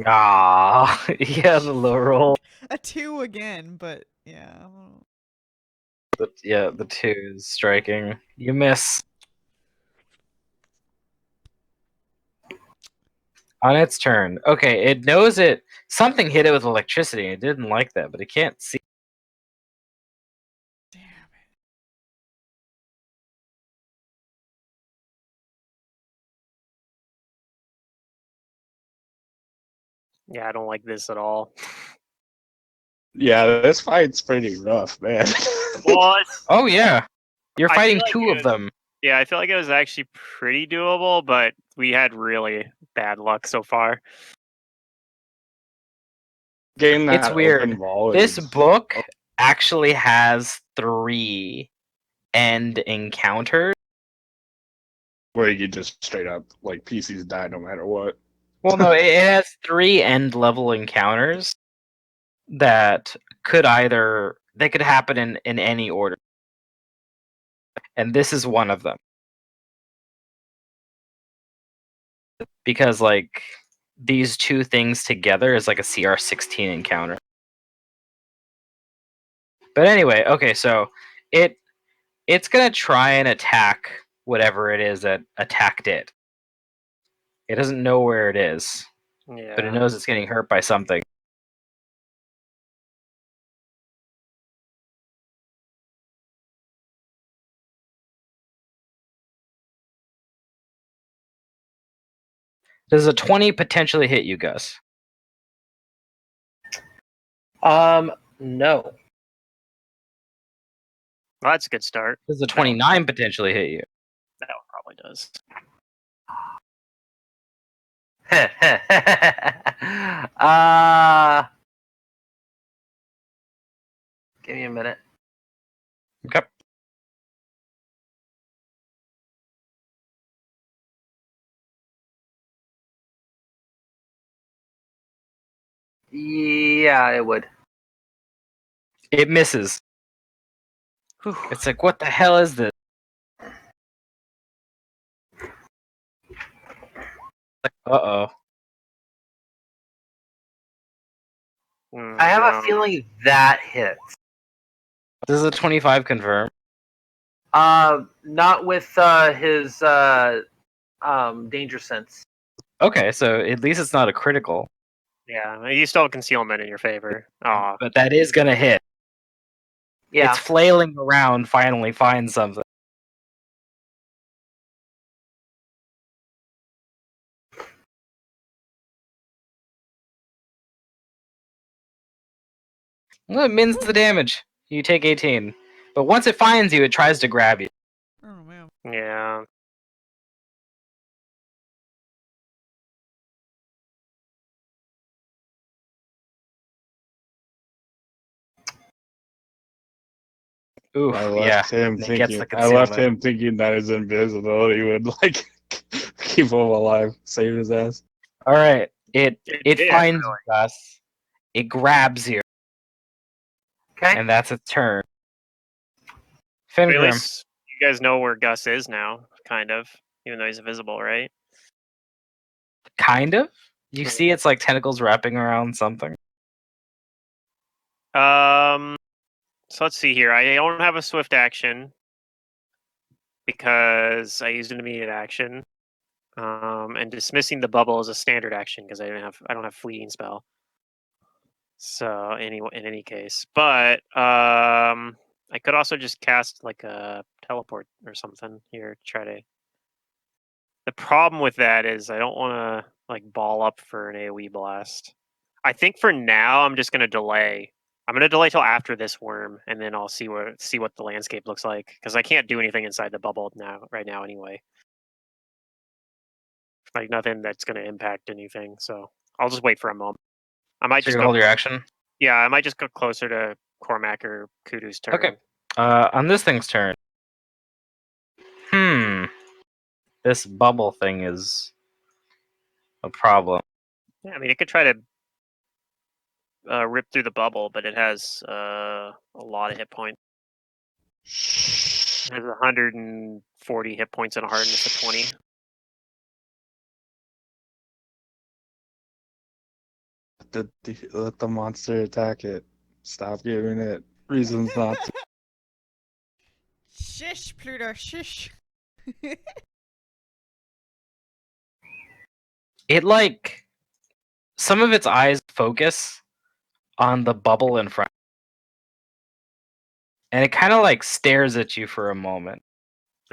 Ah, yeah, the low roll. A 2 again, but yeah. I don't know. Yeah, the 2 is striking. You miss. On its turn. Okay, it knows it. Something hit it with electricity. It didn't like that, but it can't see. Damn it. yeah, I don't like this at all. Yeah, this fight's pretty rough, man. Well, Oh yeah, you're I feel fighting like 2 of them. yeah, I feel like it was actually pretty doable, but we had really bad luck so far. Getting that It's weird. open wall This is- book actually has 3 end encounters. where you just straight up like PCs die no matter what. Well, no, it has 3 end level encounters that could happen in any order. And this is one of them. Because like these 2 things together is like a CR16 encounter. But anyway, okay, so it's gonna try and attack whatever it is that attacked it. It doesn't know where it is, Yeah. but it knows it's getting hurt by something. Does a 20 potentially hit you, Gus? No. Well, that's a good start. Does a 29 potentially hit you? That one probably does. Give me a minute. Okay. Yeah, it would. It misses. It's like, what the hell is this? Uh-oh. I have a feeling that hits. Does a 25 confirm? Not with his danger sense. Okay, so at least it's not a critical. Yeah, you still have concealment in your favor. Aw. But that is gonna hit. Yeah. It's flailing around, finally finds something. Well, it mins the damage. You take 18. But once it finds you, it tries to grab you. Oh man. Yeah. Oof, I yeah. left him and it gets thinking. the I left concealment. him thinking that his invisibility would like keep him alive, save his ass. Alright, it did, finds you, Gus. It grabs you, Okay. and that's its turn. But at Fingrim. least you guys know where Gus is now, kind of. Even though he's invisible, right? Kind of? You see its like tentacles wrapping around something. So let's see here. I don't have a swift action because I used an immediate action. And dismissing the bubble is a standard action because I don't have fleeting spell. So in any case, but I could also just cast like a teleport or something here. Try to. The problem with that is I don't want to like ball up for an AoE blast. I think for now I'm just gonna delay. I'm gonna delay till after this worm, and then I'll see what the landscape looks like because I can't do anything inside the bubble right now anyway. Like nothing that's gonna impact anything. So I'll just wait for a moment. I might So you're just gonna go. hold your action? Yeah, I might just go closer to Cormac or Kudu's turn. Okay. On this thing's turn. This bubble thing is a problem. Yeah, I mean it could try to rip through the bubble, but it has a lot of hit points. It has 140 hit points and a hardness of 20. Let the monster attack it. Stop giving it reasons not to. Shish, Pluto, shish. It like some of its eyes focus on the bubble in front. And it kind of like stares at you for a moment.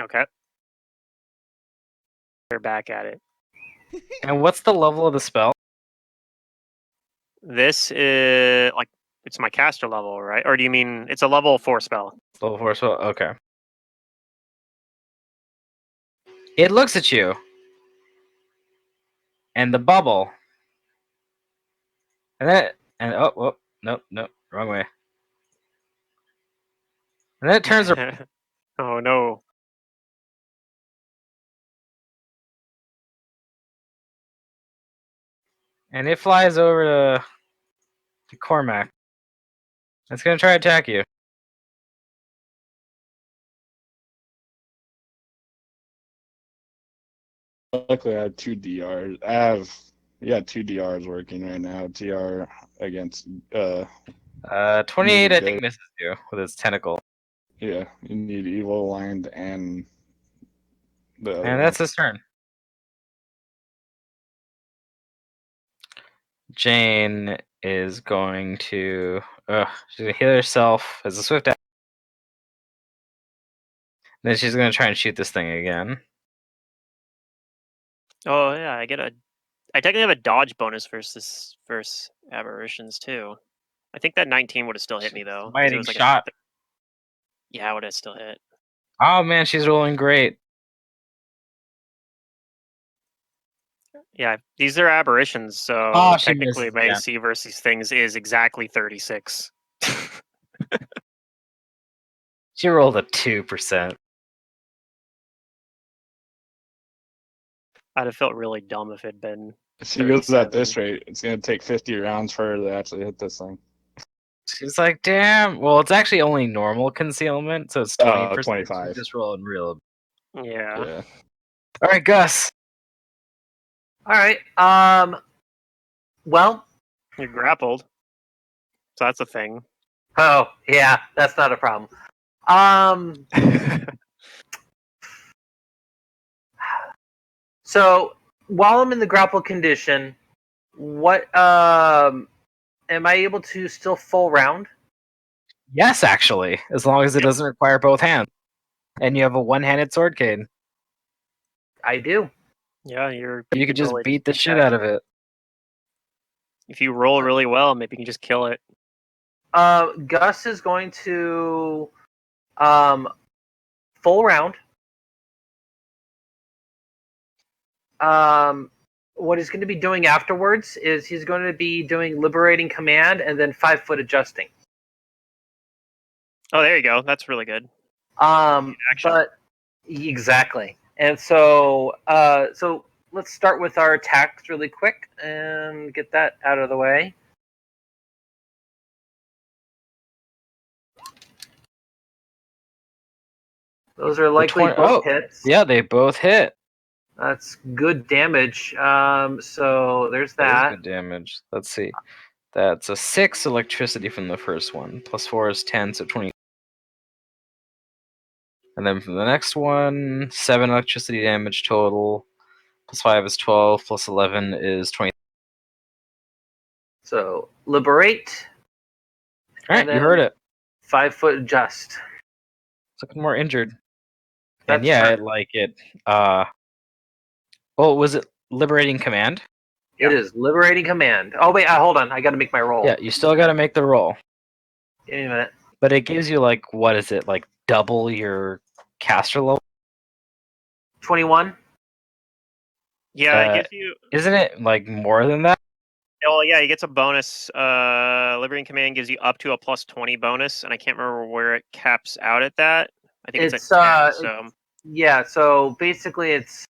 Okay. They're back at it. And what's the level of the spell? This is like it's my caster level, right? Or do you mean it's a level 4 spell? Level 4 spell? Okay. It looks at you. And the bubble. And oh, nope, wrong way. And then it turns around. Oh no. And it flies over to Cormac. It's gonna try to attack you. Luckily, I have two DRs. Two DRs working right now. TR against 28 I Good. think misses you with its tentacle. yeah. You need evil aligned and the other And that's his turn. Jane is going to she's gonna heal herself as a swift action. Then she's gonna try and shoot this thing again. Oh yeah, I technically have a dodge bonus versus aberrations too. I think that 19 would have still hit me though. 'Cause it Fighting was like shot. Yeah, I would have still hit. Oh man, she's rolling great. Yeah, these are aberrations, so Oh, she technically misses my again. AC versus things is exactly 36. She rolled a 2%. I'd have felt really dumb if it'd been. If she goes at this 37. rate, it's gonna take 50 rounds for her to actually hit this thing. She's like, damn. Well, it's actually only normal concealment, so it's 20%. 25. She's just rolling real. Yeah. Yeah. All right, Gus. All right. Well. You're grappled. So that's a thing. Oh yeah, that's not a problem. So while I'm in the grapple condition, what am I able to still full round? Yes, actually, as long as it doesn't require both hands, and you have a one-handed sword cane, I do. Yeah, you could just totally beat the shit that. out of it. If you roll really well, maybe you can just kill it. Gus is going to full round. What he's going to be doing afterwards is he's going to be doing liberating command and then 5 foot adjusting. Oh, there you go. That's really good. Action. But exactly. And so so let's start with our attacks really quick and get that out of the way. Those are likely both hits. Yeah, they both hit. That's good damage. So there's That that. is good damage. Let's see. That's a 6 electricity from the first one. Plus 4 is 10, so 20. And then from the next one, 7 electricity damage total. Plus 5 is 12. Plus 11 is 20. So liberate. Alright, you heard it. 5 foot adjust. It's looking more injured. That's and yeah, fine. Well, was it liberating command? It is liberating command. Oh wait, hold on. I got to make my roll. Yeah, you still got to make the roll. Give me a minute. But it gives you like, what is it, like double your caster level? 21. Yeah, it gives you. Isn't it like more than that? Well, yeah, he gets a bonus. Liberating command gives you up to a plus 20 bonus, and I can't remember where it caps out at that. I think it's at 10. So yeah, so basically it's.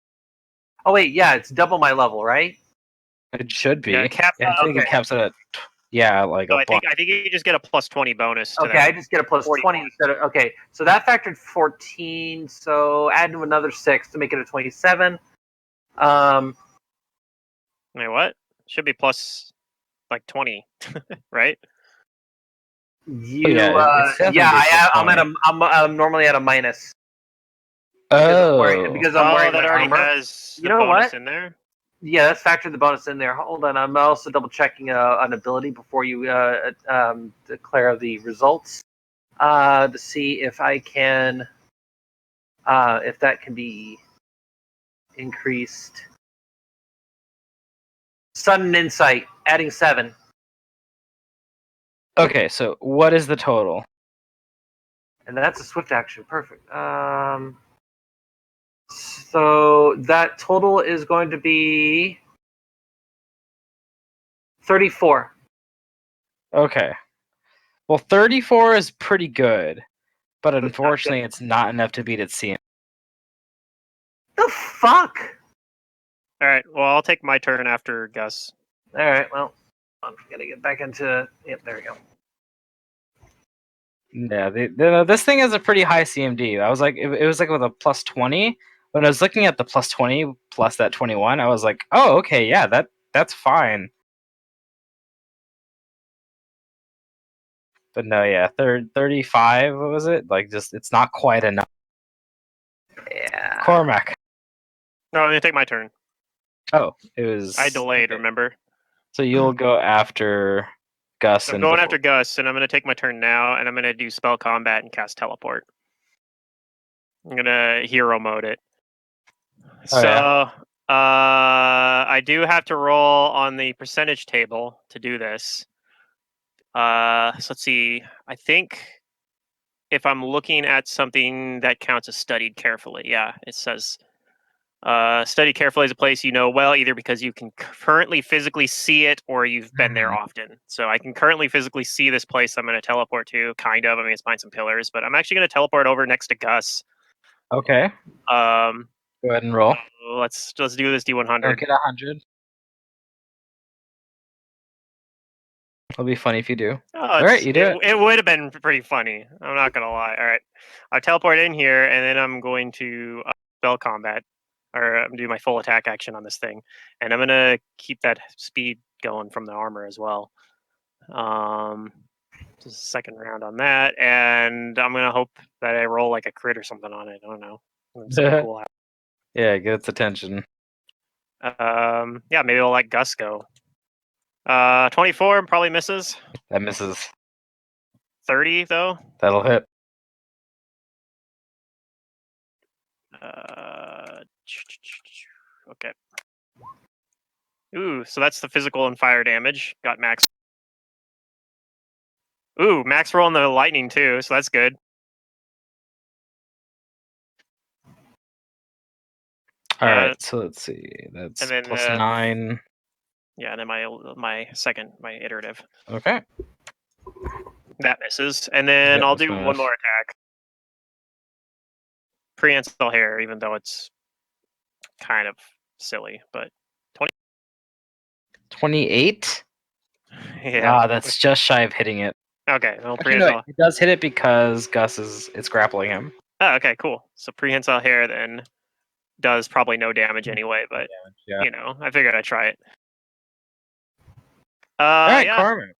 Oh wait, yeah, it's double my level, right? It should be. Yeah, it caps I think it caps it at. Yeah, like so I think you just get a plus 20 bonus. To okay, I just get a plus 20 instead of. Okay, so that factored 14. So add to another 6 to make it a 27. Wait, what? Should be plus like 20, right? I'm normally at a minus. Because I'm wearing that my already armor. has You the know bonus what? in there. Yeah, that's factored the bonus in there. Hold on, I'm also double checking an ability before you declare the results to see if I can, if that can be increased. Sudden insight, adding 7. Okay, so what is the total? And that's a swift action. Perfect. So that total is going to be 34. Okay. Well, 34 is pretty good, but unfortunately, it's not enough to beat its CM. The fuck? All right. Well, I'll take my turn after Gus. All right. Well, I'm gonna get back into. Yep. There we go. Yeah, this thing has a pretty high CMD. I was like, it was like with a plus 20. When I was looking at the plus 20 plus that 21, I was like, oh, okay, yeah, that's fine. But no, yeah, 35. What was it? Like, just it's not quite enough. Yeah. Cormac. No, I'm gonna take my turn. Oh, it was. I delayed. Okay. Remember? So you'll go after Gus. So I'm going after Gus, and I'm gonna take my turn now, and I'm gonna do spell combat and cast teleport. I'm gonna hero mode it. Oh, yeah. I do have to roll on the percentage table to do this. So let's see. I think if I'm looking at something that counts as studied carefully, yeah, it says study carefully is a place you know well, either because you can currently physically see it or you've been there often. So I can currently physically see this place I'm going to teleport to, kind of. I mean, it's behind some pillars, but I'm actually going to teleport over next to Gus. Okay. Go ahead and roll. Let's do this D100. Don't get 100. It'll be funny if you do. All right, you do it. It would have been pretty funny. I'm not going to lie. All right. I teleport in here, and then I'm going to spell combat. Or I'm do my full attack action on this thing, and I'm gonna keep that speed going from the armor as well. Just a second round on that, and I'm gonna hope that I roll like a crit or something on it. I don't know. Something cool happens. Yeah, get its attention. Yeah, maybe we'll let Gus go. 24 probably misses. That misses. 30 though. That'll hit. Okay. Ooh, so that's the physical and fire damage. Got max. Ooh, max rolling the lightning too, so that's good. All right, so let's see. That's and then, plus 9. Yeah, and then my iterative. Okay. That misses, and then Yep, I'll that's do my one miss. more attack. Prehensile hair, even though it's kind of silly, but 28. yeah. That's just shy of hitting it. Okay, well, Actually, no, prehensile. it does hit it because Gus it's grappling him. Oh, okay, cool. So prehensile hair then does probably no damage anyway, but Yeah. you know, I figured I'd try it. All right, Yeah. Carmen.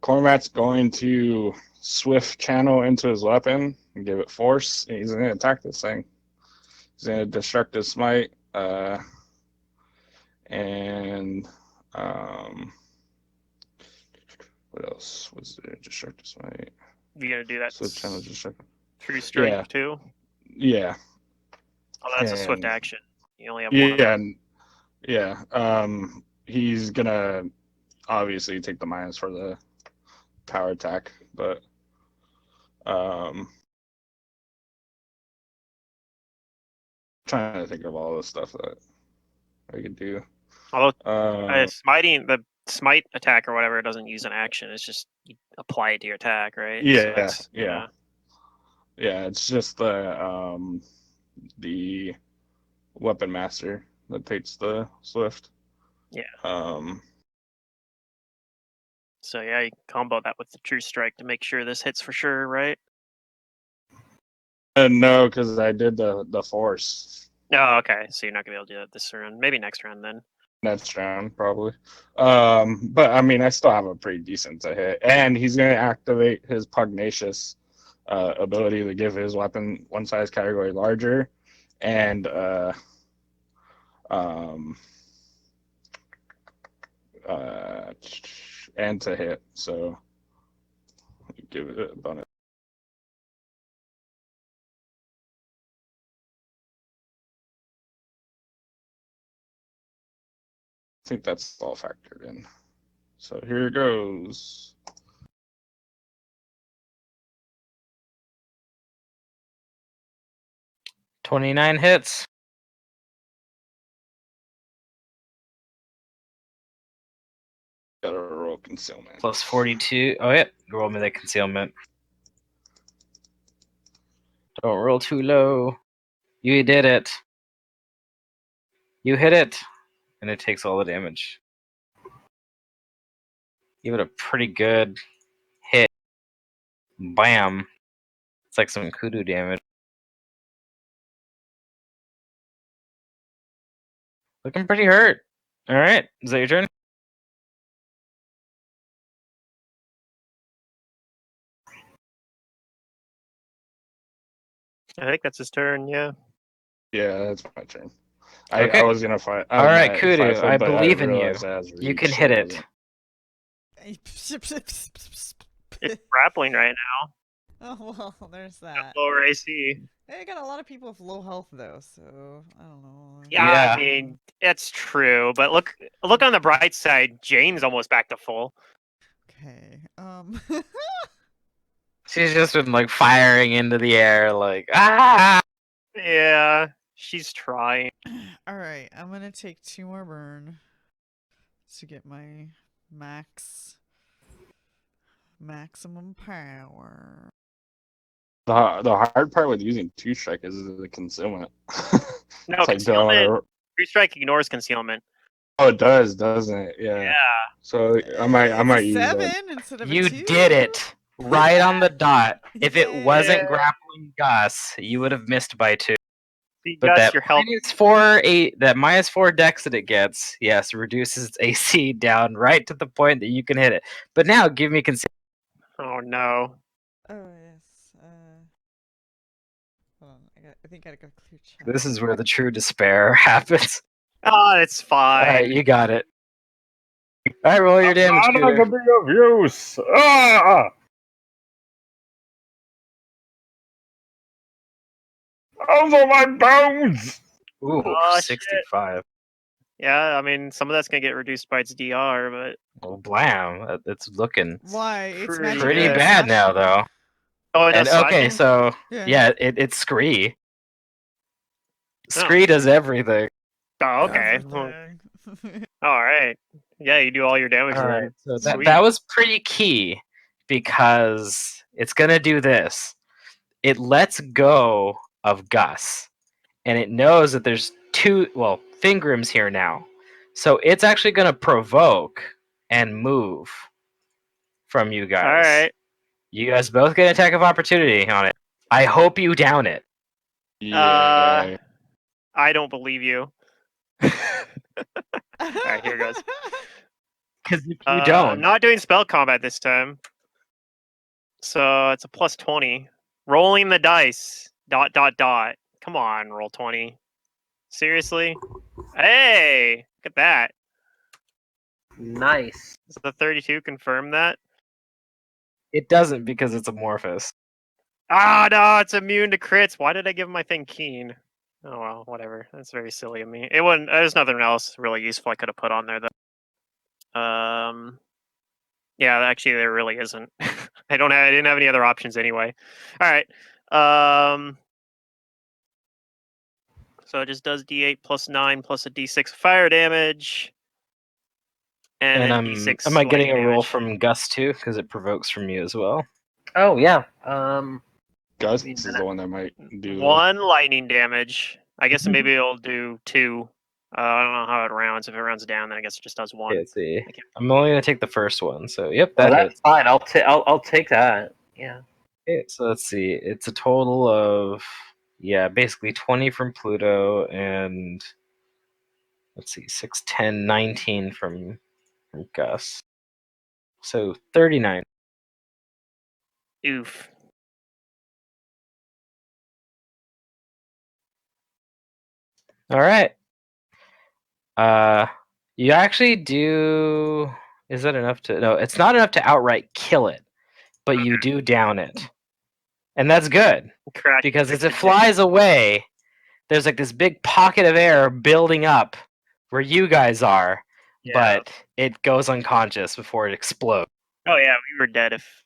Cormac's going to swift channel into his weapon and give it force. And he's going to attack this thing. He's going to destructive smite. And what else was there? Destructive smite. You gonna do that Swift channel destructive. true strike Yeah. too? Yeah. Oh, that's a swift And- action. You only have one. Yeah. Yeah. He's going to obviously take the minus for the power attack, but trying to think of all the stuff that I could do. Although smiting, the smite attack or whatever doesn't use an action. It's just you apply it to your attack, right? Yeah, So yeah. It's just the weapon master that takes the swift. Yeah. Um, So yeah, you combo that with the true strike to make sure this hits for sure, right? no, because I did the force Oh, okay. So you're not gonna be able to do that this round. Maybe next round then. next round probably. But I mean, I still have a pretty decent to hit, and he's going to activate his pugnacious ability to give his weapon one size category larger, and and to hit. So give it a bonus. I think that's all factored in. So here it goes. $29 hits. Gotta roll concealment. Plus 42. Oh, yeah. Roll me the concealment. Don't roll too low. You did it. You hit it. And it takes all the damage. Give it a pretty good hit. Bam. It's like some kudu damage. Looking pretty hurt. Alright. Is that your turn? I think that's his turn. Yeah. Yeah, that's my turn. Okay. I was gonna fight. All right, Kudu. I believe in you. You can hit it. It's grappling right now. Oh well, there's that. Lower AC. I got a lot of people with low health though, so I don't know. Yeah, I mean it's true, but look on the bright side. Jane's almost back to full. Okay. She's just been like firing into the air, like ah. Yeah, she's trying. All right, I'm gonna take 2 more burn to get my maximum power. The hard part with using 2 strike is the concealment. No, concealment. 3 strike ignores concealment. Oh, it does, doesn't it? Yeah. Yeah. So I might use 7 that. instead of a You 2. did it right on the dot. If it wasn't Yeah. grappling Gus, you would have missed by 2. See, But Gus, that your health. -4 dex that it gets, yes, reduces its AC down right to the point that you can hit it. But now give me concealment. Oh no. Oh yes. Hold on, I think I gotta clear chat. This is where the true despair happens. Oh, it's fine. All right, you got it. All right, roll your damage, I'm not Scooter. gonna be of use. Ah! Those are my bones. Ooh, Oh, shit. 65. Yeah, I mean, some of that's gonna get reduced by its DR, but Oh, blam. It's looking Why? It's Pretty magic. pretty good. bad now, though. oh, it And does okay, slashing? so Yeah. yeah, it's Scree. Oh. Scree does everything. Oh, okay. Everything. All right. Yeah, you do all your damage All then. right, so that Sweet. was pretty key because it's gonna do this. It lets go of Gus, and it knows that there's Fingrams here now, so it's actually gonna provoke and move from you guys. All right. You guys both get an attack of opportunity on it. I hope you down it. Yeah. I don't believe you. All right, here goes. Because if you I'm don't, not doing spell combat this time. So it's a plus 20. Rolling the dice. ... Come on, roll 20. Seriously? Hey! Look at that. Nice. Does the 32 confirm that? it doesn't because it's amorphous. Ah, no, it's immune to crits. Why did I give my thing keen? Oh, well, whatever. That's very silly of me. It wasn't. There's nothing else really useful I could have put on there, though. Yeah, actually, there really isn't. I didn't have any other options anyway. All right. So it just does D8 plus 9 plus a D6 fire damage, and then D6. Am I getting a lightning roll damage. from Gus too? Because it provokes from you as well. Oh yeah. Gus mean, is the one that might do the. One lightning damage? I guess maybe it'll do 2. I don't know how it rounds. If it rounds down, then I guess it just does 1. Let's see. Okay. I'm only gonna take the first one. So yep, Well, that that's hits. fine. I'll take that. Yeah. Okay, so let's see. It's a total of basically 20 from Pluto and let's see, 6, 10, 19 from Gus. So 39. Oof. All right. You actually do. Is that enough to? No, it's not enough to outright kill it, but you do down it, and that's good Crash because as the it flies away, there's like this big pocket of air building up where you guys are, Yeah. but it goes unconscious before it explodes. Oh yeah, we were dead if.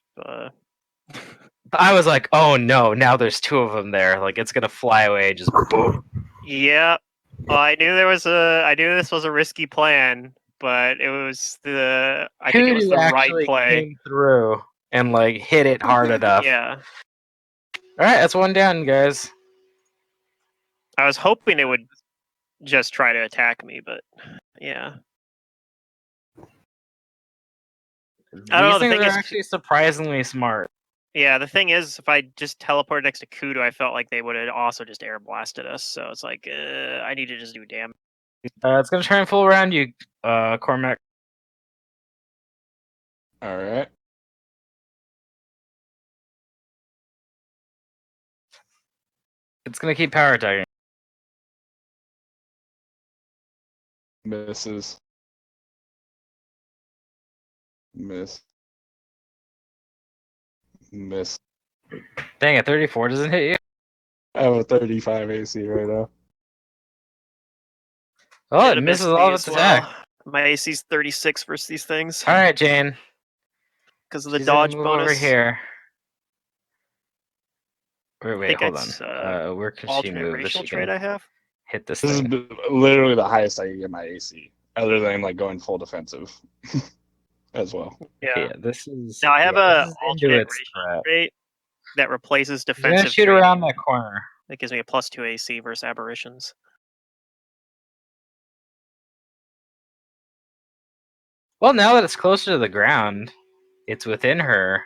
I was like, oh no, now there's 2 of them there. Like it's gonna fly away, just boom. Yeah. Well, I knew this was a risky plan, but it was I think it was the right actually play. came through and like hit it hard enough. Yeah. All right, that's 1 down, guys. I was hoping it would just try to attack me, but yeah. I don't know, These the things thing are is- actually surprisingly smart. Yeah, the thing is, if I just teleported next to Kudu, I felt like they would have also just air blasted us. So it's like, I need to just do damage. It's gonna try and fool around you, Cormac. All right. It's gonna keep power attacking. Misses. Miss. Miss. Dang it, 34 doesn't hit you. I have a 35 AC right now. Oh, it Should've misses missed all me of its as attack. well. My AC's 36 versus these things All right, Jane. because of the She's gonna dodge move bonus. over here. Wait, think hold it's, on. Where can she Alternate move that racial she trait can I have. hit this This is thing? literally the highest I can get my AC, other than like going full defensive as well. Yeah. Yeah, this is. Now I have this a is into alternate its racial threat. trait that replaces She's gonna defensive shoot training. around that corner. That gives me a +2 AC versus aberrations. Well, now that it's closer to the ground, it's within her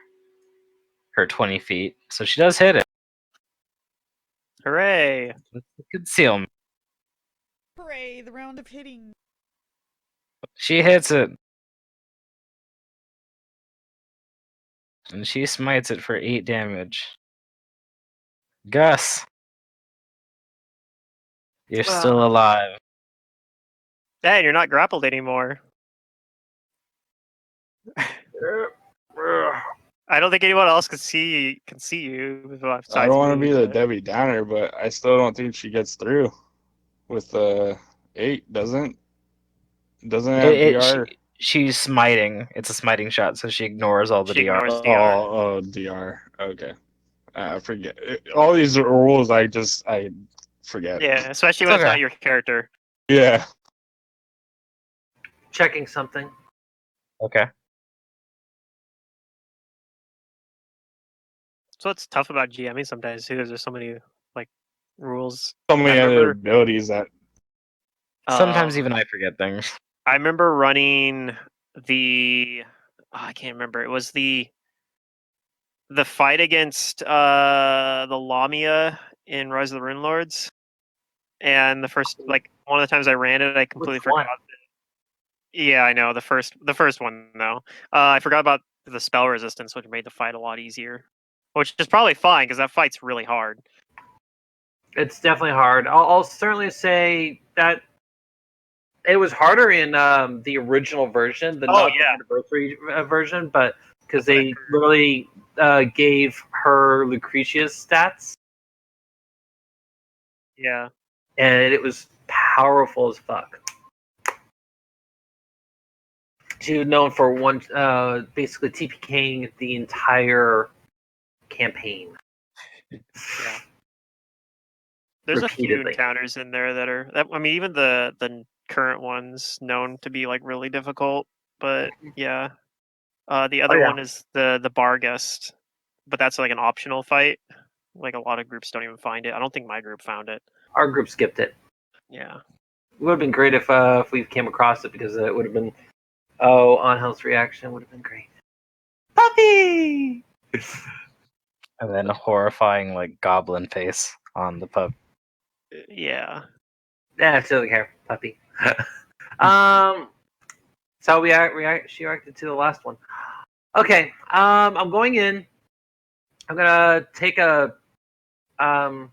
20 feet, so she does hit it. Hooray! Concealment. Hooray, the round of hitting. She hits it. And she smites it for 8 damage. Gus. You're still alive. Hey, you're not grappled anymore. I don't think anyone else can see you. Besides I don't want to me, be the but- Debbie Downer, but I still don't think she gets through with 8. Doesn't have DR. She's smiting. It's a smiting shot, so she ignores all the She DR. ignores DR. Oh, DR. Okay. I forget. All these rules, I forget. Yeah, especially It's when it's okay. not your character. Yeah. Checking something. Okay. So it's tough about GMing sometimes too. There's so many like rules. So many I other remember- abilities that. Sometimes even I forget things. I remember running the. I can't remember. It was the fight against the Lamia in Rise of the Rune Lords, and the first one of the times I ran it, I completely Which one? forgot. Yeah, I know the first one though. I forgot about the spell resistance, which made the fight a lot easier. Which is probably fine because that fight's really hard. It's definitely hard. I'll certainly say that it was harder in the original version, the not the anniversary version, but because they literally gave her Lucretia's stats, Yeah. and it was powerful as fuck. She was known for basically TPKing the entire campaign. Yeah. There's a few Repeatedly. encounters in there that are. I mean, even the current ones known to be like really difficult. But yeah, the other yeah. one is the Barghest, but that's like an optional fight. Like a lot of groups don't even find it. I don't think my group found it. Our group skipped it. Yeah. It would have been great if we came across it because it would have been. Oh, Angel's reaction would have been great. Puppy! And then a horrifying like goblin face on the pub. Yeah. Yeah, she doesn't care. Puppy. So she reacted to the last one. Okay. I'm going in. I'm gonna take a I'll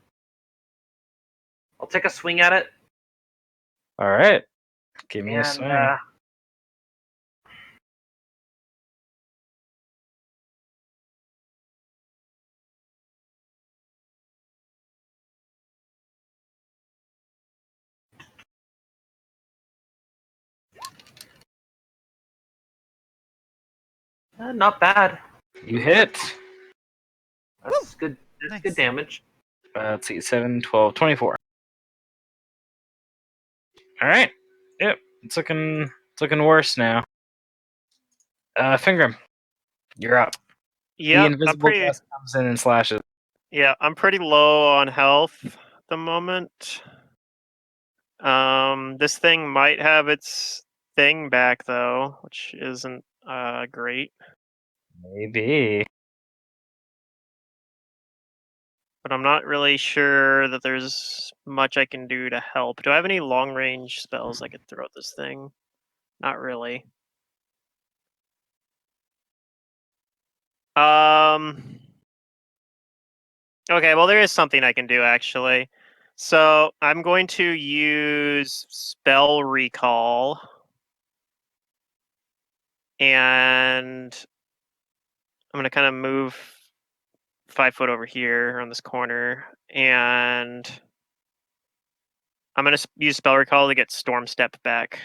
take a swing at it. All right. Give me a And swing. Not bad. You hit. That's good. That's Nice. good damage. Let's see, 7, 12, 24. All right. Yep. It's looking worse now. Fingram, you're up. The Yeah. invisible dust comes in and slashes. Yeah, I'm pretty low on health at the moment. This thing might have its thing back though, which isn't great. Maybe. But I'm not really sure that there's much I can do to help. Do I have any long range spells I could throw at this thing? Not really. Okay, well there is something I can do actually. So I'm going to use spell recall. And I'm gonna kind of move 5 foot over here on this corner, and I'm gonna use spell recall to get storm step back.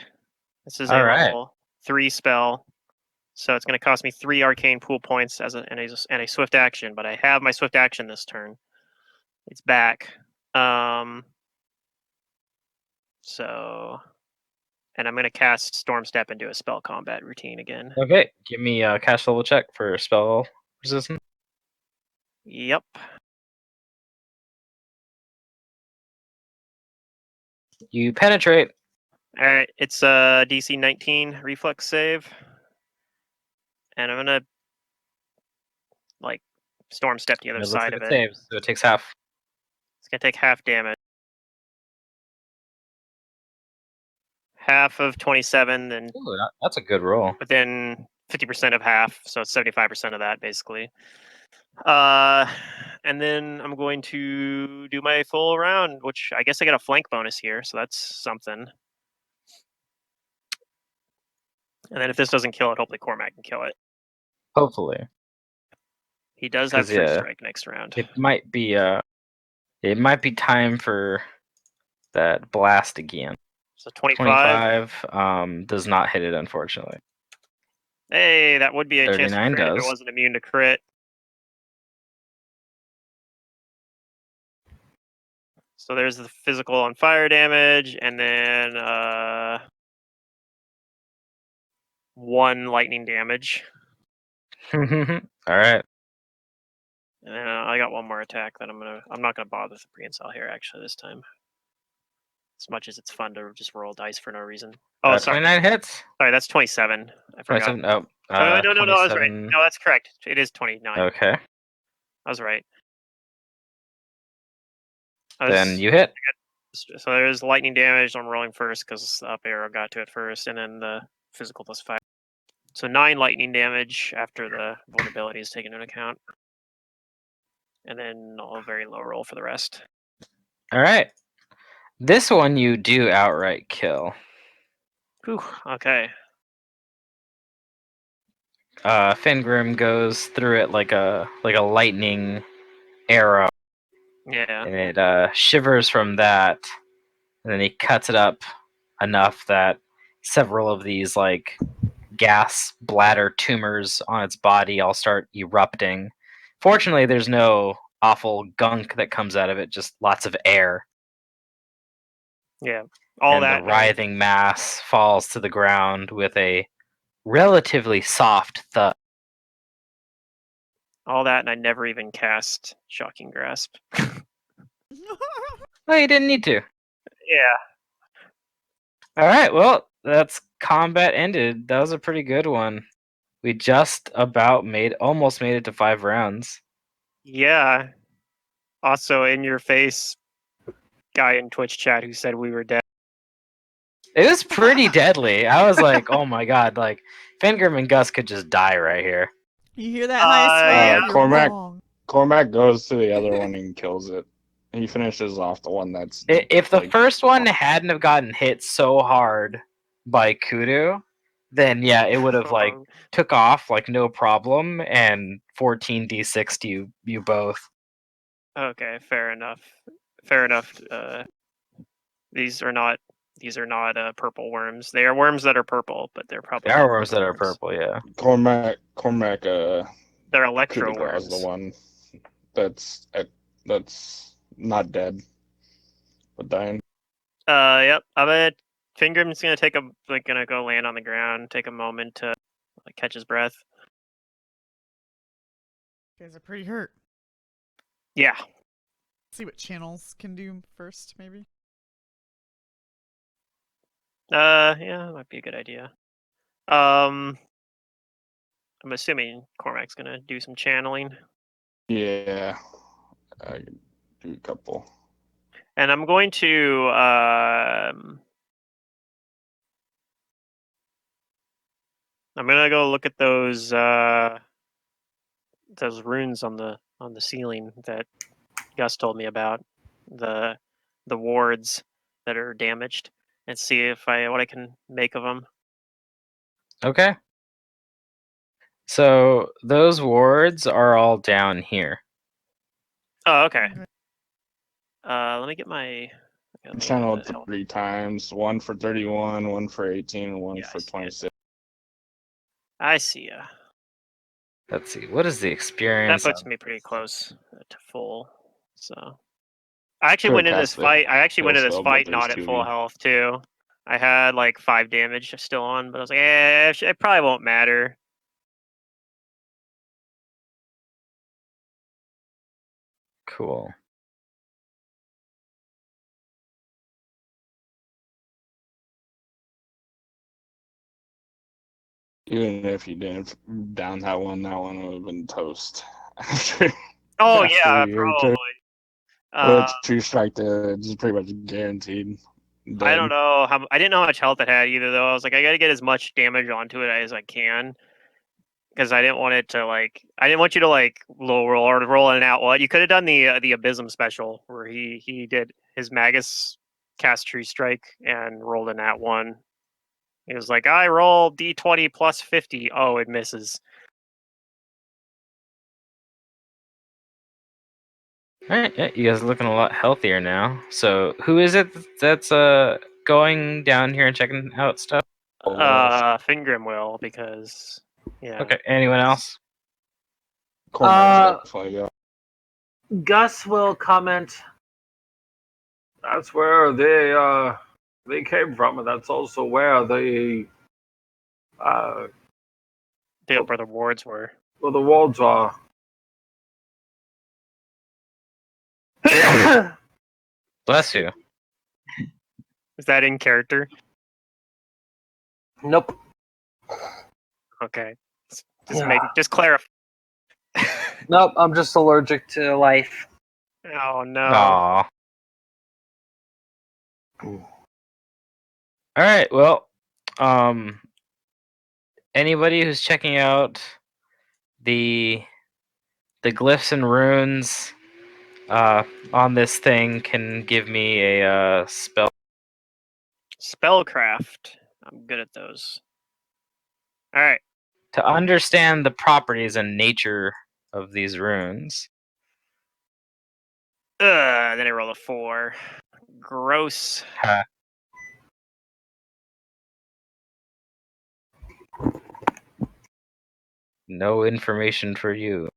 This is a All right. level 3 spell, so it's gonna cost me 3 arcane pool points and a swift action. But I have my swift action this turn. It's back. So, and I'm gonna cast storm step and do a spell combat routine again. Okay. Give me a cash level check for spell resistance. Yep. You penetrate. All right, it's a DC 19 reflex save, and I'm gonna like storm step the other It looks side like of it it. saves, so it takes half. It's gonna take half damage. Half of 27, then Ooh, that's a good roll. within 50% of half, so it's 75% of that basically. And then I'm going to do my full round, which I guess I get a flank bonus here, so that's something. And then if this doesn't kill it, hopefully Cormac can kill it. Hopefully, He does have 'Cause, free yeah, strike next round. it might be time for that blast again. So 25. 25 does not hit it, unfortunately. Hey, that would be a chance for 39 crit if it does. wasn't immune to crit. So there's the physical on fire damage, and then 1 lightning damage. All right. And then I got 1 more attack that I'm not gonna bother with the prehensile here actually this time. As much as it's fun to just roll dice for no reason. Oh, sorry. 29 hits. Sorry, that's 27. I forgot. 27. Oh, No, I was right. 27. No, that's correct. It is 29. Okay. I was right. Then you hit. So there's lightning damage. I'm rolling first because up arrow got to it first, and then the physical plus 5. So 9 lightning damage after the vulnerability is taken into account. And then a very low roll for the rest. All right. This one you do outright kill. Whew, okay. Fingrim goes through it like a lightning arrow, Yeah. and it shivers from that, and then he cuts it up enough that several of these like gas bladder tumors on its body all start erupting. Fortunately, there's no awful gunk that comes out of it, just lots of air. Yeah. All And that. the writhing mass falls to the ground with a relatively soft thud. All that, and I never even cast Shocking Grasp. Well, you didn't need to. Yeah. All right, well, that's combat ended. That was a pretty good one. We just about almost made it to 5 rounds. Yeah. Also, in your face guy in Twitch chat who said we were dead. It was pretty deadly. I was like, oh my god, like Fingrim and Gus could just die right here. You hear that high swag? yeah. You're Cormac. wrong. Cormac goes to the other one and kills it. He finishes off the one that's. If the like, first one hadn't have gotten hit so hard by Kudu, then yeah, it would have like took off like no problem and 14d6 to you both. Okay, fair enough. Fair enough. These are not purple worms. They are worms that are purple, but they're probably There are not worms that are worms. purple, yeah. Cormac. They're electro Kudu is the worms. one that's not dead, but dying. Yep. Fingrim's gonna go land on the ground, take a moment to like catch his breath. You guys are pretty hurt. Yeah. See what channels can do first, maybe. Yeah, that might be a good idea. I'm assuming Cormac's gonna do some channeling. Yeah, I can do a couple. And I'm going to I'm gonna go look at those runes on the ceiling that Gus told me about, the wards that are damaged, and see if what I can make of them. Okay. So those wards are all down here. Oh, okay. Let me get my. Channeled 3 times, one for 31, one for 18, and one for 26. I see ya. Let's see. What is the experience? That puts me pretty close to full. So I actually went into this fight. Not at full health too. I had like 5 damage still on, but I was like, it probably won't matter. Cool. Even if you didn't down that one would have been toast. Oh after yeah, your probably. True strike to it's pretty much guaranteed. Dead. I don't know I didn't know how much health it had either though. I was like, I gotta get as much damage onto it as I can. because I didn't want it to like. I didn't want you to like low roll or roll an out. Well, you could have done the Abysm special where he did his Magus cast Tree Strike and rolled an at one. He was like, I roll d20 plus 50. Oh, it misses. All right, yeah, you guys are looking a lot healthier now. So, who is it that's going down here and checking out stuff? Fingrim will because yeah. Okay, anyone else? Cormac's definitely go. Gus will comment. That's where they came from, and that's also where the Where the wards were. the wards are. Bless you. Is that in character? Nope. Okay. Just clarify. Nope, I'm just allergic to life. Oh no. Aw. All right. Well, anybody who's checking out the glyphs and runes on this thing can give me a spell Spellcraft. I'm good at those. All right. to understand the properties and nature of these runes. Then I roll a 4. Gross. Ha. No information for you.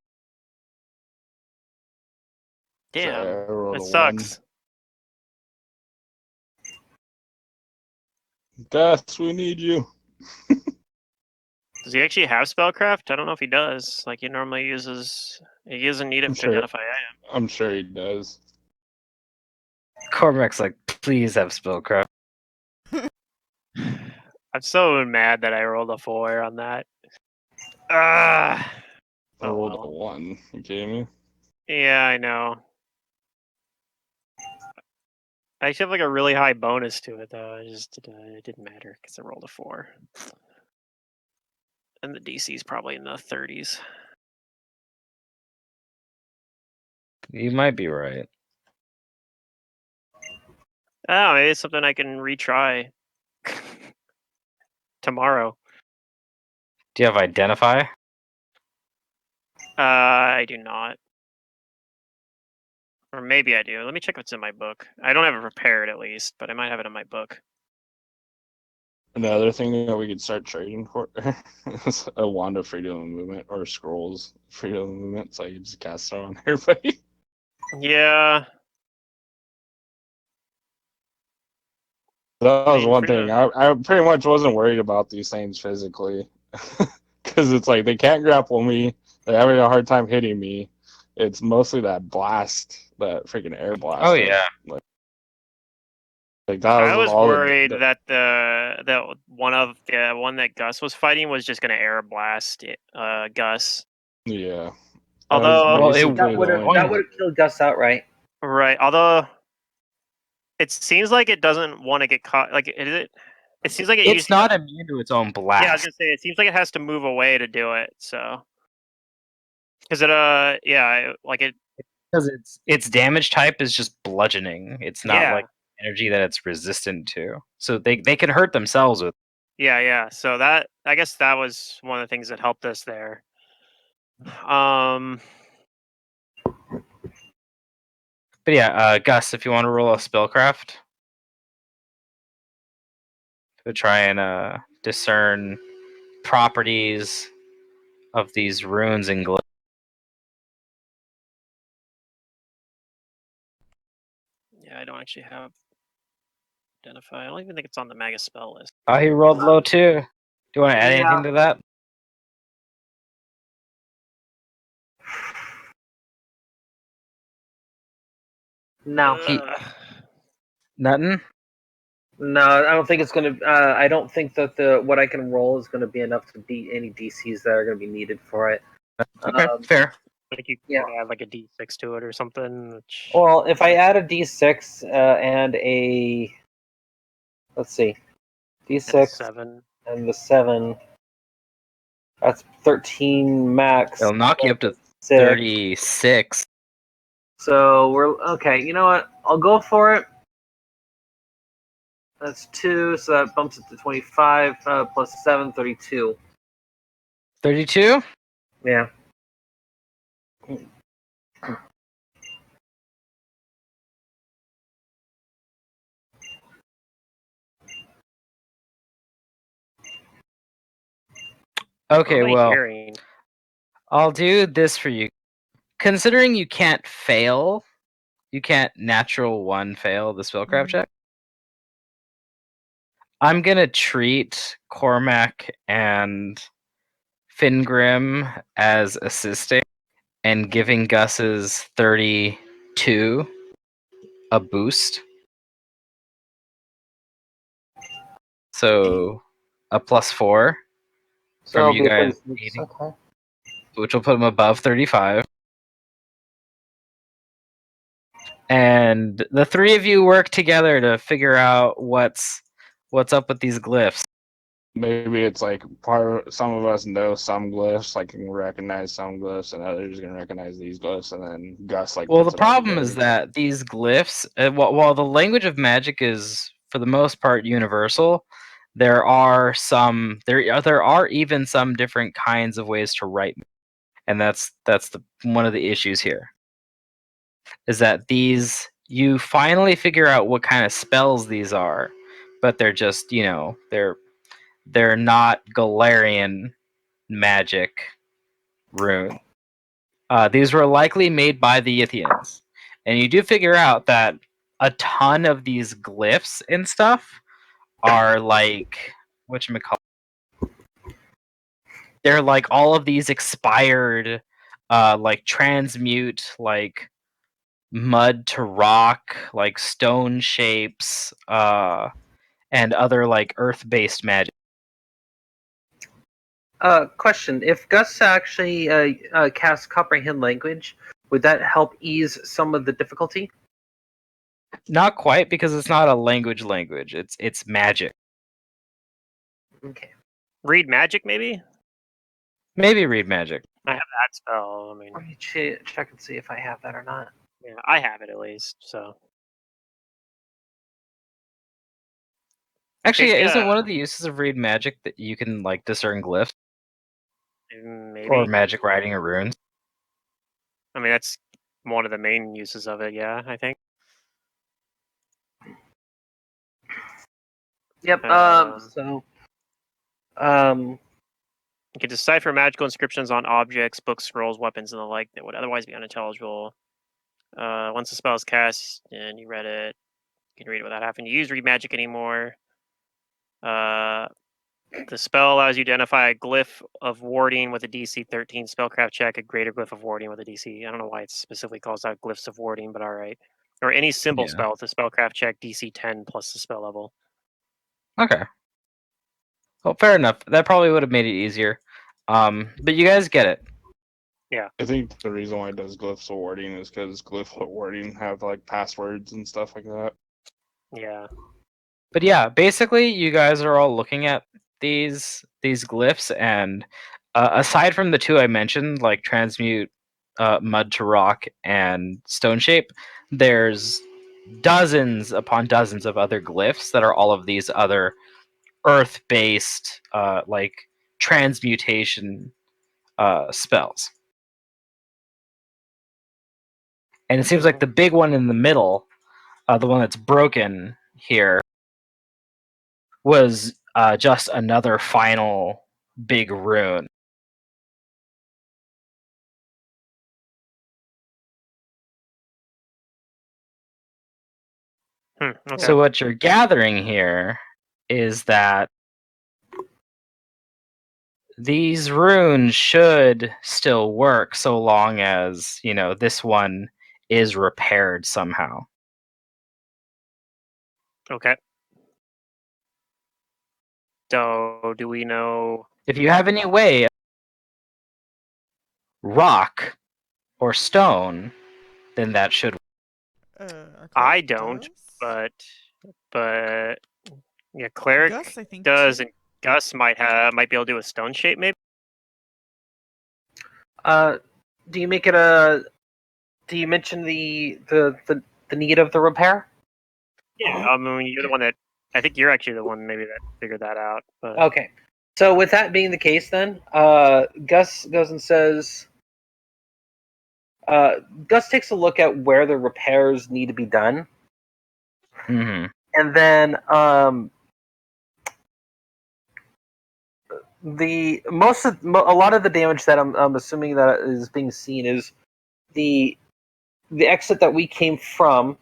Damn. So I rolled It a sucks. 1. Gus, we need you. Does he actually have spellcraft? I don't know if he does. Like he normally uses. He doesn't need it I'm to sure. identify item. I'm sure he does. Cormac's like, please have spellcraft. I'm so mad that I rolled a 4 on that. Ah. I Oh, rolled well. a 1. You kidding me? Yeah, I know. I actually have like a really high bonus to it though. It didn't matter because I rolled a 4. And the DC is probably in the 30s. You might be right. Oh, maybe it's something I can retry tomorrow. Do you have identify? I do not. Or maybe I do. Let me check what's in my book. I don't have it prepared at least, but I might have it in my book. Another thing that we could start trading for is a wand of freedom of movement or scrolls freedom of movement, so you just cast it on everybody. Yeah. That was one freedom- thing. I pretty much wasn't worried about these things physically. Because it's like they can't grapple me. They're having a hard time hitting me. It's mostly that blast, that freaking air blast. Oh yeah. Like that I was all worried that the one that Gus was fighting was just gonna air blast Gus. Yeah. Although Well, That would have killed Gus outright. right, although it seems like it doesn't want to get caught. Like it seems like it's not immune to its own blast. Yeah, I was gonna say it seems like it has to move away to do it. So because Because its damage type is just bludgeoning. It's not Yeah. like energy that it's resistant to. So they can hurt themselves with. Yeah. So that I guess that was one of the things that helped us there. But yeah, Gus, if you want to roll a spellcraft to try and discern properties of these runes and glyphs. Yeah, I don't actually have identify. I don't even think it's on the Magus spell list. Oh, he rolled low too. Do you want to add anything to that? No. Nothing? No, I don't think it's gonna. I don't think that what I can roll is gonna be enough to beat any DCs that are gonna be needed for it. Okay, fair. Like you Yeah. could add like a D6 to it or something. Which... Well, if I add a D6 and a, let's see, D6 7. and the 7, That's 13 max. It'll knock you up to 6. 36. So we're okay. You know what? I'll go for it. That's 2, so that bumps it to 25 plus 7, 32. 32? Yeah. Okay, What am I well, hearing? I'll do this for you. Considering you can't fail, you can't natural 1 fail the spellcraft check. I'm gonna treat Cormac and Fingrim as assisting and giving Gus's 32 a boost. So a +4 So from it'll you be a guys, 36. Okay. which will put him above 35. And the 3 of you work together to figure out what's up with these glyphs. Maybe it's like some of us know some glyphs, like can recognize some glyphs, and others can recognize these glyphs, and then Gus like. Well, the puts it all problem is together. that these glyphs, while the language of magic is for the most part universal, there are even some different kinds of ways to write, and that's one of the issues here. Is that these you finally figure out what kind of spells these are, but they're just they're not Galarian magic rune. These were likely made by the Aeons. And you do figure out that a ton of these glyphs and stuff are like, whatchamacallit, they're like all of these expired, like transmute, like mud to rock, like stone shapes, and other like earth-based magic. Question: if Gus actually casts comprehend language, would that help ease some of the difficulty? Not quite, because it's not a language. It's magic. Okay. Read magic, maybe? Maybe read magic. I have that spell. I mean, Let me check and see if I have that or not. yeah, I have it at least. So Actually, Okay, isn't yeah. one of the uses of read magic that you can like discern glyphs Maybe. or magic writing or runes? I mean, that's one of the main uses of it. Yeah, I think. Yep. Um, Um. You can decipher magical inscriptions on objects, books, scrolls, weapons, and the like that would otherwise be unintelligible. Once the spell is cast and you read it, you can read it without having to use read magic anymore. The spell allows you to identify a glyph of warding with a DC 13 spellcraft check, a greater glyph of warding with a DC. I don't know why it specifically calls out glyphs of warding, but all right. Or any symbol Yeah. spell with a spellcraft check DC 10 plus the spell level. Okay. Well, fair enough. That probably would have made it easier. But you guys get it. I think the reason why it does glyphs of warding is because glyph of warding have like passwords and stuff like that. Yeah. But yeah, basically, you guys are all looking at these glyphs, and aside from the 2 I mentioned, like transmute, mud to rock, and stone shape, there's dozens upon dozens of other glyphs that are all of these other earth-based, like transmutation spells. And it seems like the big one in the middle, the one that's broken here, was just another final big rune. Okay. So what you're gathering here is that these runes should still work so long as, this one is repaired somehow. Okay. So, do we know? If you have any way, rock or stone, then that should. I don't, but yeah, cleric Gus, I think does, too. and Gus might be able to do a stone shape, maybe. Do you make it a? Do you mention the need of the repair? Yeah, I mean, you're the one that. I think you're actually the one maybe that figured that out. But Okay. So with that being the case, then Gus goes and says. Gus takes a look at where the repairs need to be done, Mm-hmm. and then a lot of the damage that I'm assuming that is being seen is the exit that we came from,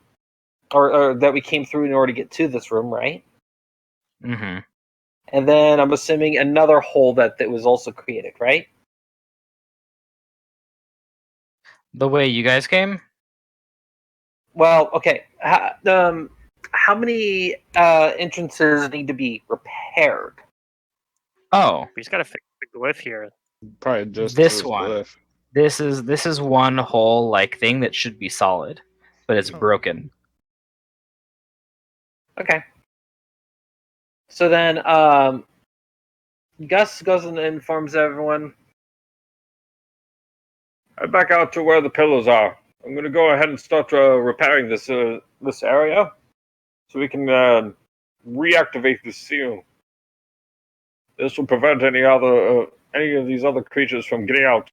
or that we came through in order to get to this room, right? Mm-hmm. And then I'm assuming another hole that was also created, right? The way you guys came? Well, okay. How many entrances need to be repaired? Oh, we just gotta fix the glyph here. Probably just this one. glyph. This is one whole like thing that should be solid, but it's Oh. broken. Okay. So then, Gus goes and informs everyone. Head back out to where the pillars are. I'm going to go ahead and start repairing this area, so we can reactivate the seal. This will prevent any of these other creatures from getting out.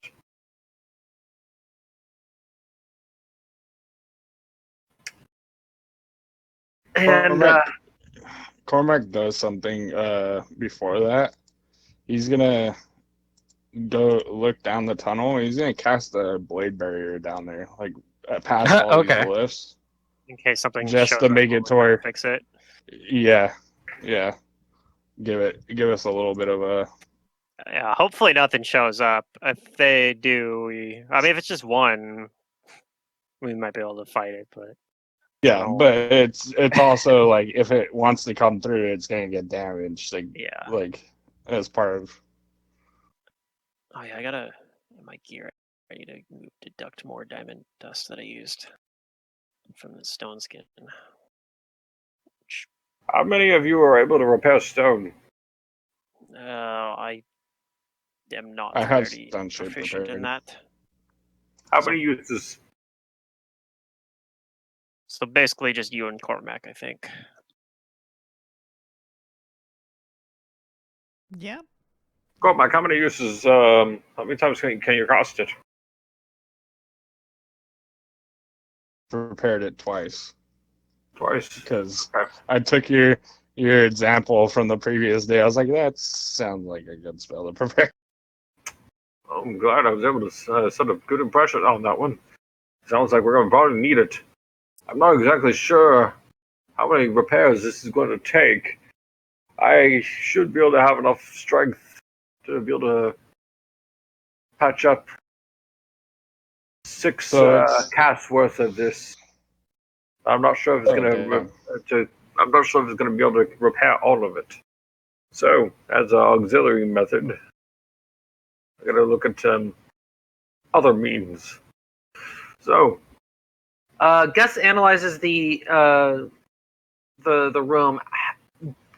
And Cormac does something before that. He's gonna go look down the tunnel. He's gonna cast a blade barrier down there, like past all Okay. these glyphs, In case something just shows to up, make we'll it to where. fix it. Yeah. Give us a little bit of a. Yeah, hopefully nothing shows up. If they do, if it's just one, we might be able to fight it. But Yeah, Oh. but it's also like if it wants to come through, it's gonna get damaged. yeah, Like as part of. oh yeah, I gotta my gear. I need to deduct more diamond dust that I used from the stone skin. How many of you are able to repair stone? I am not I have very stone shape proficient in repaired. that. How So- many uses? So basically, just you and Cormac, I think. Yeah. Cormac, how many uses? How many times can you cast it? Prepared it twice Twice. because Okay. I took your example from the previous day. I was like, that sounds like a good spell to prepare. I'm glad I was able to set a good impression on that one. Sounds like we're going to probably need it. I'm not exactly sure how many repairs this is going to take. I should be able to have enough strength to be able to patch up 6 casts worth of this. I'm not sure if it's going to. I'm not sure if it's going to be able to repair all of it. So, as an auxiliary method, I'm going to look at other means. So, Gus analyzes the room.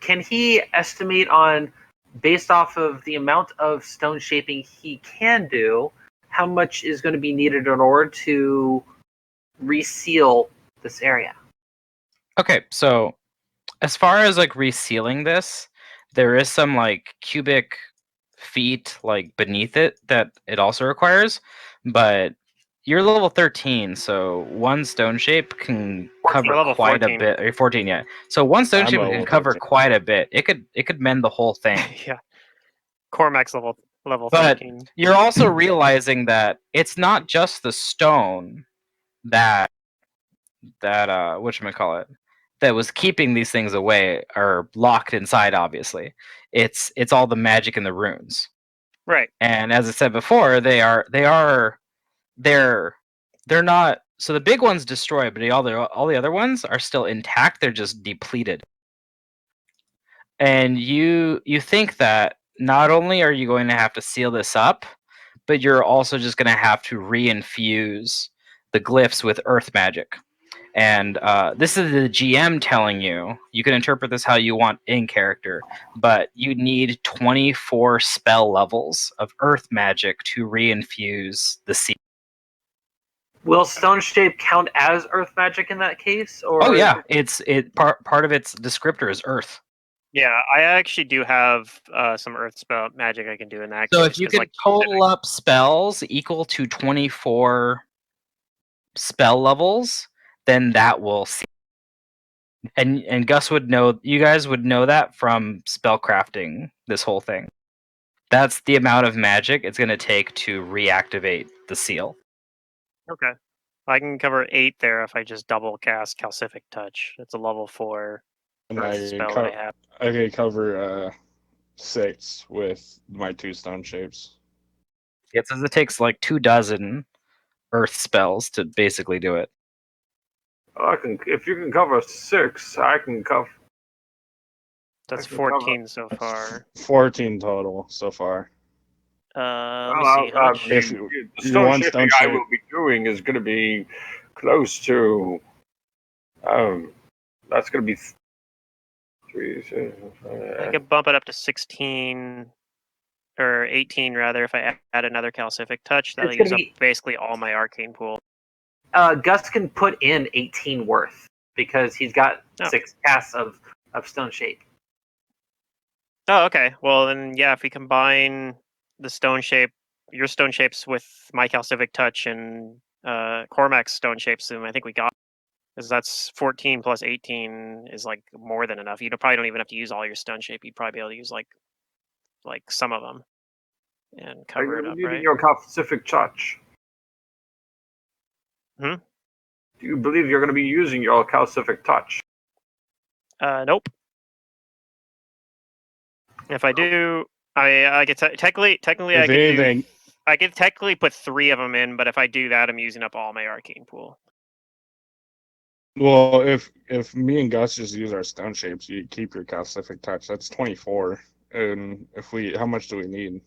Can he estimate on, based off of the amount of stone shaping he can do, how much is going to be needed in order to reseal this area? Okay, so as far as like resealing this, there is some like cubic feet like beneath it that it also requires, but you're level 13, so one stone shape can cover You're level quite 14. a bit. Or you're 14, yeah. So one stone I'm shape level can cover 13. quite a bit. It could mend the whole thing. Yeah, Cormac's level But 13. you're also realizing that it's not just the stone that whatchamacallit, that was keeping these things away or locked inside, obviously. It's all the magic in the runes. Right. And as I said before, they're not, so the big one's destroyed, but all the other ones are still intact, they're just depleted. And you think that not only are you going to have to seal this up, but you're also just going to have to reinfuse the glyphs with earth magic. And this is the GM telling you. You can interpret this how you want in character, but you need 24 spell levels of earth magic to reinfuse the seal. Will stone shape count as earth magic in that case? Or Oh yeah, part of its descriptor is earth. Yeah, I actually do have some earth spell magic I can do in that So case. if you 'Cause, can like, total up spells equal to 24 spell levels, then that will see. And Gus would know. You guys would know that from spell crafting. This whole thing. That's the amount of magic it's going to take to reactivate the seal. Okay. I can cover 8 there if I just double cast Calcific Touch. It's a level 4 And earth spell that I have. I can cover 6 with my 2 stone shapes. It says it takes like 24 earth spells to basically do it. I can. If you can cover 6, I can cover. That's I can cover- 14 so far. 14 total so far. Let me see. How much? If the you stone want shaping stone I shape- will be doing is going to be close to. That's going to be 3. I could bump it up to 16 or 18 rather if I add another Calcific Touch. That'll It's gonna use up be- basically all my arcane pool. Gus can put in 18 worth because he's got Oh. 6 casts of stone shape. Oh, okay. Well, then, yeah, if we combine the stone shape, your stone shapes with my Calcific Touch and Cormac's stone shapes, then I think we got. Because that's 14 plus 18 is like more than enough. You probably don't even have to use all your stone shape. You'd probably be able to use like some of them and Are cover you it up, using right? your Pacific touch? Hmm? Do you believe you're going to be using your calcific touch? Nope. If I do, I could technically I If could anything, I could technically put 3 of them in, but if I do that, I'm using up all my arcane pool. well, if me and Gus just use our stone shapes, you keep your calcific touch. That's 24. And how much do we need?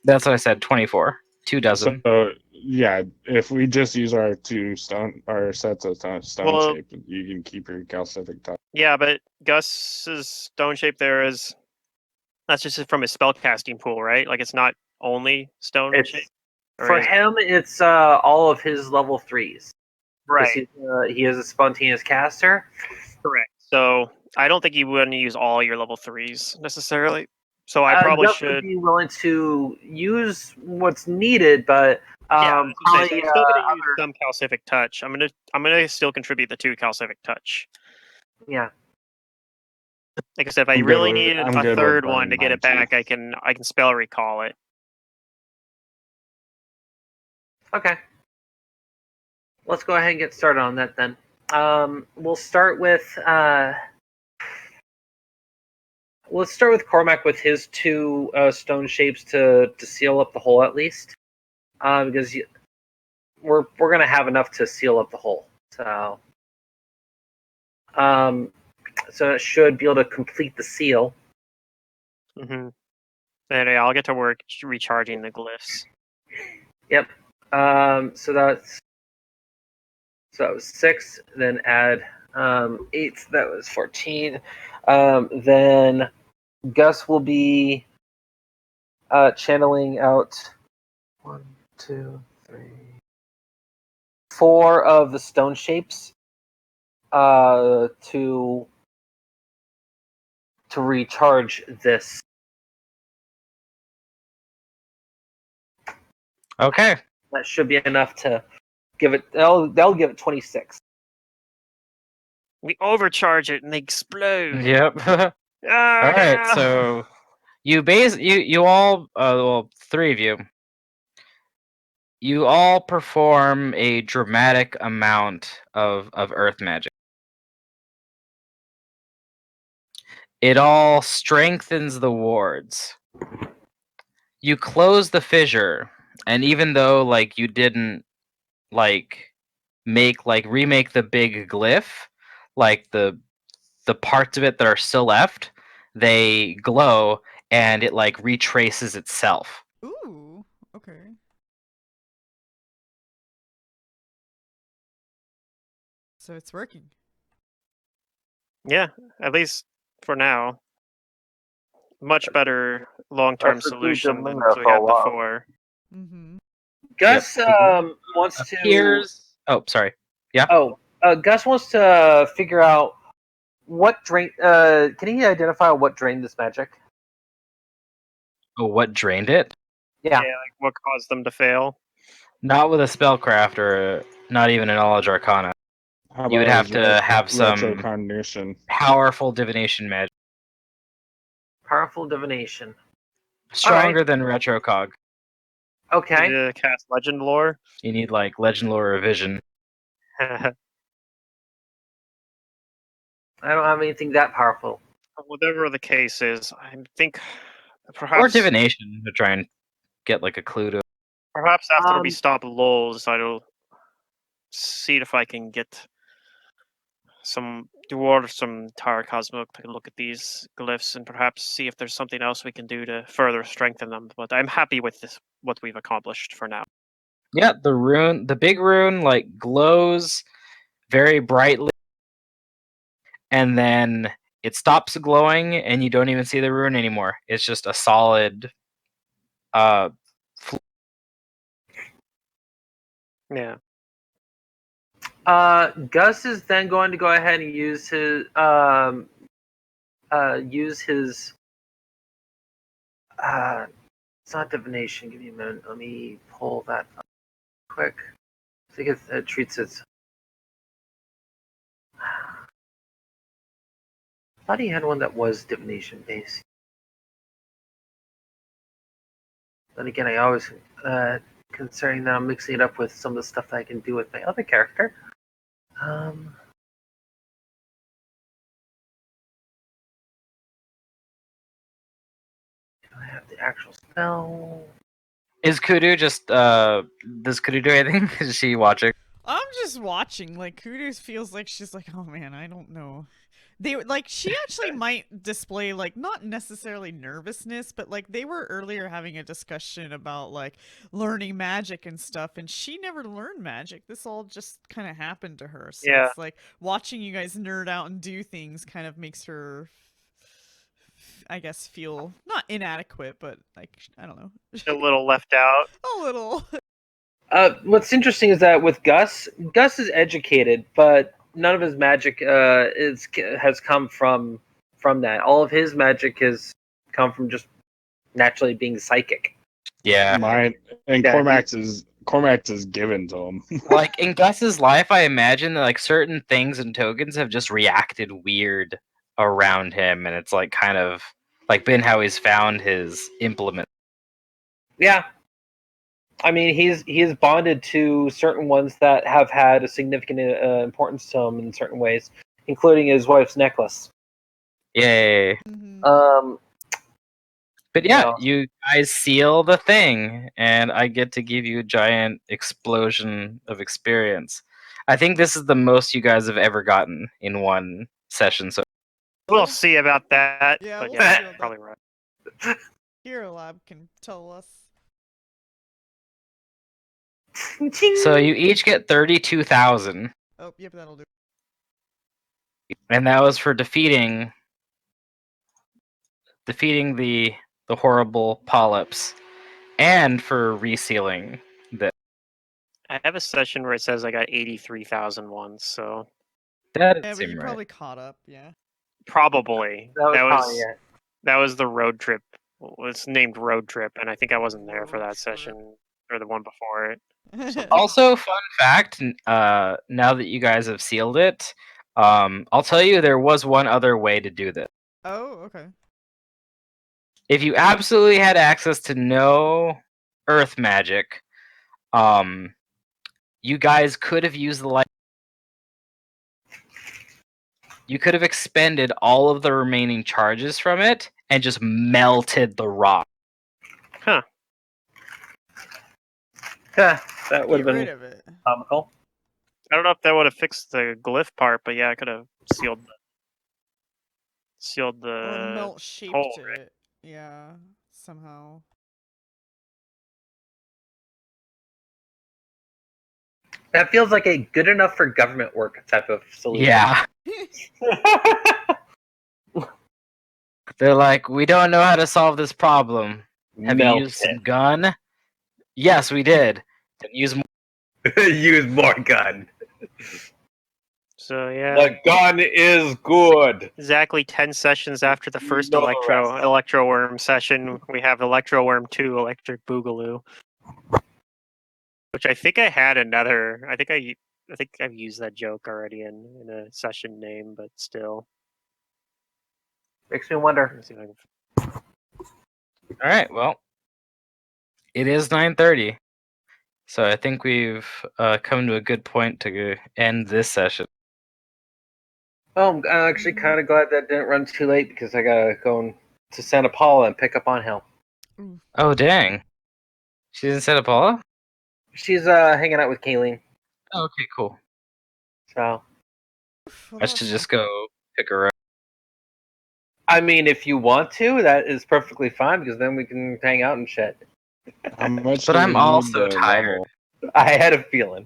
That's what I said. 24, 24. So yeah, if we just use our sets of stone Well- shape, you can keep your calcific touch. Yeah, but Gus's stone shape there is that's just from his spellcasting pool, right? Like it's not only stone It's shape. Or for is it? him. It's all of his level 3s. 'Cause Right. he is a spontaneous caster. Correct. So I don't think you want to use all your level 3s necessarily. So I probably Gus would should. be willing to use what's needed, but Yeah, that's what I'm saying. probably So I'm still gonna use some Calcific Touch. I'm gonna still contribute the 2 Calcific Touch. yeah. Like I said, if I I'm good really with- need I'm a good with third one burning to get it mine, too. back, I can spell recall it. Okay. Let's go ahead and get started on that then. We'll start with Cormac with his 2 stone shapes to seal up the hole at least, because we're gonna have enough to seal up the hole. So it should be able to complete the seal. Mm-hmm. Then I'll get to work recharging the glyphs. Yep. So that was 6. Then add 8. That was 14. Then Gus will be channeling out 1, 2, 3, 4 of the stone shapes to recharge this. Okay. That should be enough to give it. They'll give it 26. We overcharge it and they explode. Yep. Ah, All right. no! So you all, well, 3 of you. You all perform a dramatic amount of earth magic. It all strengthens the wards. You close the fissure, and even though like you didn't like remake the big glyph, like the parts of it that are still left, they glow and it like retraces itself. Ooh, okay. So it's working. Yeah, at least for now. Much better long-term That's the key to solution than living what there we for a had while. before. Mm-hmm. Gus Yep. wants to. Here's. Oh, sorry. Yeah. Oh, Gus wants to figure out what drain. Can he identify what drained this magic? Oh, what drained it? Yeah. Like what caused them to fail? Not with a spellcraft or not even a knowledge arcana. How You would about have his to have some retrocognition? powerful divination magic, Powerful divination. stronger than retrocog. Okay. To cast legend lore. You need like legend lore or vision. I don't have anything that powerful. Whatever the case is, I think Or perhaps divination to try and get like a clue to. perhaps after we Um, stop lulls, I'll see if I can get some dwarf, some Tara Cosmic to look at these glyphs and perhaps see if there's something else we can do to further strengthen them. But I'm happy with this, what we've accomplished for now. Yeah, the big rune like glows very brightly, and then it stops glowing, and you don't even see the rune anymore. It's just a solid. Yeah. Gus is then going to go ahead and use his it's not divination. Give me a minute. Let me pull that up quick. I think it treats it. I thought he had one that was divination based. Then again, I always considering that I'm mixing it up with some of the stuff that I can do with my other character. Do I have the actual spell? Is Kudu just does Kudu do anything? Is she watching? I'm just watching. Like Kudos feels like she's like, oh man, I don't know. They like she actually might display like not necessarily nervousness, but like they were earlier having a discussion about like learning magic and stuff, and she never learned magic. This all just kind of happened to her. So Yeah. it's like watching you guys nerd out and do things kind of makes her, I guess, feel not inadequate, but like I don't know, A little left out. a little. What's interesting is that with Gus is educated, but none of his magic has come from that. All of his magic has come from just naturally being psychic. Yeah. Mine and Yeah, Cormac's is given to him. Like in Gus's life, I imagine that like certain things and tokens have just reacted weird around him, and it's like kind of like been how he's found his implement. Yeah, I mean he's bonded to certain ones that have had a significant importance to him in certain ways, including his wife's necklace. Yay! Mhm. But yeah, you guys seal the thing, and I get to give you a giant explosion of experience. I think this is the most you guys have ever gotten in one session. So We'll see about that. Yeah, but we'll yeah, see about probably that. right. Hero Lab can tell us. so you each get 32,000, Oh, yep, that'll do. and that was for defeating the horrible polyps, and for resealing this. I have a session where it says I got 83,000 once, so That Yeah, but seemed you right. probably caught up. Yeah. probably That was probably it. that was the road trip. It's named road trip, and I think I wasn't there for Road that trip. session or the one before it. Also, fun fact, now that you guys have sealed it, I'll tell you there was one other way to do this. Oh, okay. If you absolutely had access to no earth magic, you guys could have used the light. You could have expended all of the remaining charges from it and just melted the rock. Huh. Yeah, that would Get have rid been of it. comical. I don't know if that would have fixed the glyph part, but yeah, I could have sealed Or the melt shaped hole, right? it. Yeah, somehow. That feels like a good enough for government work type of solution. Yeah. They're like, we don't know how to solve this problem. Have you Melt used some gun? Yes, we did. Then use more. it. Use more gun. So yeah, The gun is good. exactly 10 sessions after the first know the rest. Electro Worm session, we have Electro Worm 2 Electric Boogaloo. Which I think I had another. I think I've used that joke already in a session name, but still. Makes me wonder. Let me see if I can... All right. Well, it is 9:30, so I think we've come to a good point to end this session. Oh, I'm actually kind of glad that didn't run too late because I gotta go to Santa Paula and pick up on Hill. Oh dang! She's in Santa Paula. She's hanging out with Kayleen. Oh, okay, cool. So, I should just go pick her up. I mean, if you want to, that is perfectly fine because then we can hang out and shit. How much But do I'm we also need to tired. level? I had a feeling.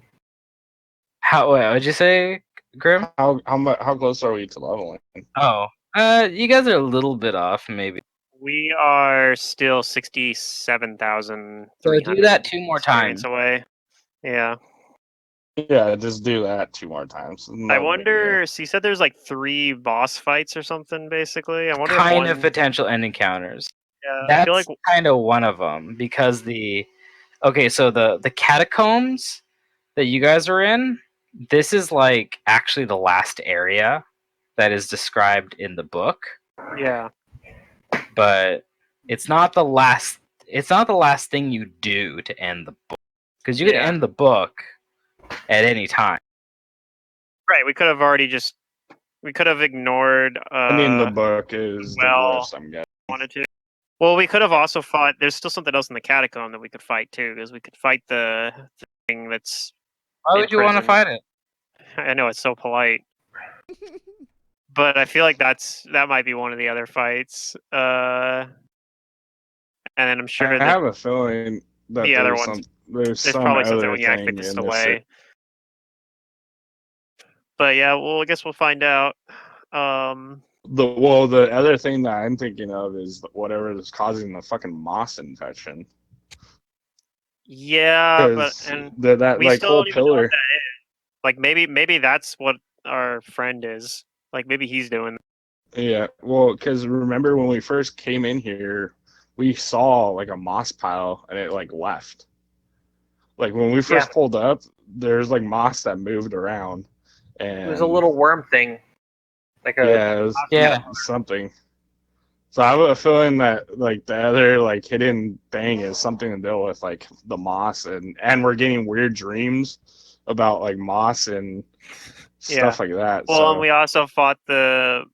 What'd you say, Grim? How close are we to leveling? Oh, you guys are a little bit off, maybe. We are still 67,300 So do that 2 more experience times. away. Yeah. Yeah, just do that 2 more times. I No big wonder. So you said there's like 3 boss fights or something, basically. I wonder if Kind one. of potential end encounters. Yeah, I That's feel like kind of one of them because so the catacombs that you guys are in, this is like actually the last area that is described in the book, yeah. but it's not the last thing you do to end the book, because you can Yeah. end the book at any time. Right. We could have already just. We could have ignored. I mean, the book is the well, glyphs, I'm guessing. Wanted to. Well, we could have also fought. There's still something else in the catacomb that we could fight too, because we could fight the thing that's. Why in would you want to prison. fight it? I know it's so polite, but I feel like that might be one of the other fights. And then I'm sure I that have a feeling that the other there's ones. There's There's some probably something other when you activate thing this in this. delay. But yeah, well, I guess we'll find out. The other thing that I'm thinking of is whatever is causing the fucking moss infection. Yeah, but 'Cause and that we like still whole don't even know what pillar. that is. Like maybe that's what our friend is. Like maybe he's doing. Yeah, well, because remember when we first came in here, we saw like a moss pile and it like left. Like when we first pulled up, there's like moss that moved around, and It was a little worm thing. Like a yeah, it was something. So I have a feeling that like the other like hidden thing is something to deal with like the moss and we're getting weird dreams about like moss and stuff like that. Well, So and we also fought the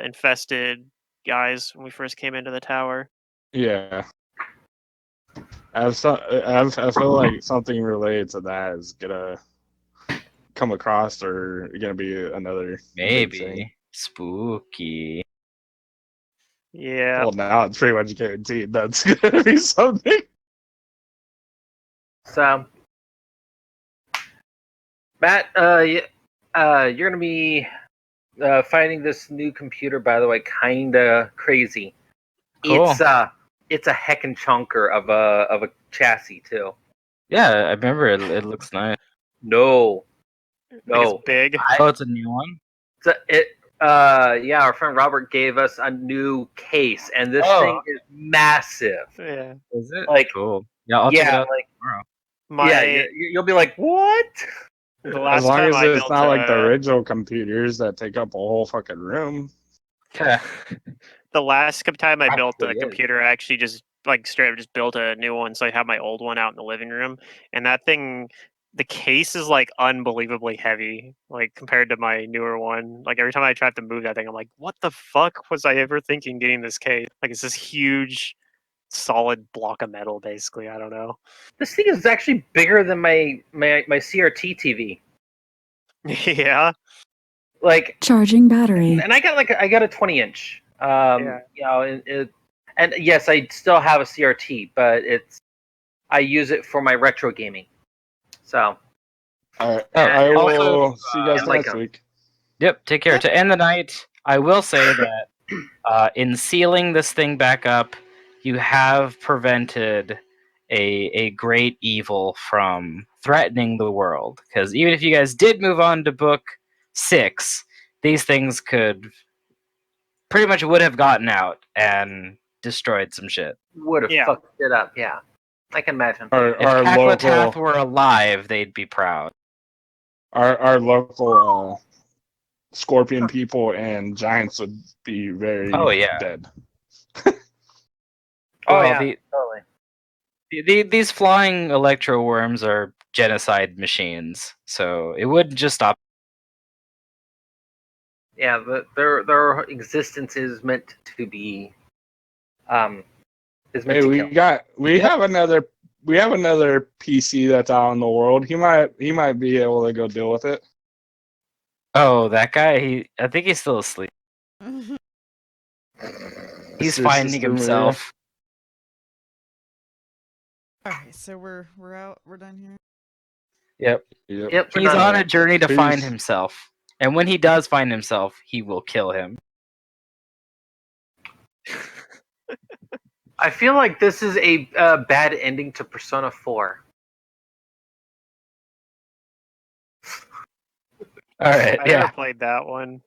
infested guys when we first came into the tower. yeah, I feel like something related to that is gonna come across or gonna be another big thing. Maybe spooky. Yeah. Well, now it's pretty much guaranteed that's gonna be something. So, Matt, you're gonna be finding this new computer. By the way, kinda crazy. Cool. It's a heckin' chunker of a chassis too. Yeah, I remember it looks nice. No, Like no, it's big. Oh, it's a new one. yeah, our friend Robert gave us a new case, and this thing is massive. Yeah. Is it? Like, Cool. Yeah, I'll check it out like, tomorrow. you'll be like, what? The As last long time as I it's built not like the original computers that take up a whole fucking room. the last time I built a Actually is. computer, I actually just like straight up just built a new one. So I have my old one out in the living room, and that thing, the case is like unbelievably heavy, like compared to my newer one. Like every time I try to move that thing, I'm like, what the fuck was I ever thinking getting this case? Like it's this huge, solid block of metal, basically. I don't know. This thing is actually bigger than my CRT TV. Yeah. Like Charging battery. and I got a 20-inch. You know, and yes, I still have a CRT, but I use it for my retro gaming. So All right. Oh, I also, will see you guys and, like, next week. Yep, take care. To end the night, I will say that in sealing this thing back up, you have prevented a great evil from threatening the world. Because even if you guys did move on to book 6, these things pretty much would have gotten out and destroyed some shit. Would have Yeah. fucked it up. Yeah, I can imagine. Our If Kaklatath were alive, they'd be proud. our local scorpion people and giants would be very Oh, yeah. dead. Oh Well, yeah, totally. These flying electro worms are genocide machines, so it wouldn't just stop. Yeah, their existence is meant to be, is meant Hey, to we kill. have another PC that's out in the world. He might be able to go deal with it. Oh, that guy, I think he's still asleep. He's Sister finding Maria. himself. Alright, so we're out. We're done here. Yep. Yep, we're He's done. on a journey to Peace. find himself. And when he does find himself, he will kill him. I feel like this is a bad ending to Persona 4. Alright, I yeah. never played that one.